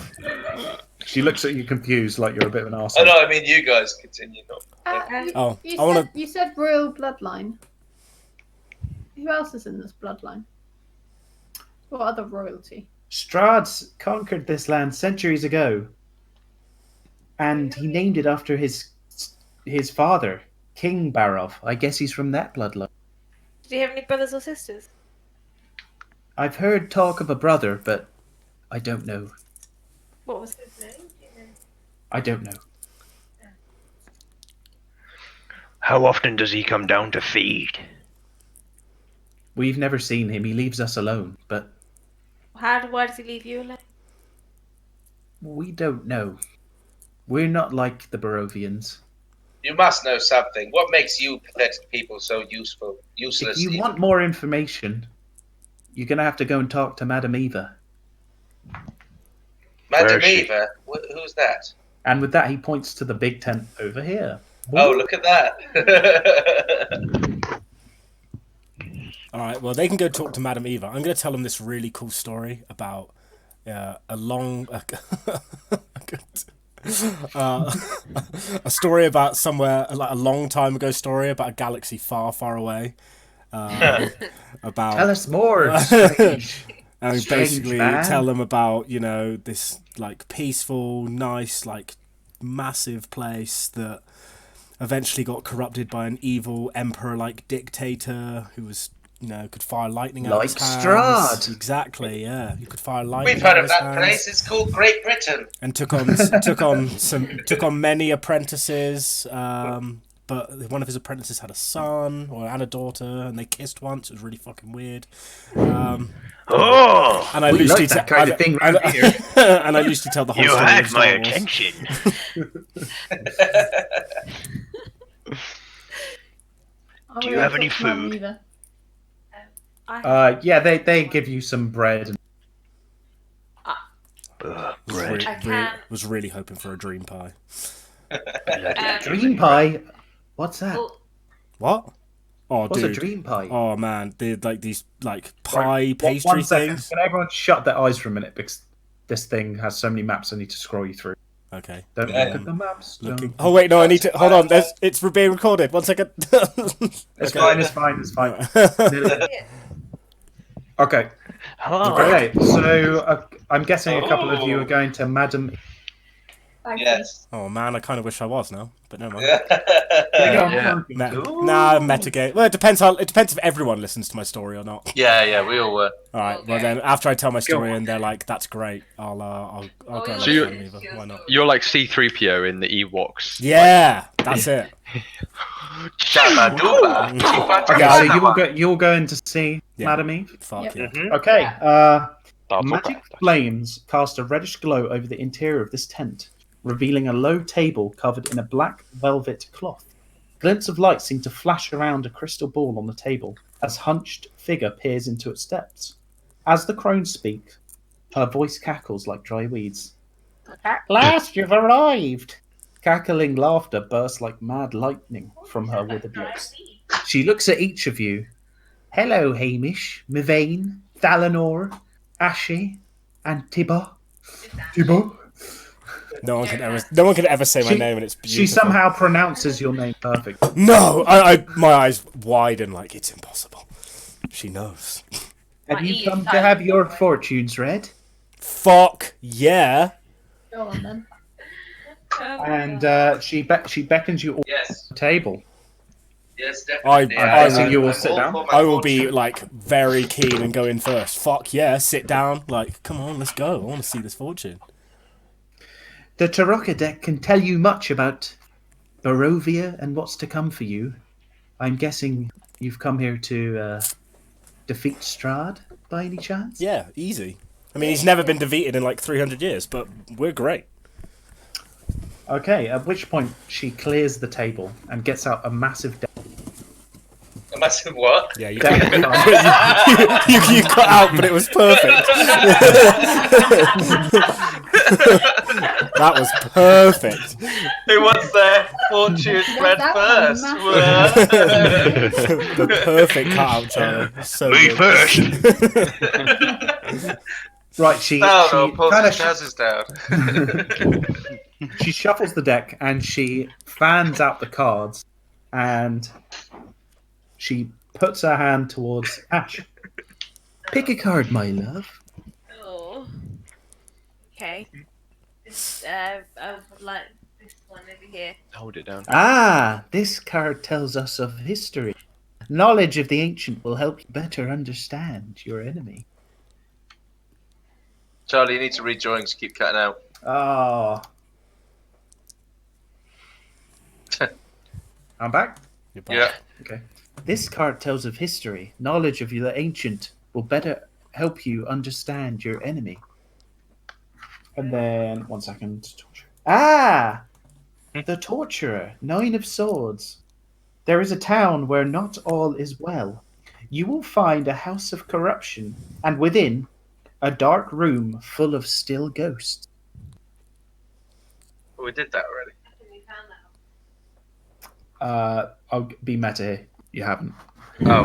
S3: She looks at you confused, like you're a bit of an arsehole.
S1: Oh no, I mean you guys continue. Not.
S4: Oh,
S2: You
S4: I want
S2: said, you said royal bloodline. Who else is in this bloodline? What other royalty?
S3: Strahd conquered this land centuries ago, and he named it after his father, King Barov. I guess he's from that bloodline.
S6: Did he have any brothers or sisters?
S3: I've heard talk of a brother, but I don't know.
S6: What was his name?
S3: I don't know.
S7: How often does he come down to feed?
S3: We've never seen him. He leaves us alone, but
S6: Why does he leave you alone?
S3: we don't know. We're not like the Barovians.
S1: You must know something. What makes you pathetic people so useless?
S3: If you want more information, you're going to have to go and talk to Madame Eva.
S1: Madam
S7: Where is she?
S1: Eva? Who's that?
S3: And with that, he points to the big tent over here.
S1: Oh, look at that.
S4: All right, well, they can go talk to Madame Eva. I'm going to tell them this really cool story about a story about somewhere, like a long time ago story about a galaxy far, far away. About
S3: Tell us more. Strange.
S4: and
S3: Strange
S4: basically
S3: man.
S4: tell them about, you know, this like peaceful, nice, like massive place that eventually got corrupted by an evil emperor-like dictator who was, you know, could fire lightning out of his
S3: Like
S4: hands.
S3: Strahd.
S4: Exactly, yeah. He could fire lightning
S1: We've
S4: out
S1: heard
S4: of
S1: of
S4: his
S1: that
S4: hands.
S1: place. It's called Great Britain.
S4: And took on many apprentices. But one of his apprentices had a son and a daughter, and they kissed once. It was really fucking weird.
S7: Oh,
S4: And I
S3: We
S4: loosely
S3: like that kind of thing round here.
S4: and I used to tell the whole
S7: you
S4: story.
S7: had
S4: of
S7: my
S4: Star Wars.
S7: attention. Do you have any food?
S3: Yeah, they give you some bread.
S7: Bread.
S6: I can.
S4: Was really hoping for a dream pie.
S3: Dream pie? What's that?
S6: Well,
S4: What? Oh,
S3: What's
S4: dude.
S3: a dream pie?
S4: Oh man, they're like these like pie
S3: Right,
S4: pastry
S3: one second.
S4: things.
S3: Can everyone shut their eyes for a minute because this thing has so many maps I need to scroll you through.
S4: Okay.
S3: Don't look at the maps.
S4: Looking.
S3: Don't.
S4: Oh wait, no, I need to hold on. It's being recorded. 1 second.
S3: It's fine. It's fine. It's fine. Okay.
S7: Oh,
S3: Okay. So I'm guessing a couple of you are going to Madam.
S1: Yes.
S4: Oh man, I kind of wish I was now, but no mind.
S7: Yeah.
S4: Nah, metagame. Well, it depends if everyone listens to my story or not.
S1: Yeah, we all were.
S4: All right. Well, then after I tell my story and they're like, "That's great," I'll go. And
S5: So you-
S4: listen to Eva. Why not?
S5: You're like C-3PO in the Ewoks.
S4: Yeah, that's it.
S1: Shabba dooba.
S3: Okay, so you're going to see
S4: Yeah.
S3: Madam Eve.
S4: Fuck
S2: Yep.
S4: yeah.
S3: Okay.
S5: That's
S3: Magic
S5: okay.
S3: flames cast a reddish glow over the interior of this tent, revealing a low table covered in a black velvet cloth. Glints of light seem to flash around a crystal ball on the table as hunched figure peers into its depths. As the crones speak, her voice cackles like dry weeds. At last you've arrived! Cackling laughter bursts like mad lightning from her withered lips. She looks at each of you. Hello, Hamish, Mivane, Thalanor, Ashe, and Tibba. Tibba?
S4: No one can ever say my name, and it's beautiful.
S3: She somehow pronounces your name perfect.
S4: No, my eyes widen like it's impossible. She knows.
S3: Have
S6: My
S3: you
S6: E is
S3: come to
S6: silent,
S3: have
S6: by
S3: your
S6: the way.
S3: fortunes read?
S4: Fuck yeah.
S2: Go on then.
S3: And she beckons you all
S1: Yes.
S3: to the table.
S1: Yes,
S4: definitely.
S3: I'm guessing you will sit down.
S4: I will be like very keen and go in first. Fuck yeah, sit down. Like, come on, let's go. I want to see this fortune.
S3: The Tarocca deck can tell you much about Barovia and what's to come for you. I'm guessing you've come here to defeat Strahd by any chance?
S4: Yeah, easy. I mean, he's never been defeated in like 300 years, but we're great.
S3: Okay, at which point she clears the table and gets out a massive deck.
S1: A massive what?
S4: Yeah, you
S3: Deck
S4: cut,
S3: card.
S4: you cut out, but it was perfect. That was perfect.
S1: Who wants their fortune read
S2: that
S1: first?
S2: one
S4: The perfect cutout, Charlie. So
S7: Me
S4: good.
S7: first.
S3: Right, she
S1: Down or pulls
S3: kind
S1: his
S3: of
S1: trousers down.
S3: she shuffles the deck and she fans out the cards and she puts her hand towards Ash. Pick a card, my love.
S6: Oh. Okay. This, I would like this one over here.
S5: Hold it down.
S3: Ah, this card tells us of history. Knowledge of the ancient will help you better understand your enemy.
S1: Charlie, you need to read drawings. Keep cutting out.
S3: Oh. I'm back?
S4: You're back.
S1: Yeah.
S3: Okay. This card tells of history. Knowledge of the ancient will better help you understand your enemy. And then, 1 second. Ah! The Torturer. 9 of Swords. There is a town where not all is well. You will find a house of corruption, and within, a dark room full of still ghosts.
S1: Oh, we did that already.
S6: We found that.
S3: I'll be meta here. You haven't.
S1: Oh.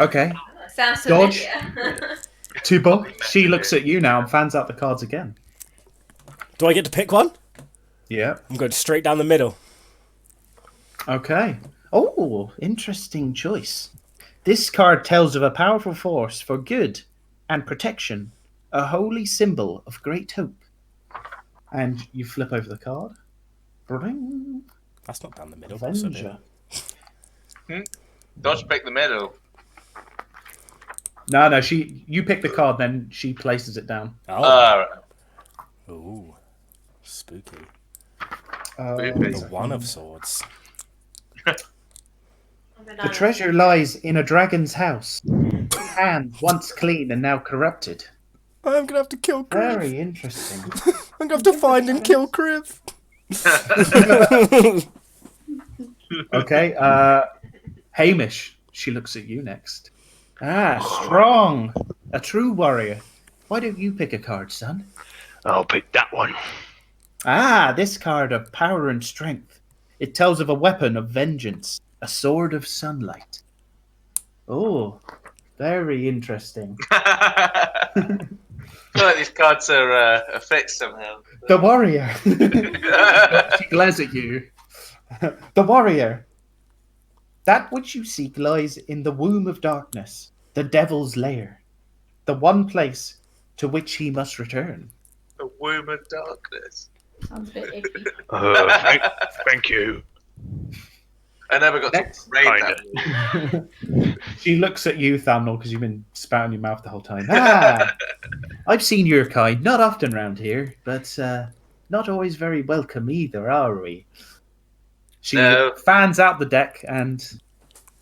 S3: Okay.
S6: Sounds
S3: Dodge.
S6: familiar.
S3: Tubo. She looks at you now and fans out the cards again.
S4: Do I get to pick one?
S3: Yeah.
S4: I'm going straight down the middle.
S3: Okay. Oh, interesting choice. This card tells of a powerful force for good and protection, a holy symbol of great hope. And you flip over the card. Bring.
S4: That's not down the middle. That's a bit.
S3: Avenger.
S1: Dodge pick the middle.
S3: No, you pick the card, then she places it down.
S4: Oh. Ooh. Spooky. The One of Swords.
S3: The treasure lies in a dragon's house. Hand once clean and now corrupted.
S4: I'm gonna have to kill Criv.
S3: Very interesting.
S4: I'm gonna have to find and kill Criv.
S3: Okay, Hamish. She looks at you next. Ah, strong. A true warrior. Why don't you pick a card, son?
S7: I'll pick that one.
S3: Ah, this card of power and strength. It tells of a weapon of vengeance. A sword of sunlight. Oh, very interesting.
S1: I feel like these cards are fixed somehow.
S3: The warrior. She glares at you. The warrior. That which you seek lies in the womb of darkness, the devil's lair, the one place to which he must return.
S1: The womb of darkness.
S2: Sounds a bit icky.
S7: Thank you.
S1: I never got
S3: Next.
S1: to raid
S7: Kinda.
S1: that womb.
S3: She looks at you, Thamnol, because you've been spouting your mouth the whole time. Ah, I've seen your kind, not often round here, but not always very welcome either, are we? She
S1: No.
S3: fans out the deck and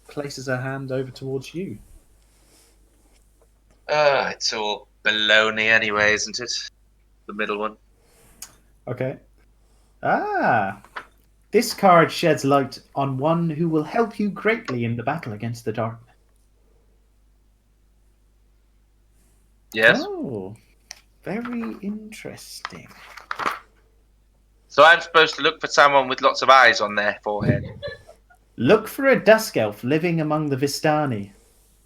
S3: places her hand over towards you.
S1: It's all baloney anyway, isn't it? The middle one.
S3: Okay. Ah, this card sheds light on one who will help you greatly in the battle against the darkness.
S1: Yes.
S3: Oh, very interesting.
S1: So I'm supposed to look for someone with lots of eyes on their forehead.
S3: Look for a dusk elf living among the Vistani.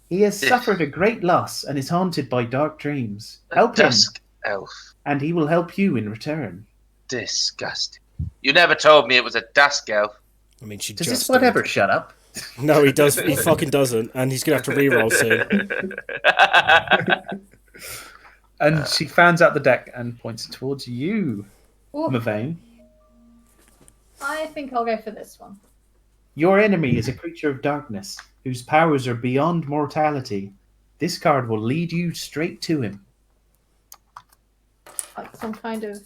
S3: He has
S1: Yes.
S3: suffered a great loss and is haunted by dark dreams. Help him.
S1: Dusk elf.
S3: And he will help you in return.
S1: Disgusting. You never told me it was a dusk elf.
S4: I mean, she
S3: Does
S4: just
S3: this whatever
S4: did.
S3: shut up?
S4: No, he does. He fucking doesn't, and he's gonna have to re-roll soon.
S3: And she fans out the deck and points towards you,
S2: Ooh,
S3: Mavane.
S2: I think I'll go for this one.
S3: Your enemy is a creature of darkness, whose powers are beyond mortality. This card will lead you straight to him.
S2: Like some kind of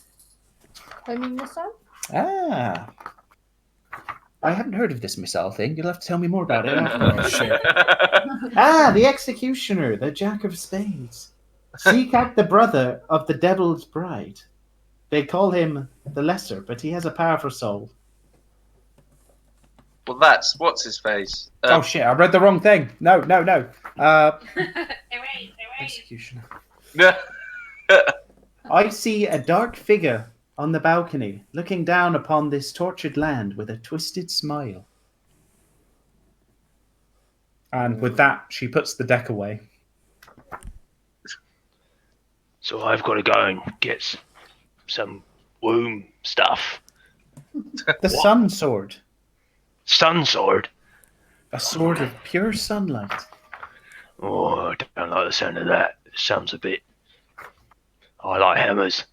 S2: homing missile?
S3: Ah. I haven't heard of this missile thing. You'll have to tell me more about it.
S4: Oh shit!
S3: Ah, the Executioner, the Jack of Spades. Seek out the brother of the Devil's Bride. They call him the Lesser, but he has a powerful soul.
S1: Well, that's what's his face.
S3: Oh shit, I read the wrong thing. No. Executioner. I see a dark figure on the balcony, looking down upon this tortured land with a twisted smile. And with that, she puts the deck away.
S7: So I've got to go and get some womb stuff.
S3: The Sun Sword.
S7: Sun sword.
S3: A sword of pure sunlight.
S7: Oh, I don't like the sound of that. It sounds a bit. I like hammers.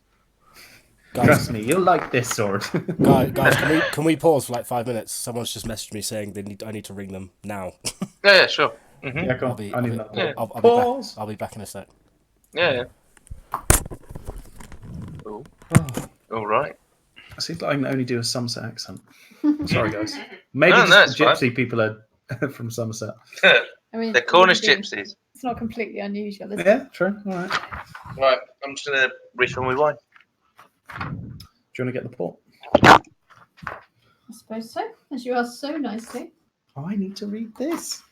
S3: Trust me, you'll like this sword.
S4: Guys, can we pause for like 5 minutes? Someone's just messaged me saying I need to ring them now.
S1: Yeah, sure. Mm-hmm.
S3: Yeah, go on.
S4: I'll
S3: I need
S4: be
S3: that.
S4: back. I'll be back in a sec.
S1: Yeah. Cool. All right.
S3: I seem like I can only do a Somerset accent. Sorry, guys. Maybe
S1: No,
S3: just the
S1: it's
S3: gypsy people are from Somerset.
S2: I mean,
S1: They're Cornish
S2: really,
S1: gypsies.
S2: It's not completely unusual, is it?
S3: Yeah, true. All right.
S1: Right, I'm just gonna refill my wine.
S3: Do you want to get the port?
S2: I suppose so, as you asked so nicely.
S3: Oh, I need to read this.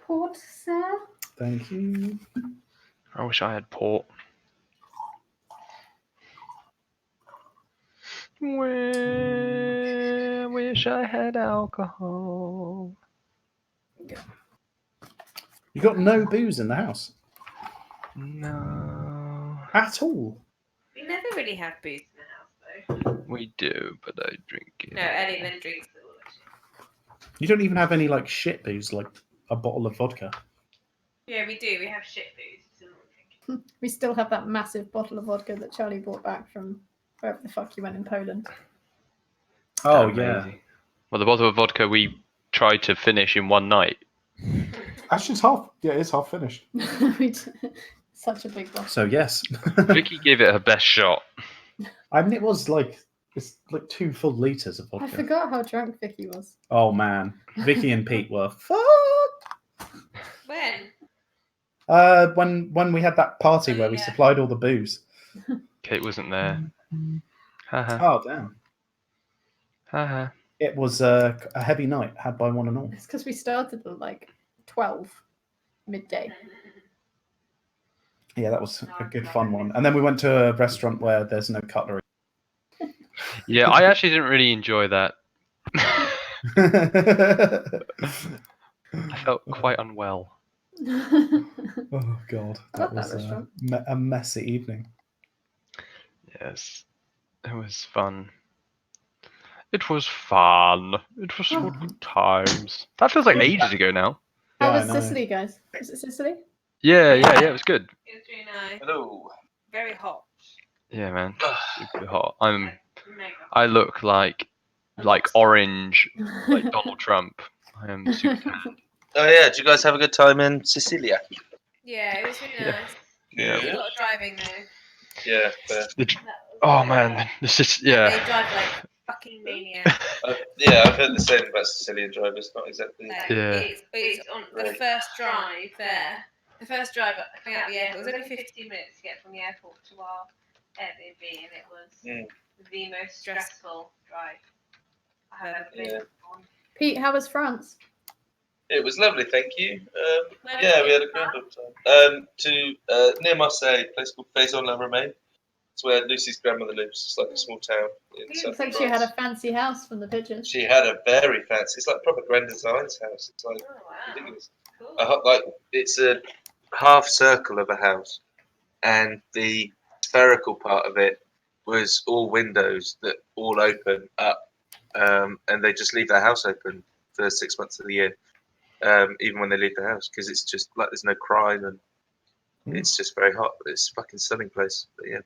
S2: Port, sir?
S3: Thank you.
S5: I wish I had port. I wish I had alcohol.
S3: You got no booze in the house
S5: No.
S3: at all.
S6: We never really have booze in the house, though.
S5: We do, but I drink it.
S6: No, Ellie then drinks it all.
S3: You don't even have any like shit booze, like a bottle of vodka.
S6: Yeah, we do. We have shit booze. Still not drinking.
S2: We still have that massive bottle of vodka that Charlie brought back from wherever the fuck you went in Poland.
S3: Oh
S5: Amazing. Well, the bottle of vodka we tried to finish in one night.
S3: Actually, it's half. Yeah, it's half finished.
S2: Such a big bottle.
S3: So yes,
S5: Vicky gave it her best shot.
S3: I mean it was like it's like 2 full liters of vodka.
S2: I forgot how drunk Vicky was.
S3: Oh man, Vicky and Pete were fucked.
S6: When?
S3: When we had that party where we
S6: Yeah.
S3: supplied all the booze.
S5: Kate wasn't there. Haha.
S3: Oh damn!
S5: Haha.
S3: It was a heavy night had by one and all.
S2: It's because we started at like 12 midday.
S3: Yeah, that was a good fun one. And then we went to a restaurant where there's no cutlery.
S5: Yeah, I actually didn't really enjoy that. I felt quite unwell.
S3: Oh god,
S2: I
S3: that
S2: love that
S3: was
S2: restaurant.
S3: a messy evening.
S5: Yes, it was fun. It was fun. It was
S2: Oh.
S5: good times. That feels like ages ago now.
S2: How
S3: Yeah, I
S2: was
S3: know.
S2: Sicily, guys? Was it Sicily?
S5: Yeah, it was good.
S6: It was really nice.
S1: Hello.
S6: Very hot.
S5: Yeah, man, super hot.
S6: Mega.
S5: I look like orange, like Donald Trump. I am super tan.
S1: Oh yeah, did you guys have a good time in Sicilia?
S6: Yeah, it was really
S5: Yeah.
S6: nice.
S5: Yeah.
S6: Did a lot of driving though.
S1: Yeah.
S5: Oh man, this is
S6: They
S5: yeah.
S6: drive like fucking maniacs.
S1: Yeah, I've heard the same about Sicilian drivers. Not exactly.
S6: Like,
S5: Yeah.
S6: It's on the first drive there. The first drive coming out the airport. It was only 15 minutes to get from the airport to our Airbnb, and it was the most stressful drive I've ever been on.
S2: Pete, how was France?
S1: It was lovely, thank you.
S6: Where
S1: We had a
S6: did
S1: grand
S6: you
S1: old time. To near Marseille, a place called Faison-la-Romaine. It's where Lucy's grandmother lives. It's like a small town in
S2: It
S1: south
S2: looks like she had a fancy house from the pictures.
S1: She had a very fancy. It's like proper Grand Design's house. It's like ridiculous. Like it's a half circle of a house, and the spherical part of it was all windows that all open up, and they just leave their house open for 6 months of the year, even when they leave the house, because it's just like there's no crime and it's just very hot. But it's a fucking stunning place. But yeah,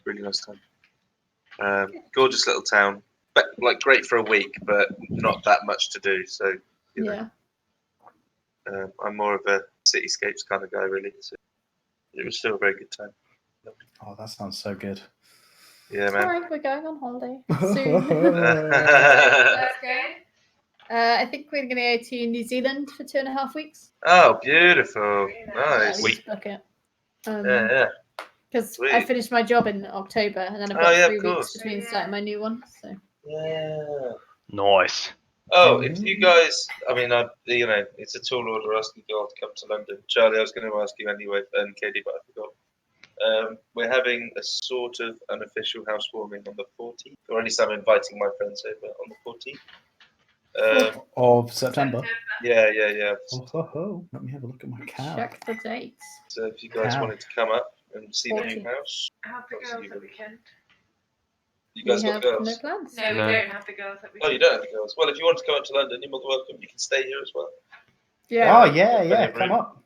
S1: really nice time. Gorgeous little town, but like great for a week, but not that much to do. So you know, I'm more of a cityscapes kind of guy, really. So it was still a very good time.
S3: Oh, that sounds so good.
S1: Yeah, man.
S2: Alright, we're going on holiday soon.
S6: Let's go.
S2: I think we're going to go to New Zealand for 2.5 weeks.
S1: Oh, beautiful!
S2: Yeah,
S1: Nice.
S2: we just book it.
S1: Yeah.
S2: Because
S1: Sweet.
S2: I finished my job in October, and then I've
S1: Oh,
S2: got
S1: yeah, of
S2: 3 weeks
S1: course.
S2: between starting my new one. So
S1: Yeah.
S7: Nice.
S1: Oh, if you guys, I mean, it's a tall order asking you all to come to London. Charlie, I was going to ask you anyway, and Katie, but I forgot. We're having a sort of unofficial housewarming on the 14th, or at least I'm inviting my friends over on the 14th.
S3: Of September.
S1: Yeah.
S3: Let me have a look at my cow.
S2: check the dates.
S1: So if you guys
S3: Cow.
S1: wanted to come up and see the
S2: 14th.
S1: new house,
S6: Have the girls that weekend.
S1: you
S2: We
S1: guys got
S2: have
S1: girls.
S2: no plans.
S6: No, we
S5: No.
S6: don't have the girls that
S1: Oh,
S6: weekend.
S1: you don't have the girls. Well, if you want to come up to London, you're more than welcome. You can stay here as well.
S2: Yeah,
S3: Oh, yeah. Come up.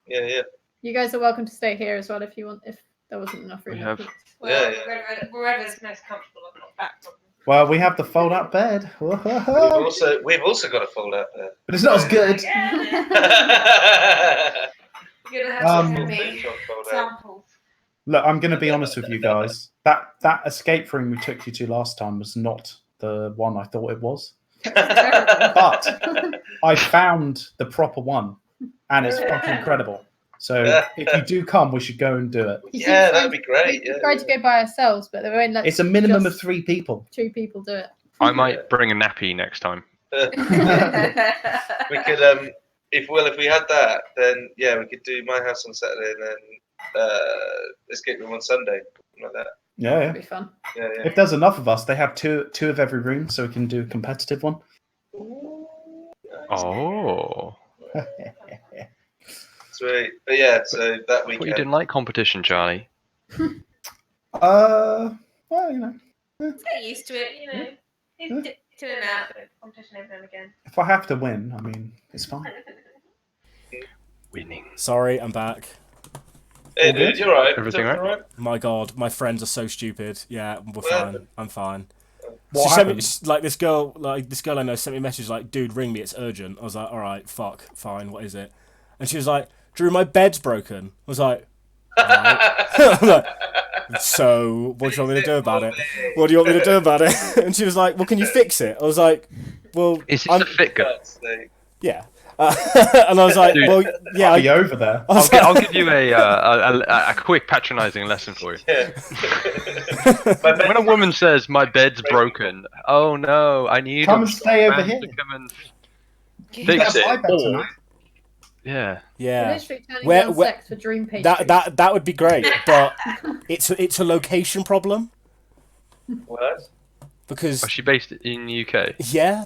S1: Yeah.
S2: you guys are welcome to stay here as well if you want. If there wasn't enough room.
S5: We
S2: at
S5: have-
S2: Pete's.
S6: Well,
S1: Yeah.
S6: wherever's most comfortable, I've got back problems.
S3: Well, we have the fold-out bed.
S1: We've also got a fold out there.
S3: But it's not as good.
S6: You're gonna have
S3: Um,
S6: to send me samples.
S3: Look, I'm going to be honest with you guys. That escape room we took you to last time was not the one I thought it was. But I found the proper one, and it's fucking incredible. So if you do come, we should go and do it.
S1: Yeah, that'd be great.
S2: We tried to go by ourselves, but they won't let.
S3: It's a minimum of
S2: just
S3: 3 people.
S2: 2 people do it.
S5: I might bring a nappy next time.
S1: We could, if we had that, then yeah, we could do my house on Saturday and then escape room on Sunday, something like that.
S3: Yeah.
S2: It'll be fun.
S1: Yeah.
S3: If there's enough of us, they have two of every room, so we can do a competitive one.
S5: Oh.
S1: Sweet. But yeah, so that
S5: Thought you
S1: weekend.
S5: didn't like competition, Charlie.
S3: Well, you know,
S6: Get used to it, you know. It's in and out, but competition every now and again.
S3: if I have to win, I mean, it's fine.
S5: Winning.
S4: Sorry, I'm back.
S1: Hey,
S3: All
S1: dude,
S3: good?
S1: you're right.
S5: Everything
S1: All
S5: right?
S4: My God, my friends are so stupid. Yeah, we're
S1: What
S4: fine.
S1: happened?
S4: I'm fine.
S3: What
S4: She sent me,
S3: happened?
S4: like this girl I know sent me a message like, "Dude, ring me. It's urgent." I was like, "All right, fuck, fine. What is it?" And she was like, "Drew, my bed's broken." I was like, "Right." I'm like, "So, what do you want me to do about it? What do you want me to do about it?" And she was like, "Well, can you fix it?" I was like, "Well,
S5: Is this
S4: I'm
S5: a fit girl?
S4: yeah." And I was like,
S5: Dude.
S4: "Well, yeah."
S3: I'll be over there.
S4: I was
S5: I'll give you a quick patronising lesson for you.
S1: Yeah.
S5: When a woman says my bed's broken, oh no, I need
S3: Come
S5: a
S3: and stay over
S5: man
S3: here.
S5: to come and
S3: That's
S5: fix it.
S3: my bed
S5: Or,
S3: tonight.
S5: yeah,
S2: We're
S4: yeah.
S2: literally turning
S4: Where-
S2: down
S4: where-
S2: sex for dream pastries.
S4: That would be great, but it's a location problem
S1: What?
S4: because
S5: was she based in the UK?
S4: yeah.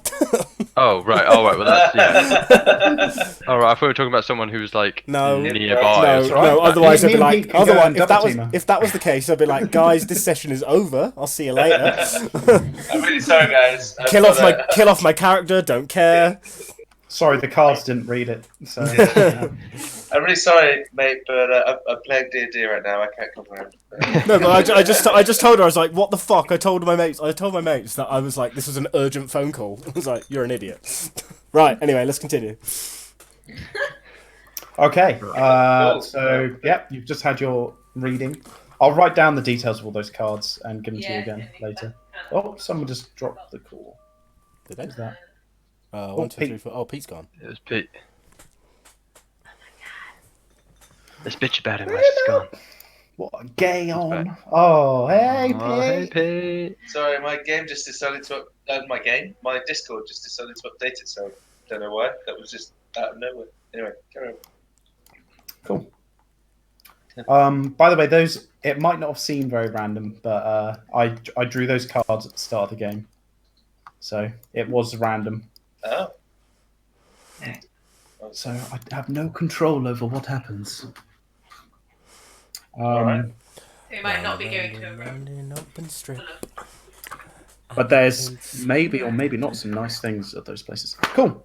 S5: Oh right, well that's yeah. All right, I thought we were talking about someone who was like
S4: No.
S5: nearby.
S4: No,
S5: or something
S4: no.
S5: like that.
S4: Otherwise, I'd
S3: Me
S4: be
S3: and
S4: like,
S3: Pete can go
S4: otherwise,
S3: and
S4: if
S3: double-team her.
S4: that was the case, I'd be like, guys, this session is over. I'll see you later.
S1: I'm really sorry, guys.
S4: kill off my character. Don't care.
S3: Sorry, the cards didn't read it. So
S1: I'm really sorry, mate, but I'm playing D&D right now. I can't come around.
S4: No, but I just told her, I was like, what the fuck? I told my mates that I was like, this was an urgent phone call. I was like, you're an idiot. Right. Anyway, let's continue.
S3: okay. So yep, you've just had your reading. I'll write down the details of all those cards and give them to you again later. Oh, someone just dropped the call.
S4: Did they?
S3: Who's that?
S4: 1, 2, 3,
S3: Pete.
S4: 4. Oh, Pete's gone.
S5: It was Pete. Let's bitch about it. Where's it gone?
S3: What a gay on? Oh, hey, Pete.
S5: Oh, hey Pete.
S1: Sorry, my game just decided to. My Discord just decided to update itself. Don't know why. That was just out of nowhere. Anyway, carry on.
S3: Cool. By the way, those it might not have seemed very random, but I drew those cards at the start of the game, so it was random.
S1: Oh.
S3: So I have no control over what happens.
S1: Alright.
S6: We might not be going to a room.
S4: Round in open strip.
S3: But there's maybe or maybe not some nice things at those places. Cool.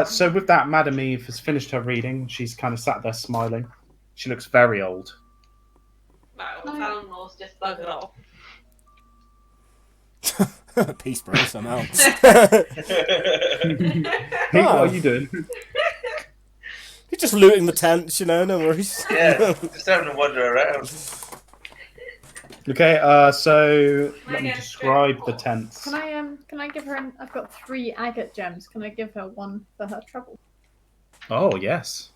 S3: So with that, Madame Eve has finished her reading. She's kind of sat there smiling. She looks very old.
S6: Right, well, Alan just buggered off.
S4: Peace, bro. Somehow.
S3: Hey, what are you doing?
S4: You're just looting the tents, no worries.
S1: Yeah, just having to wander around.
S3: Okay, so let me
S6: get
S3: describe the
S6: straight
S3: tents.
S2: Can I give her I've got 3 agate gems. Can I give her one for her trouble?
S3: Oh, yes.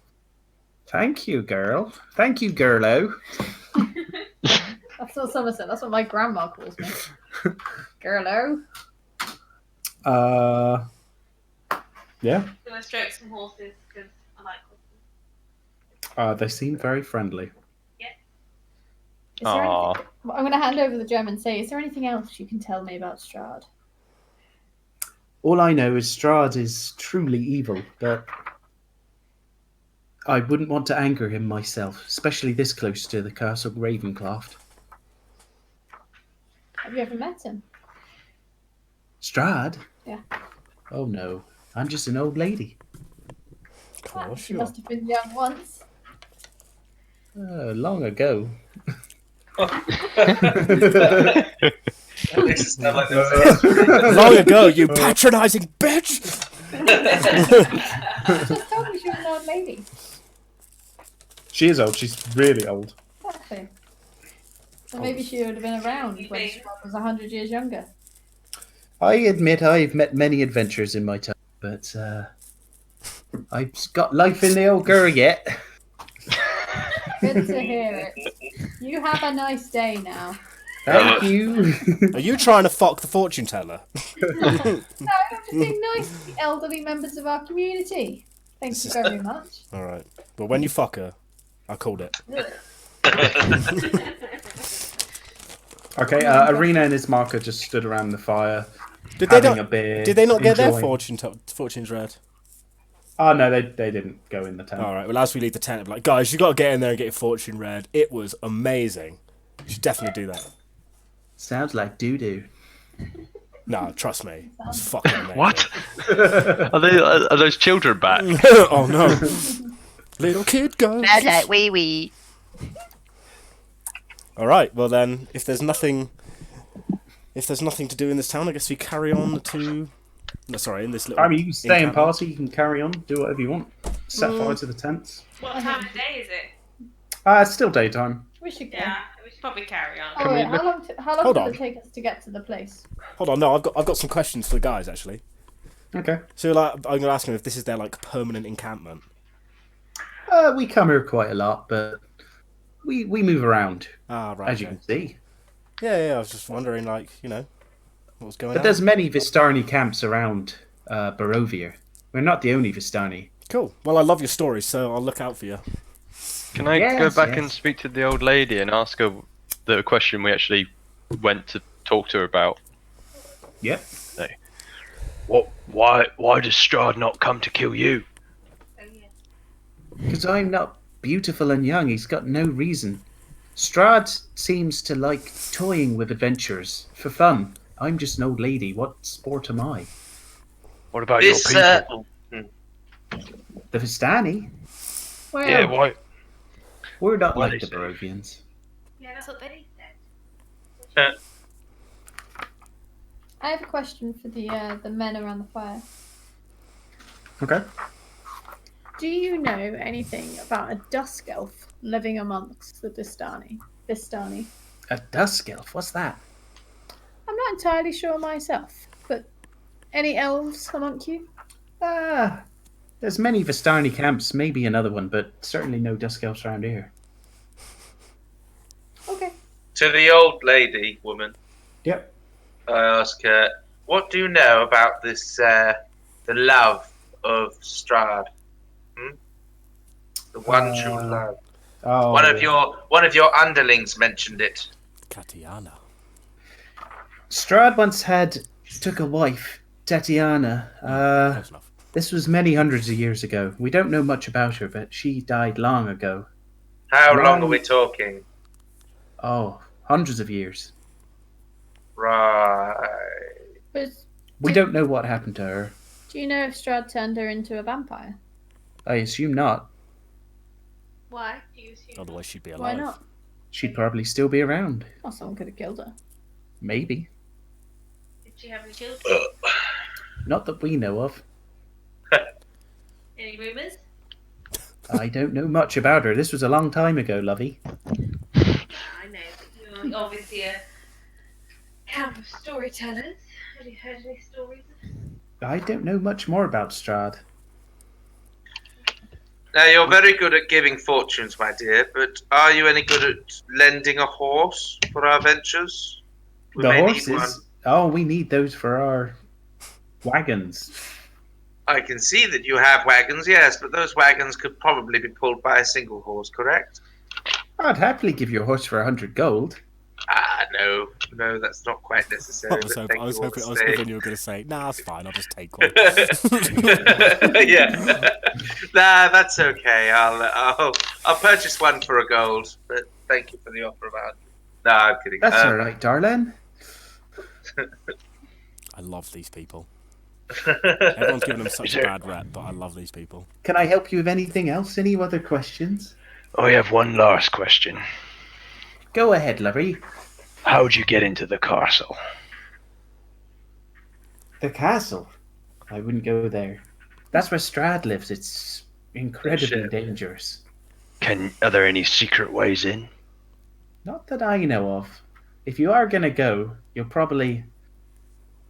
S3: Thank you, girl. Thank you, girlo.
S2: That's what someone said. That's what my grandma calls me. Girlo.
S3: Yeah,
S6: Gonna stroke some horses because I like horses.
S3: they seem very friendly.
S2: Is there
S5: Aww.
S2: anything... I'm going to hand over the gem and say, is there anything else you can tell me about Strahd?
S3: All I know is Strahd is truly evil, but I wouldn't want to anger him myself, especially this close to the castle Ravenloft.
S2: Have you ever met him?
S3: Strahd?
S2: Yeah.
S3: Oh no, I'm just an old lady.
S4: Oh,
S2: She
S4: sure.
S2: must have been young once.
S3: Long ago.
S1: This is not like this.
S4: Long ago, you patronising bitch!
S2: Just told me she was an old lady.
S3: She is old. She's really old.
S2: Exactly. So maybe she would have been around when Strahd was 100 years younger.
S3: I admit I've met many adventures in my time, but I've got life in the old girl yet.
S2: Good to hear it. You have a nice day now.
S3: Thank you.
S4: Are you trying to fuck the fortune teller?
S2: No, I'm just being nice to the elderly members of our community. Thank you very much.
S4: Alright. Well, when you fuck her, I called it.
S3: Okay, Arena and his marker just stood around the fire,
S4: Did they
S3: having
S4: not?
S3: a beer.
S4: Did they not get their
S3: enjoying-
S4: fortunes read?
S3: Oh no, they didn't go in the tent.
S4: All right. Well, as we leave the tent, I'm like, guys, you got to get in there and get your fortune read. It was amazing. You should definitely do that.
S3: Sounds like doo doo.
S4: No, trust me, it's fucking amazing.
S5: What? Are those children back?
S4: Oh no, little kid goes.
S8: Sounds like wee wee.
S4: All right. Well then, if there's nothing to do in this town, I guess we carry on to. No, sorry, in this little.
S3: I mean, you can stay and
S4: encampment.
S3: party. You can carry on, do whatever you want. Set fire to the tents.
S6: What time of day is it?
S3: It's still daytime.
S2: We should go.
S6: Yeah, we should probably carry on.
S2: Oh, wait, how long
S4: Hold
S2: does
S4: on.
S2: it take us to get to the place?
S4: Hold on, no, I've got some questions for the guys actually.
S3: Okay.
S4: So like, I'm gonna ask them if this is their like permanent encampment.
S3: We come here quite a lot, but we move around,
S4: Ah, right.
S3: as you
S4: okay.
S3: can see.
S4: Yeah. I was just wondering, like, what was going
S3: But
S4: on.
S3: there's many Vistani camps around Barovia. We're not the only Vistani.
S4: Cool. Well, I love your stories, so I'll look out for you.
S5: Can I
S3: Yes,
S5: go back
S3: yes.
S5: and speak to the old lady and ask her the question we actually went to talk to her about?
S3: Yep.
S7: Why does Strahd not come to kill you?
S3: Because I'm not beautiful and young. He's got no reason. Strahd seems to like toying with adventurers for fun. I'm just an old lady. What sport am I?
S7: What about
S1: This,
S7: your people?
S3: The Vistani?
S2: Well,
S7: Yeah, why?
S3: We're not
S7: What
S3: like the
S7: is it?
S3: Barovians.
S6: Yeah, that's what they said.
S2: I have a question for the men around the fire.
S3: Okay.
S2: Do you know anything about a dusk elf living amongst the Vistani?
S3: A dusk elf? What's that?
S2: I'm not entirely sure myself, but any elves among you?
S3: There's many Vistani camps, maybe another one, but certainly no dusk elves around here.
S2: Okay.
S1: To the old lady woman,
S3: Yep.
S1: I ask her, what do you know about this, the love of Strahd? The one true love.
S3: Oh,
S1: One of your underlings mentioned it.
S4: Katiana.
S3: Strahd once took a wife, Tatiana.
S4: Close enough.
S3: This was many hundreds of years ago. We don't know much about her, but she died long ago.
S1: How long are
S3: Long-
S1: we talking?
S3: Oh, hundreds of years.
S1: Right.
S2: But
S3: We don't know what happened to her.
S2: do you know if Strahd turned her into a vampire?
S3: I assume not.
S6: Why do you assume?
S4: Otherwise, she'd be alive.
S2: Why not?
S3: She'd probably still be around.
S2: Oh, someone could have killed her.
S3: Maybe.
S6: Did she have any children?
S3: Not that we know of.
S6: Any rumours?
S3: I don't know much about her. This was a long time ago, lovey.
S6: I know, but you're obviously a camp of storytellers. Have you heard any stories?
S3: I don't know much more about Strahd.
S1: Now, you're very good at giving fortunes, my dear, but are you any good at lending a horse for our ventures? We
S3: The
S1: may need
S3: horses?
S1: one.
S3: Oh, we need those for our wagons.
S1: I can see that you have wagons, yes, but those wagons could probably be pulled by a single horse, correct?
S3: I'd happily give you a horse for 100 gold.
S1: Ah, no, that's not quite necessary.
S4: I was
S1: but thank you all the
S4: hoping
S1: same.
S4: you were going to say, nah, it's fine, I'll just take one.
S1: Yeah, nah, that's okay. I'll purchase one for a gold, but thank you for the offer of 100. No, I'm kidding.
S3: That's all right, darling.
S4: I love these people. Everyone's giving them such a
S7: Sure.
S4: bad rep, but I love these people.
S3: Can I help you with anything else? Any other questions?
S7: I have one last question.
S3: Go ahead, lovey.
S7: How'd you get into the castle?
S3: The castle. I wouldn't go there. That's where Strahd lives. It's incredibly
S1: Shit.
S3: dangerous.
S7: Are there any secret ways in?
S3: Not that I know of. If you are gonna go, you'll probably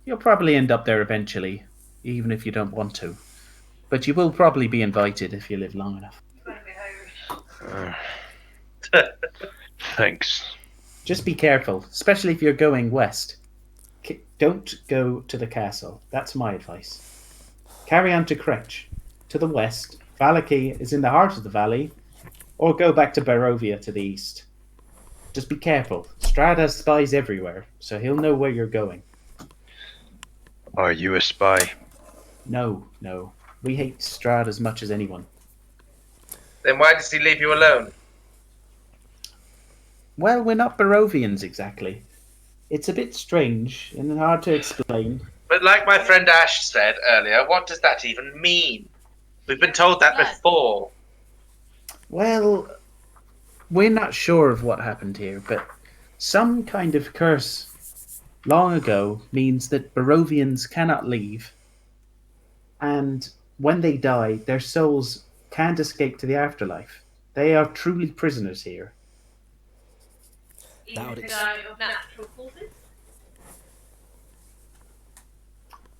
S3: end up there eventually, even if you don't want to. But you will probably be invited if you live long enough.
S7: Thanks.
S3: Just be careful, especially if you're going west. Don't go to the castle. That's my advice. Carry on to Kretch, to the west. Valaki is in the heart of the valley, or go back to Barovia to the east. Just be careful. Strahd has spies everywhere, so he'll know where you're going.
S7: Are you a spy?
S3: No. We hate Strahd as much as anyone.
S1: Then why does he leave you alone?
S3: Well, we're not Barovians exactly. It's a bit strange and hard to explain.
S1: But like my friend Ash said earlier, what does that even mean? We've been told that before.
S3: Well, we're not sure of what happened here, but some kind of curse long ago means that Barovians cannot leave, and when they die, their souls can't escape to the afterlife. They are truly prisoners here.
S6: Even
S4: would
S6: if
S4: ex-
S6: they die of natural causes?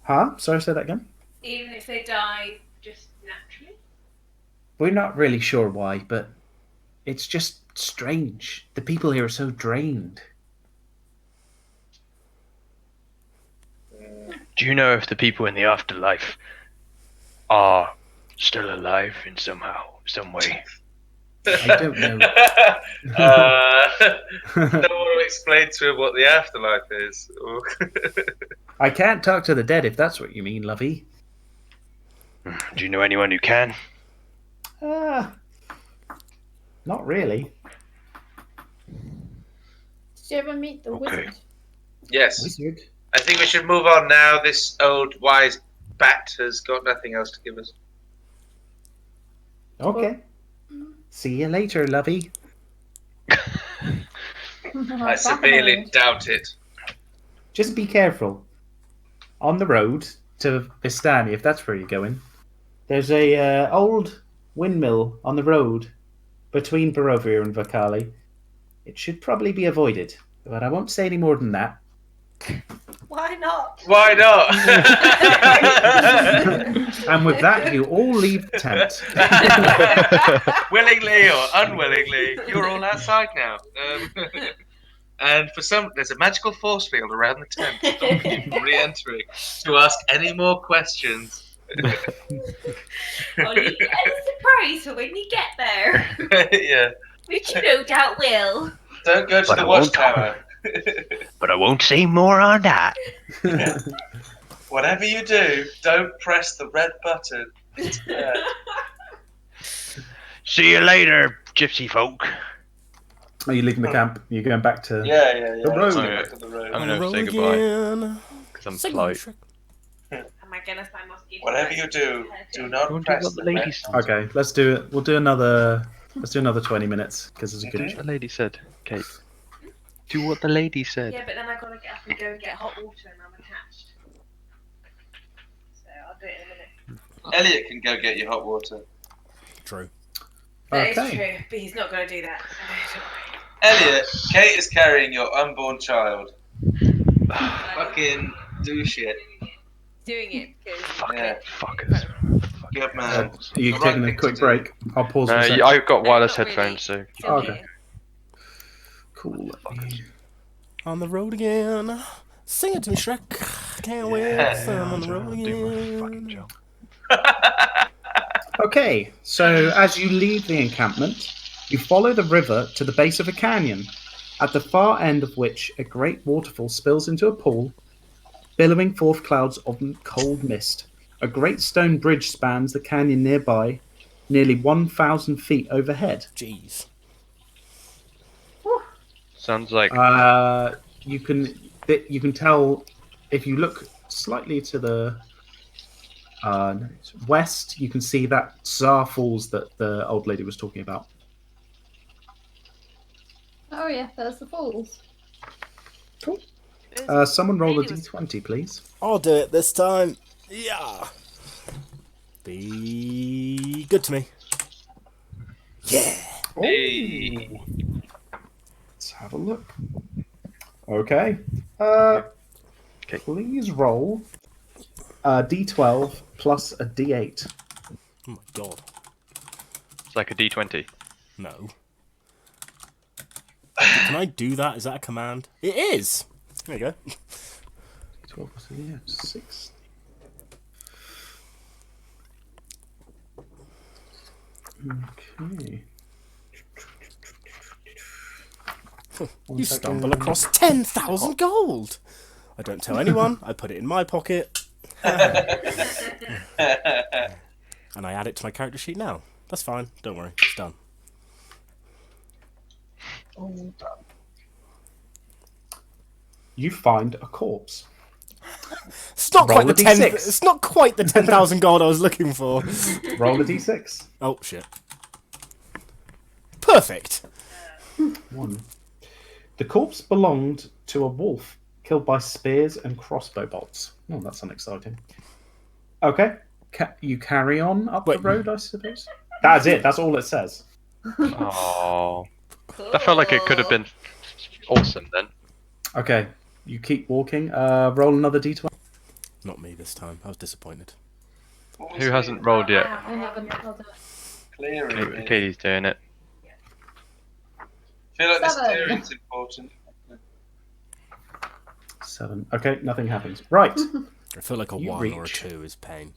S3: Huh? Sorry, say that again?
S6: Even if they die just naturally?
S3: We're not really sure why, but it's just strange. The people here are so drained.
S7: Do you know if the people in the afterlife are still alive in some way?
S3: I don't know.
S1: No one will explain to him what the afterlife is.
S3: I can't talk to the dead if that's what you mean, lovey.
S7: Do you know anyone who can?
S3: Not really.
S2: Did you ever meet the
S7: Okay.
S2: wizard?
S1: Yes,
S3: Wizard.
S1: I think we should move on now. This old wise bat has got nothing else to give us.
S3: Okay. See you later, lovey.
S1: I severely doubt it.
S3: Just be careful. On the road to Vistani, if that's where you're going, there's a old windmill on the road between Barovia and Vakali. It should probably be avoided, but I won't say any more than that.
S6: Why not?
S1: Why not?
S3: And with that, you all leave the tent.
S1: Willingly or unwillingly, you're all outside now. And for some, there's a magical force field around the tent to stop you from re-entering to ask any more questions.
S6: I'll leave it as a surprise for when you get there.
S1: Yeah.
S6: Which you no doubt will.
S1: Don't go to
S7: But
S1: the
S7: I won't
S1: watchtower.
S7: But I won't say more on that.
S1: Whatever you do, don't press the red button.
S7: See you later, gypsy folk.
S3: Are you leaving the camp? Are you going back to
S1: Yeah.
S3: the road?
S1: Let's go back to the road.
S5: I'm
S4: On the
S5: gonna
S4: road
S5: say goodbye
S4: again.
S5: because I'm
S4: Sing,
S5: polite.
S4: Shrek.
S6: Oh my goodness, I must give
S1: Whatever you do, do not
S7: Don't do
S1: press
S7: what the
S1: the
S7: lady
S1: red
S7: said.
S1: button.
S3: Okay, let's do it. We'll do another. Let's do another 20 minutes because it's a
S5: Do
S3: good.
S5: what the lady said, Kate. Do what the lady said.
S6: Yeah, but then I've got to get up and go and get hot water and I'm attached. So I'll do it in a minute.
S1: Elliot can go get you hot water.
S4: True.
S6: That is
S3: Okay.
S6: true, but he's not going to do that.
S1: Elliot, Kate is carrying your unborn child. Fucking do shit.
S6: Doing it because
S1: Yeah.
S5: Fuckers.
S1: Good
S3: Are
S1: man.
S3: you
S1: The right
S3: taking a
S1: thing
S3: quick
S1: to do.
S3: break? I'll pause for
S5: No,
S3: a second.
S5: I've got wireless
S6: not really.
S5: headphones, so
S6: still
S3: Okay.
S6: here.
S3: Cool.
S4: On the road again. Sing it to me, Shrek. Can't wait. I'm on the road
S5: do my fucking
S4: again.
S5: job.
S3: Okay, so as you leave the encampment, you follow the river to the base of a canyon, at the far end of which a great waterfall spills into a pool, billowing forth clouds of cold mist. A great stone bridge spans the canyon nearby, nearly 1,000 feet overhead.
S4: Jeez.
S5: Sounds like
S3: You can tell if you look slightly to the west, you can see that Tsar Falls that the old lady was talking about.
S2: Oh yeah, there's the falls.
S3: Cool. Someone roll a
S6: Lady was-
S3: d20, please.
S4: I'll do it this time. Yeah. Be good to me. Yeah.
S1: Hey.
S3: Let's have a look. Okay. Please roll a d12 plus a d8.
S4: Oh my god.
S5: it's like a D20.
S4: No. Can I do that? Is that a command? It is. There you go.
S3: 12 plus a d8, 6. Okay.
S4: You stumble across 10,000 gold. I don't tell anyone. I put it in my pocket. And I add it to my character sheet now. That's fine. Don't worry. It's done.
S3: You find a corpse.
S4: It's not
S3: Roll
S4: quite the
S3: a
S4: 10.
S3: D6.
S4: It's not quite the 10,000 gold I was looking for.
S3: Roll a d6.
S4: Oh shit. Perfect.
S3: 1. The corpse belonged to a wolf killed by spears and crossbow bolts. Oh, that's unexciting. Okay. You carry on up the
S4: Wait.
S3: road, I suppose? That's it. That's all it says.
S5: Oh, that felt like it could have been awesome then.
S3: Okay. You keep walking. Roll another d20.
S4: Not me this time. I was disappointed.
S5: Who hasn't rolled yet?
S2: I haven't. I'll do it.
S1: Clearing.
S5: Katie's doing it.
S1: I feel like this
S2: 7.
S1: clearing's important.
S3: 7. Okay, nothing happens. Right.
S4: I feel like a
S3: You
S4: 1 or a
S3: reach.
S4: 2 is pain.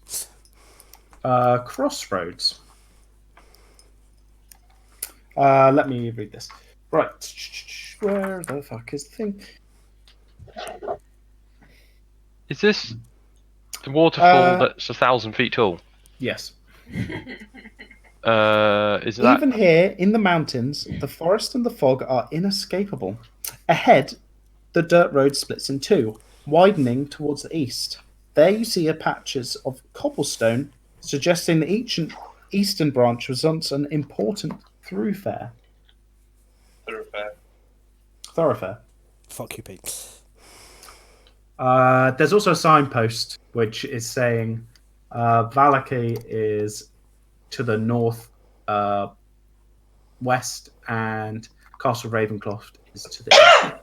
S3: Crossroads. Let me read this. Right. Where the fuck is the thing?
S5: Is this the waterfall
S3: Uh,
S5: that's 1,000 feet tall?
S3: Yes.
S5: Is that
S3: Even here in the mountains, the forest and the fog are inescapable. Ahead, the dirt road splits in two, widening towards the east. There you see a patches of cobblestone, suggesting the eastern branch was once an important thoroughfare. Thoroughfare.
S4: Fuck you, Pete.
S3: There's also a signpost which is saying Valaki is to the north west and Castle Ravenloft is to the east.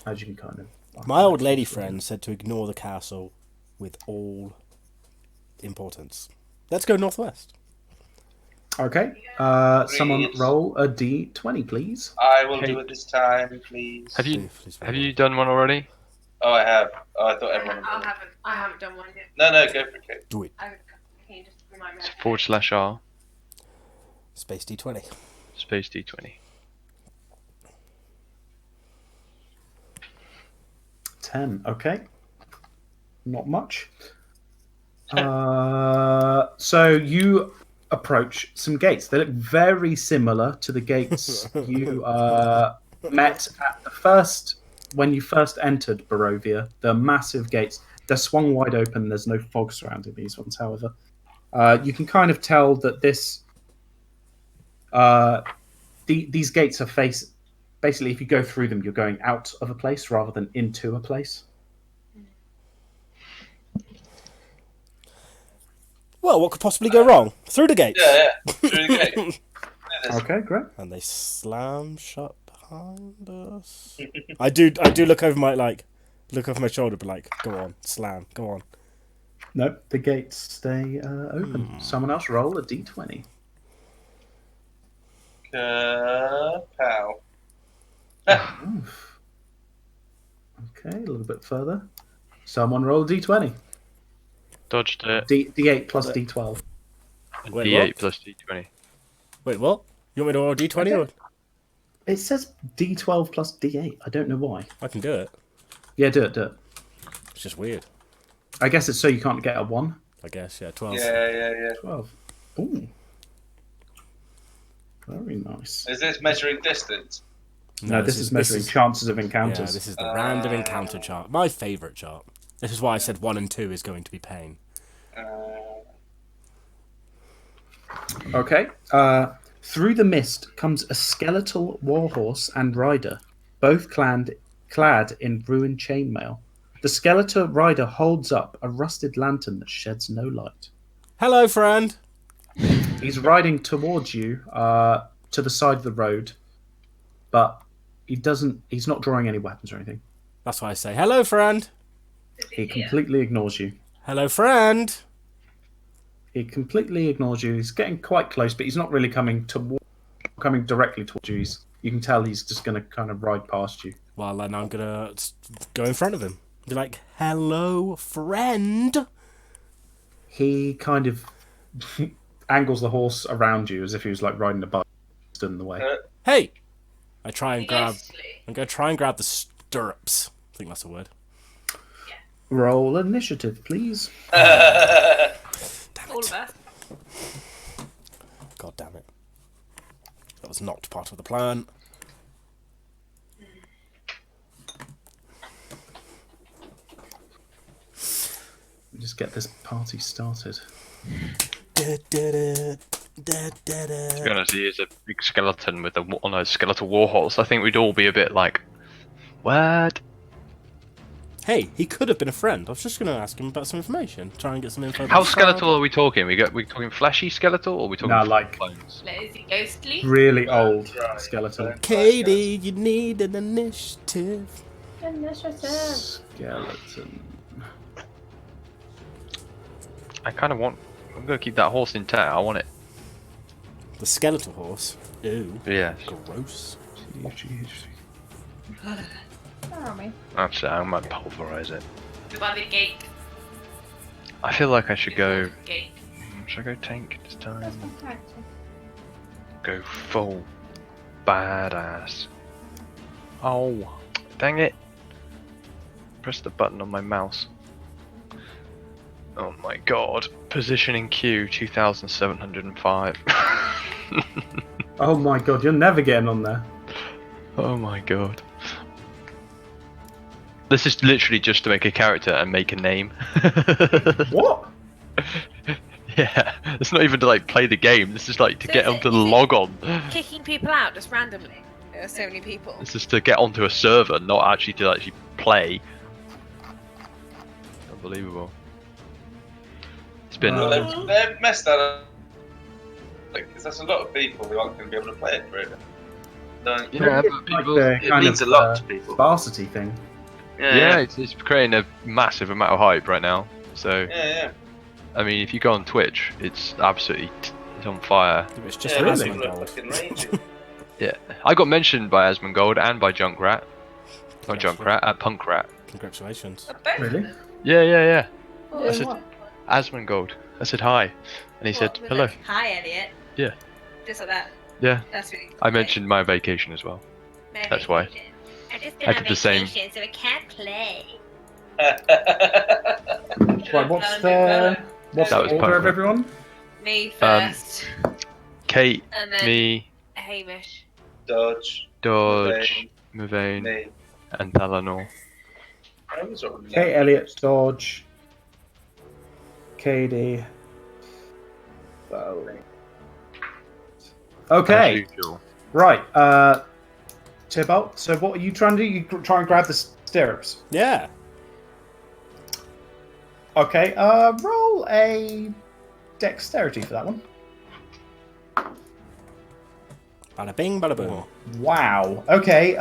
S3: As you can kind of.
S4: My old lady friend said to ignore the castle with all importance. Let's go northwest.
S3: Okay. Someone roll a d20, please.
S1: I will
S5: Hey.
S1: do it this time, please.
S5: have you
S4: Please,
S5: have you done one already?
S1: Oh, I have. Oh, I thought everyone had done it.
S6: I haven't done one yet.
S1: No, go for it, Kate.
S4: Do it.
S6: Can you just remind me?
S5: It's /R.
S4: Space D20.
S5: Space D20.
S3: 10. Okay. Not much. So you approach some gates. They look very similar to the gates you met at the first when you first entered Barovia. The massive gates. They're swung wide open. There's no fog surrounding these ones, however. You can kind of tell that these gates are basically, if you go through them, you're going out of a place rather than into a place.
S4: Well, what could possibly go wrong? Through the gates.
S1: Yeah, through the gate.
S3: Okay, great.
S4: And they slam shut behind us. I do look over my shoulder, but like, go on, slam, go on.
S3: Nope, the gates stay open. Someone else roll a d20.
S1: Pow.
S3: Oof. Okay, a little bit further. Someone roll a d20.
S5: Dodged it.
S3: D8 plus d12.
S5: And
S4: Wait,
S5: D8
S4: what?
S5: plus D20.
S4: Wait, what? You want me to roll a d20 or
S3: It says d12 plus d8. I don't know why.
S4: I can do it?
S3: Yeah, do it.
S4: It's just weird.
S3: I guess it's so you can't get a 1.
S4: I guess, yeah, 12.
S1: Yeah.
S3: 12. Ooh. Very nice.
S1: Is this measuring distance?
S3: No, this is measuring chances of
S4: Yeah,
S3: encounters.
S4: this is the random encounter chart. My favourite chart. This is why I said 1 and 2 is going to be pain.
S3: Okay. Through the mist comes a skeletal warhorse and rider, both clad in ruined chainmail. The skeletal rider holds up a rusted lantern that sheds no light.
S4: Hello, friend!
S3: He's riding towards you to the side of the road, but he's not drawing any weapons or anything.
S4: That's why I say, hello, friend!
S3: He completely ignores you.
S4: Hello, friend!
S3: He completely ignores you. He's getting quite close, but he's not really coming directly towards you. You can tell he's just going to kind of ride past you.
S4: Well, then I'm gonna go in front of him. Be like, hello, friend!
S3: He kind of angles the horse around you as if he was like riding a bike, stood in the way.
S4: Hey! I'm gonna try and grab the stirrups. I think that's a word.
S3: Roll initiative, please.
S6: All of us.
S4: God damn it. That was not part of the plan.
S3: Just get this party started.
S5: To be honest, he is a big skeleton on a skeletal warhorse. I think we'd all be a bit like, what?
S4: Hey, he could have been a friend. I was just going to ask him about some information. Try and get some info.
S5: How
S4: about
S5: skeletal are we talking? We talking fleshy skeletal, or are we talking
S3: No, like
S5: bones?
S6: Is he ghostly?
S3: really old skeleton.
S4: Katie, you need an initiative.
S3: Skeleton.
S5: I kind of want. I'm gonna keep that horse intact. I want it.
S4: The skeletal horse. Ew.
S5: Yeah.
S4: Gross.
S2: Where are we?
S5: Actually, I might pulverize it.
S6: By the gate.
S5: I feel like I should go.
S6: Gate.
S5: Should I go tank this time?
S2: That's the character.
S5: Go full badass. Oh, dang it! Press the button on my mouse. Oh my god. Positioning queue 2705.
S3: Oh my god, you're never getting on there.
S5: Oh my god. This is literally just to make a character and make a name.
S3: What?
S5: Yeah, it's not even to like play the game. This is like to get onto the log on.
S6: Kicking people out just randomly. There are so many people.
S5: This is to get onto a server, not actually to actually play. Unbelievable. It's been.
S1: Well, they've messed that up. Because there's a lot of people who aren't going to be able to play it for it. So,
S5: Yeah, but
S3: Like
S5: people.
S3: the
S1: it
S3: kind
S1: means
S3: of
S1: a lot to people.
S3: sparsity thing.
S5: Yeah, it's creating a massive amount of hype right now. So,
S1: Yeah.
S5: I mean, if you go on Twitch, it's absolutely it's on fire.
S4: It's just
S1: Yeah,
S3: really?
S1: people are fucking raging.
S5: Yeah, I got mentioned by Asmongold and by Junkrat. Not Junkrat, Punkrat.
S4: Congratulations.
S6: Both
S3: Really?
S6: of them.
S5: Yeah.
S2: Oh,
S5: said-
S2: what?
S5: Asmongold. I said hi, and he said
S6: What, with
S5: hello.
S6: like, hi, Elliot.
S5: Yeah.
S6: Just like that.
S5: Yeah,
S6: That's really
S5: I mentioned my vacation as well.
S6: My
S5: That's why.
S6: vacation. I'm just
S5: I
S6: going
S5: did
S6: on
S5: the same.
S6: vacation, so I can't play.
S3: Right, what's the
S5: That was
S3: order of
S5: perfect.
S3: everyone?
S6: Me first,
S5: Kate,
S6: and then
S5: me,
S6: Hamish.
S1: Dodge.
S5: Dodge, Mavane,
S1: Me.
S5: and Thalanor.
S1: I was on
S3: Okay, Elliot, Dodge, Katie.
S5: As
S3: Okay,
S5: usual.
S3: right. Tybalt, so what are you trying to do? You try and grab the stirrups.
S4: Yeah.
S3: Okay, roll a dexterity for that one.
S4: Bada bing, bada boom.
S3: Wow. Okay,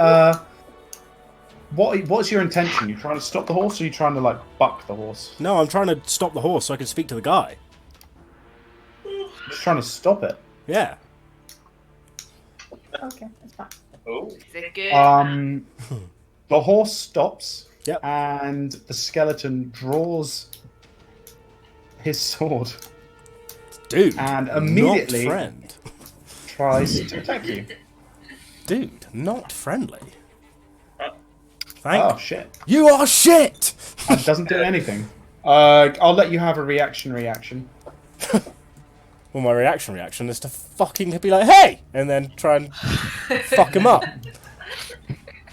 S3: what's your intention? You trying to stop the horse, or you trying to like buck the horse?
S4: No, I'm trying to stop the horse so I can speak to the guy.
S3: Just trying to stop it.
S4: Yeah.
S2: Okay, that's fine.
S1: Oh.
S6: It's a good.
S3: The horse stops.
S4: Yep.
S3: And the skeleton draws his sword
S4: Dude.
S3: and immediately
S4: Not friend.
S3: tries to attack you.
S4: Dude, not friendly.
S3: Oh
S4: Thank
S3: shit!
S4: you. Are shit.
S3: And doesn't do anything. I'll let you have a reaction.
S4: Well, my reaction is to fucking be like, hey, and then try and fuck him up.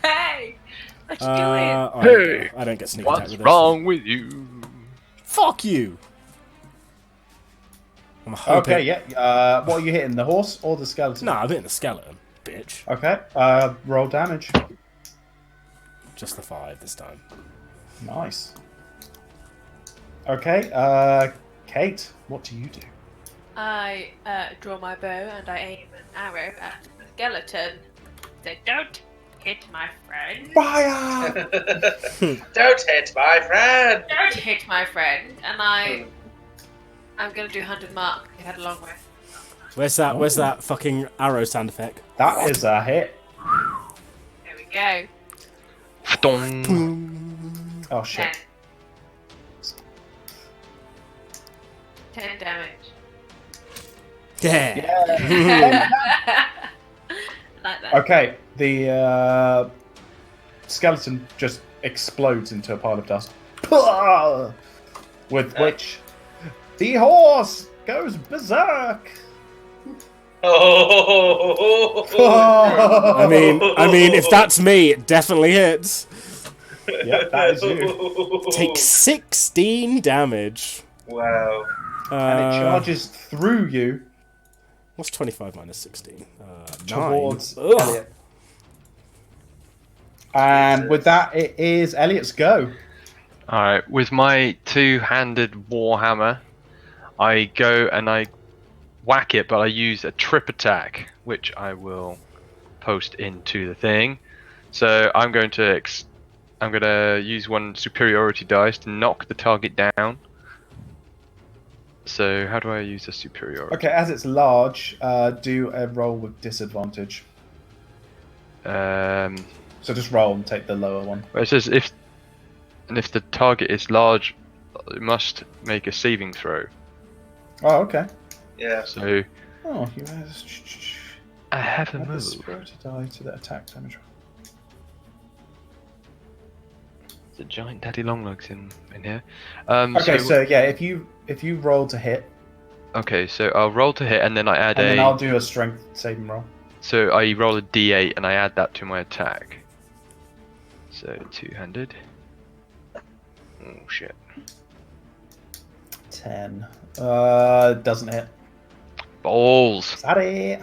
S6: Hey, what you doing?
S4: I don't get sneak attack
S5: What's
S4: with this.
S5: wrong with you?
S4: Fuck you. I'm hoping.
S3: Okay, yeah. What are you hitting? The horse or the skeleton?
S4: Nah, I'm hitting the skeleton, bitch.
S3: Okay. Roll damage.
S4: Just the 5 this time.
S3: Nice. Okay. Kate, what do you do?
S6: I draw my bow and I aim an arrow at the skeleton. So don't hit my friend.
S3: Fire!
S1: Don't hit my friend!
S6: Don't hit my friend. And I'm gonna do 100 mark. You had a long way.
S4: Where's that fucking arrow sound effect?
S3: That is a hit.
S6: There we go.
S5: Dong.
S3: Oh shit.
S6: 10 damage.
S4: Yeah.
S6: Like that.
S3: Okay, the skeleton just explodes into a pile of dust. With which the horse goes berserk.
S1: Oh.
S4: I mean, if that's me, it definitely hits.
S3: Yep, that is you.
S4: Take 16 damage.
S1: Wow.
S3: And it charges through you
S4: What's 25 minus 16?
S3: towards
S4: 9. Ugh.
S3: Elliot. And with that, it is Elliot's go.
S5: Alright, with my two-handed warhammer, I go and I whack it, but I use a trip attack, which I will post into the thing. So I'm going to use one superiority dice to knock the target down. So how do I use the superiority?
S3: Okay, as it's large, do a roll with disadvantage. So just roll and take the lower one.
S5: It says if the target is large, it must make a saving throw.
S3: Oh, okay.
S1: Yeah.
S5: So
S3: Oh, you have
S5: I have a
S3: add the
S5: move.
S3: spirit die to the attack damage roll.
S5: The giant daddy longlegs in here.
S3: Okay, so yeah, if you roll to hit,
S5: okay, so I'll roll to hit, and then I add
S3: and then I'll do a strength saving roll.
S5: So I roll a d8 and I add that to my attack. So two-handed. Oh shit.
S3: 10. Doesn't hit.
S5: Balls.
S3: Sorry.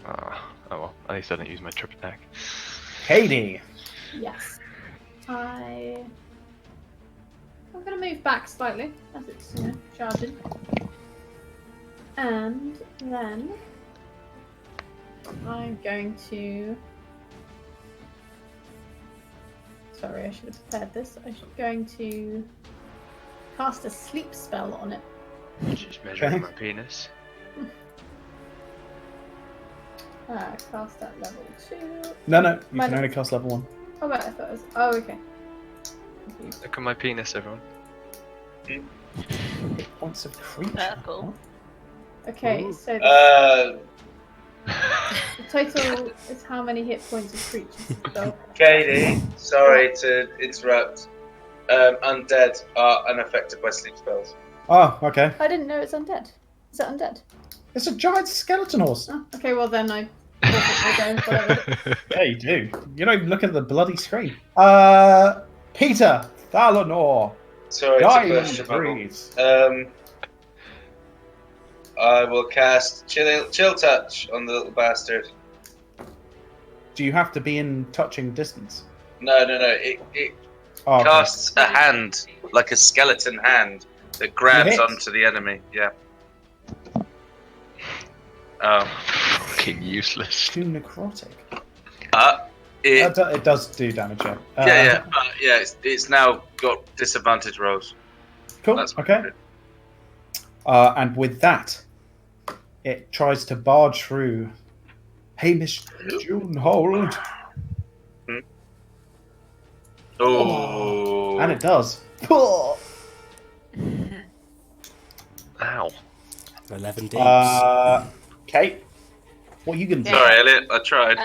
S5: Oh well, at least I didn't use my trip attack.
S3: Katie.
S2: Yes. I'm going to move back slightly as it's charging. And then I'm going to... Sorry, I should have prepared this. I'm going to cast a sleep spell on it.
S5: Just measuring my penis.
S2: Cast at level 2.
S3: No, you
S2: Mine-
S3: can only cast level 1.
S2: Oh, right, I thought it was... Oh, okay.
S5: Look at my penis, everyone.
S3: Points of creature.
S6: Purple.
S2: Okay,
S3: Ooh.
S2: so... The total is how many hit points of creatures. So,
S1: Katie, sorry to interrupt. Undead are unaffected by sleep spells.
S3: Oh, okay.
S2: I didn't know it's undead. Is it undead?
S3: It's a giant skeleton horse.
S2: Oh, okay, well then I go, whatever.
S3: Yeah, you do. You don't even look at the bloody screen. Peter, Thalanor,
S1: Sorry to
S3: Dying
S1: burst your bubble.
S3: Breeze.
S1: I will cast chill touch on the little bastard.
S3: Do you have to be in touching distance?
S1: No. It
S3: Oh, okay.
S1: casts a hand, like a skeleton hand, that grabs
S3: hit.
S1: onto the enemy. Yeah.
S5: Fucking useless.
S3: Too necrotic.
S1: It
S3: It does do damage, yeah.
S1: yeah. It's now got disadvantage rolls.
S3: Cool.
S1: That's
S3: Okay.
S1: good.
S3: And with that, it tries to barge through Hamish Junehold,
S1: Oh.
S3: and it does.
S5: Ow.
S4: 11 deeps.
S3: Kate, what are you gonna do?
S1: Sorry, Elliot. I tried.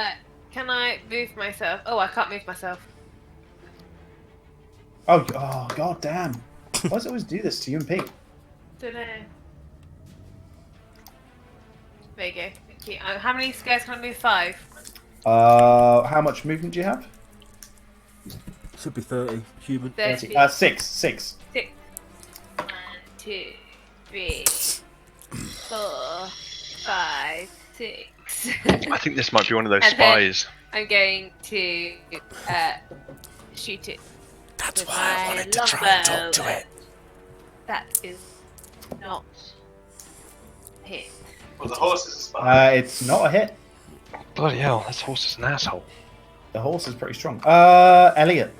S6: Can I move myself? Oh, I can't move myself.
S3: Oh, god damn! Why does it always do this to you and Pete?
S6: Don't know. There you go. Thank you. How many squares can I move? 5.
S3: How much movement do you have?
S4: Should be 30 human.
S6: 30.
S3: 6.
S6: 6. 1, 2, 3, 4, 5, 6.
S5: I think this might be one of those
S6: And then-
S5: spies.
S6: I'm going to shoot it.
S4: That's
S6: with
S4: why I
S6: my
S4: wanted to try and
S6: longbow.
S4: talk to it.
S6: That is not hit.
S1: Well, the horse is a spy.
S3: It's not a hit.
S5: Bloody hell, this horse is an asshole.
S3: The horse is pretty strong. Elliot.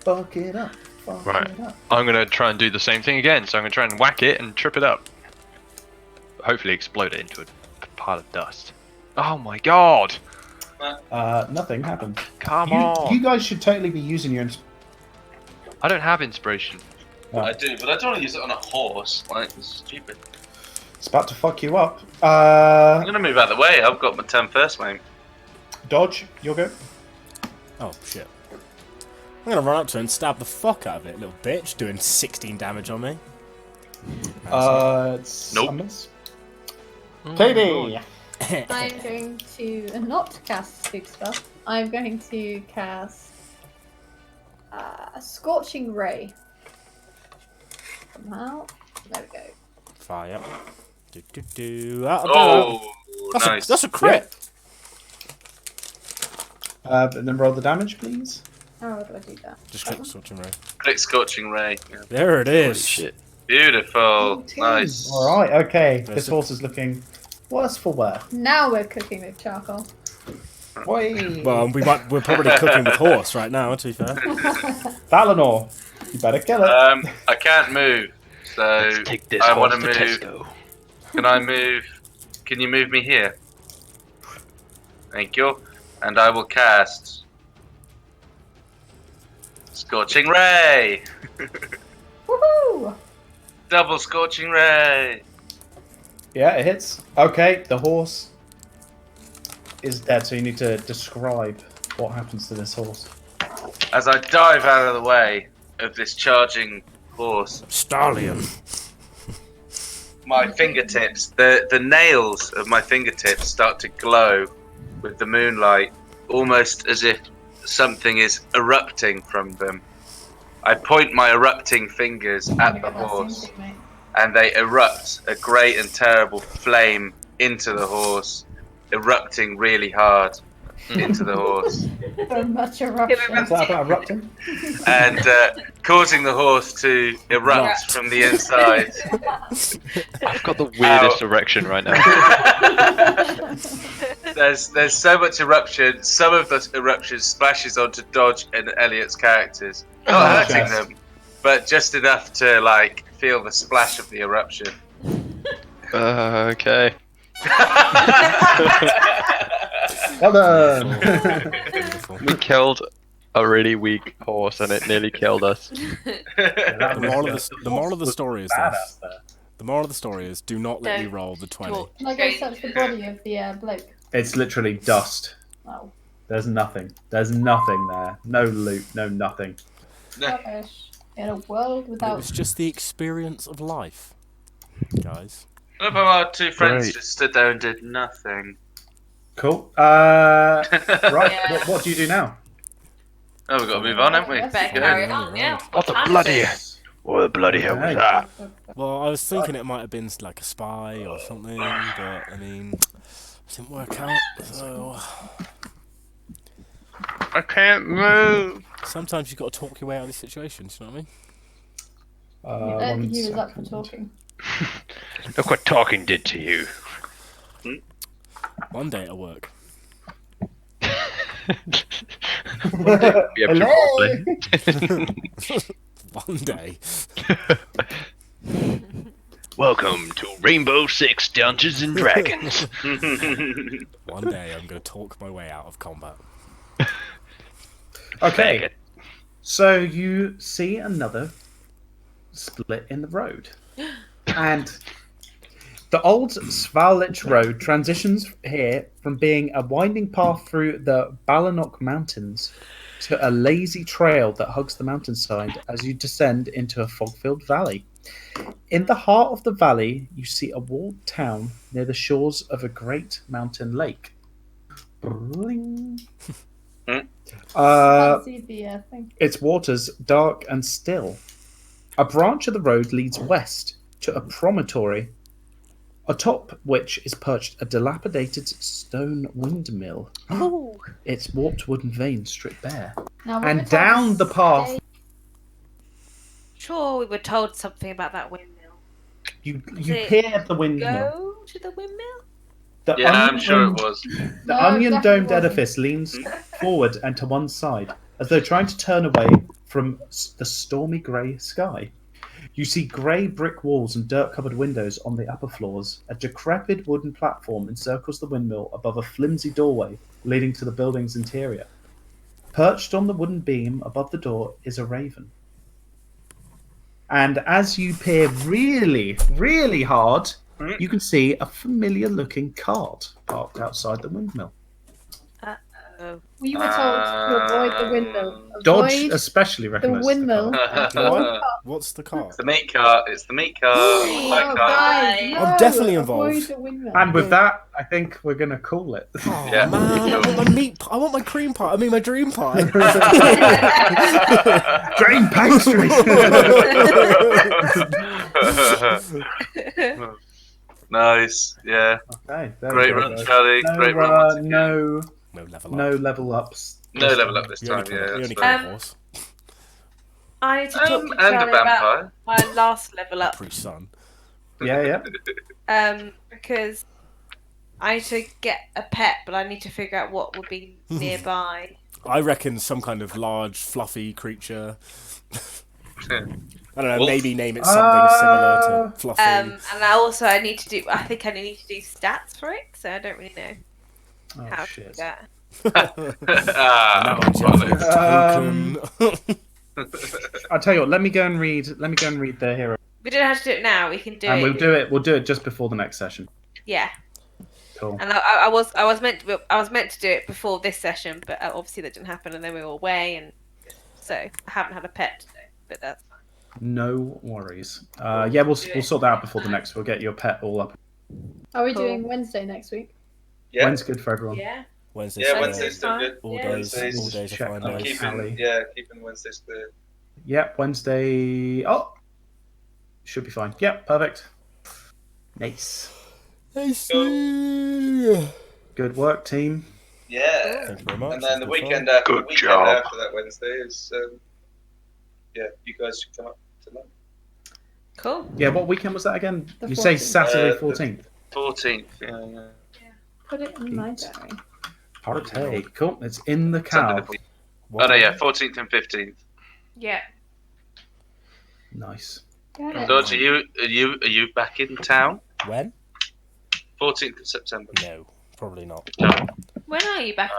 S3: Fuck it up. Fuck
S5: Right.
S3: it up.
S5: I'm gonna try and do the same thing again, so I'm gonna try and whack it and trip it up. Hopefully explode it into a pile of dust. Oh my god!
S3: Nothing happened.
S5: Come
S3: You
S5: on!
S3: guys should totally be using your.
S5: I don't have inspiration.
S1: I do, but I don't want to use it on a horse. Like, it's stupid.
S3: It's about to fuck you up.
S1: I'm gonna move out of the way. I've got my turn first, mate.
S3: Dodge, you'll go.
S4: Oh, shit. I'm gonna run up to it and stab the fuck out of it, little bitch, doing 16 damage on me.
S3: It's
S1: Nope.
S3: a miss.
S5: Oh,
S3: Katie!
S2: I'm going to not cast Spook Spell. I'm going to cast a Scorching Ray. Somehow. There we go.
S4: Fire. That'll do
S1: Oh,
S4: it.
S1: nice.
S4: That's a crit.
S3: And then roll the damage, please.
S2: How do I do that?
S4: Just click Scorching Ray.
S1: Click Scorching Ray. Yeah.
S4: There it
S5: Holy
S4: is.
S5: shit.
S1: Beautiful. Nice.
S3: Alright, okay.
S4: That's
S3: This
S4: it.
S3: horse is looking worse for wear.
S2: Now we're cooking with charcoal.
S3: Whey!
S4: Well, we're probably cooking with horse right now, to be fair.
S3: Valinor, you better kill it.
S1: I can't move, so
S5: Let's take this
S1: I want to
S5: horse to
S1: move.
S5: Tesco.
S1: Can I move? Can you move me here? Thank you. And I will cast Scorching Ray.
S2: Woohoo!
S1: Double Scorching Ray.
S3: Yeah, it hits. Okay, the horse is dead, so you need to describe what happens to this horse.
S1: As I dive out of the way of this charging horse,
S4: Stallion.
S1: my fingertips, the nails of my fingertips start to glow with the moonlight, almost as if something is erupting from them. I point my erupting fingers at the horse, and they erupt a great and terrible flame into the horse, erupting really hard into the horse,
S2: So much eruption.
S3: Is that about erupting?
S1: and causing the horse to erupt from the inside.
S5: I've got the weirdest erection right now.
S1: There's so much eruption. Some of the eruption splashes onto Dodge and Elliot's characters, not hurting
S3: Yes.
S1: them, but just enough to like feel the splash of the eruption.
S5: Okay.
S3: Well done!
S4: Beautiful.
S5: We killed a really weak horse and it nearly killed us.
S4: The moral of the story is this.
S3: Badass there.
S4: The The moral of the story is: do not let me
S6: Don't
S4: roll the 20.
S6: talk
S2: Can I go
S6: strange.
S2: search the body of the bloke?
S3: It's literally dust.
S2: Oh,
S3: There's nothing. There's nothing there. No loot. No nothing.
S2: rubbish. In a world
S4: But it
S2: without.
S4: was just the experience of life, guys.
S1: What if our two friends
S5: Great.
S1: just stood there and did nothing?
S3: Cool. Right.
S6: Yeah.
S3: What do you do now?
S1: Oh, we've got to move on, haven't we?
S6: Better
S4: Yeah.
S6: carry on, yeah.
S7: What the
S6: time is
S7: bloody?
S6: it?
S7: What the bloody hell was
S3: Okay.
S7: that?
S4: Well, I was thinking it might have been like a spy or something, but I mean, it didn't work out. So
S5: I can't move.
S4: sometimes you've got to talk your way out of these situations. You know what I mean?
S2: I don't
S3: One
S2: think he was up for
S3: second.
S2: talking.
S7: Look what talking did to you.
S4: One day at work.
S5: Yeah, probably.
S4: One day.
S7: Welcome to Rainbow Six Dungeons and Dragons.
S4: One day I'm going to talk my way out of combat.
S3: Okay. So you see another split in the road. And the old Svalich Road transitions here from being a winding path through the Balanok Mountains to a lazy trail that hugs the mountainside as you descend into a fog-filled valley. In the heart of the valley, you see a walled town near the shores of a great mountain lake. Bling.
S2: Can't see the thing.
S3: Its waters dark and still. A branch of the road leads west to a promontory, atop which is perched a dilapidated stone windmill.
S6: Oh,
S3: Its warped wooden vanes stripped bare.
S2: Now, we're
S3: And
S2: told
S3: down
S2: to
S3: the path,
S2: stay-
S6: sure, we were told something about that windmill.
S3: you
S6: it
S3: hear the windmill.
S6: Go to the windmill?
S3: The
S1: Yeah, I'm
S3: onion
S1: sure it
S3: domed-
S1: was.
S3: The
S2: No,
S3: onion
S2: definitely
S3: domed
S2: wasn't.
S3: edifice leans forward and to one side, as though trying to turn away from the stormy grey sky. You see grey brick walls and dirt-covered windows on the upper floors. A decrepit wooden platform encircles the windmill above a flimsy doorway leading to the building's interior. Perched on the wooden beam above the door is a raven. And as you peer really, really hard, you can see a familiar-looking cart parked outside the windmill.
S6: Oh.
S2: We were told to avoid the windmill.
S3: Dodge
S2: Avoid
S3: especially
S2: the
S3: recognises
S2: windmill.
S4: What? What's the car?
S1: It's the meat cart. It's the meat cart.
S2: Oh,
S1: My cart.
S2: guys, no,
S4: I'm definitely
S2: avoid
S4: involved.
S2: the windmill.
S3: And with that, I think we're going to call it.
S4: Oh
S1: Yeah.
S4: man, I want my meat. I want my cream pie. I mean, my dream pie.
S3: Dream pastry!
S1: Nice. Yeah.
S3: Okay, there
S1: Great
S3: we go,
S1: run,
S3: guys.
S1: Charlie.
S3: No,
S1: Great run. once again.
S3: no,
S4: No level up.
S3: no level ups.
S1: No level up this
S4: You
S1: time.
S4: only
S1: Yeah.
S4: kill, you
S1: That's
S4: only
S1: fine.
S4: kill a horse.
S6: I need to talk to
S1: And a
S6: Charlie about
S1: vampire.
S6: my last level up.
S4: Pretty son.
S3: Yeah.
S6: Because I need to get a pet, but I need to figure out what would be nearby.
S4: I reckon some kind of large, fluffy creature. I don't know.
S1: Wolf?
S4: Maybe name it something similar to fluffy.
S6: And I need to do. I think I need to do stats for it, so I don't really know
S3: Oh
S6: how to do
S3: shit.
S6: that.
S1: Ah,
S4: And that one's
S1: bollocks.
S4: token.
S3: I'll tell you what. Let me go and read the hero,
S6: We don't have to do it now. We can do
S3: and
S6: it.
S3: we'll do it just before the next session.
S6: Yeah.
S3: Cool.
S6: And I was meant to do it before this session, but obviously that didn't happen, and then we were away, and so I haven't had a pet today. But that's fine.
S3: No worries. Yeah, we'll sort that out before the next. We'll get your pet all up.
S2: Are we
S6: Cool.
S2: doing Wednesday next week?
S1: Yeah.
S3: When's good for everyone?
S6: Yeah.
S4: Wednesday's
S1: Yeah.
S4: clear.
S1: Wednesday's still good.
S4: All
S6: Yeah.
S4: days. All days are
S3: Check
S4: fine
S3: out.
S4: days.
S3: Ali.
S1: Keeping Wednesdays clear.
S3: Yep, Wednesday. Oh, should be fine. Yep, perfect. Nice.
S4: I see.
S3: Good work, team.
S1: Yeah.
S4: Thank you very much.
S1: And then the
S4: It's been
S1: weekend
S4: fun.
S1: after,
S7: Good job.
S1: that Wednesday is, you guys should come up to London.
S6: Cool.
S3: Yeah, what weekend was that again?
S2: The
S3: You say
S2: 14th.
S3: Saturday
S1: The
S3: 14th.
S1: 14th. Yeah.
S2: Put it in my diary.
S3: Okay, cool. It's in the
S1: Sunday
S3: cow.
S1: the 14th.
S4: What
S1: Oh no,
S4: time?
S1: yeah, 14th and 15th.
S6: Yeah.
S3: Nice.
S2: Got it.
S1: George, are you back in town?
S4: When?
S1: 14th of September.
S4: No, probably not.
S1: No.
S6: When are you back?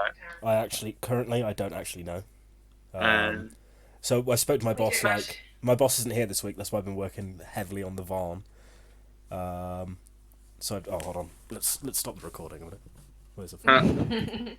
S1: Alright.
S4: Currently, I don't actually know.
S1: Um,
S4: So I spoke to my boss.
S6: Pretty
S4: Like, my boss isn't here this week. That's why I've been working heavily on the Varn. So hold on. Let's stop the recording a minute. Where's the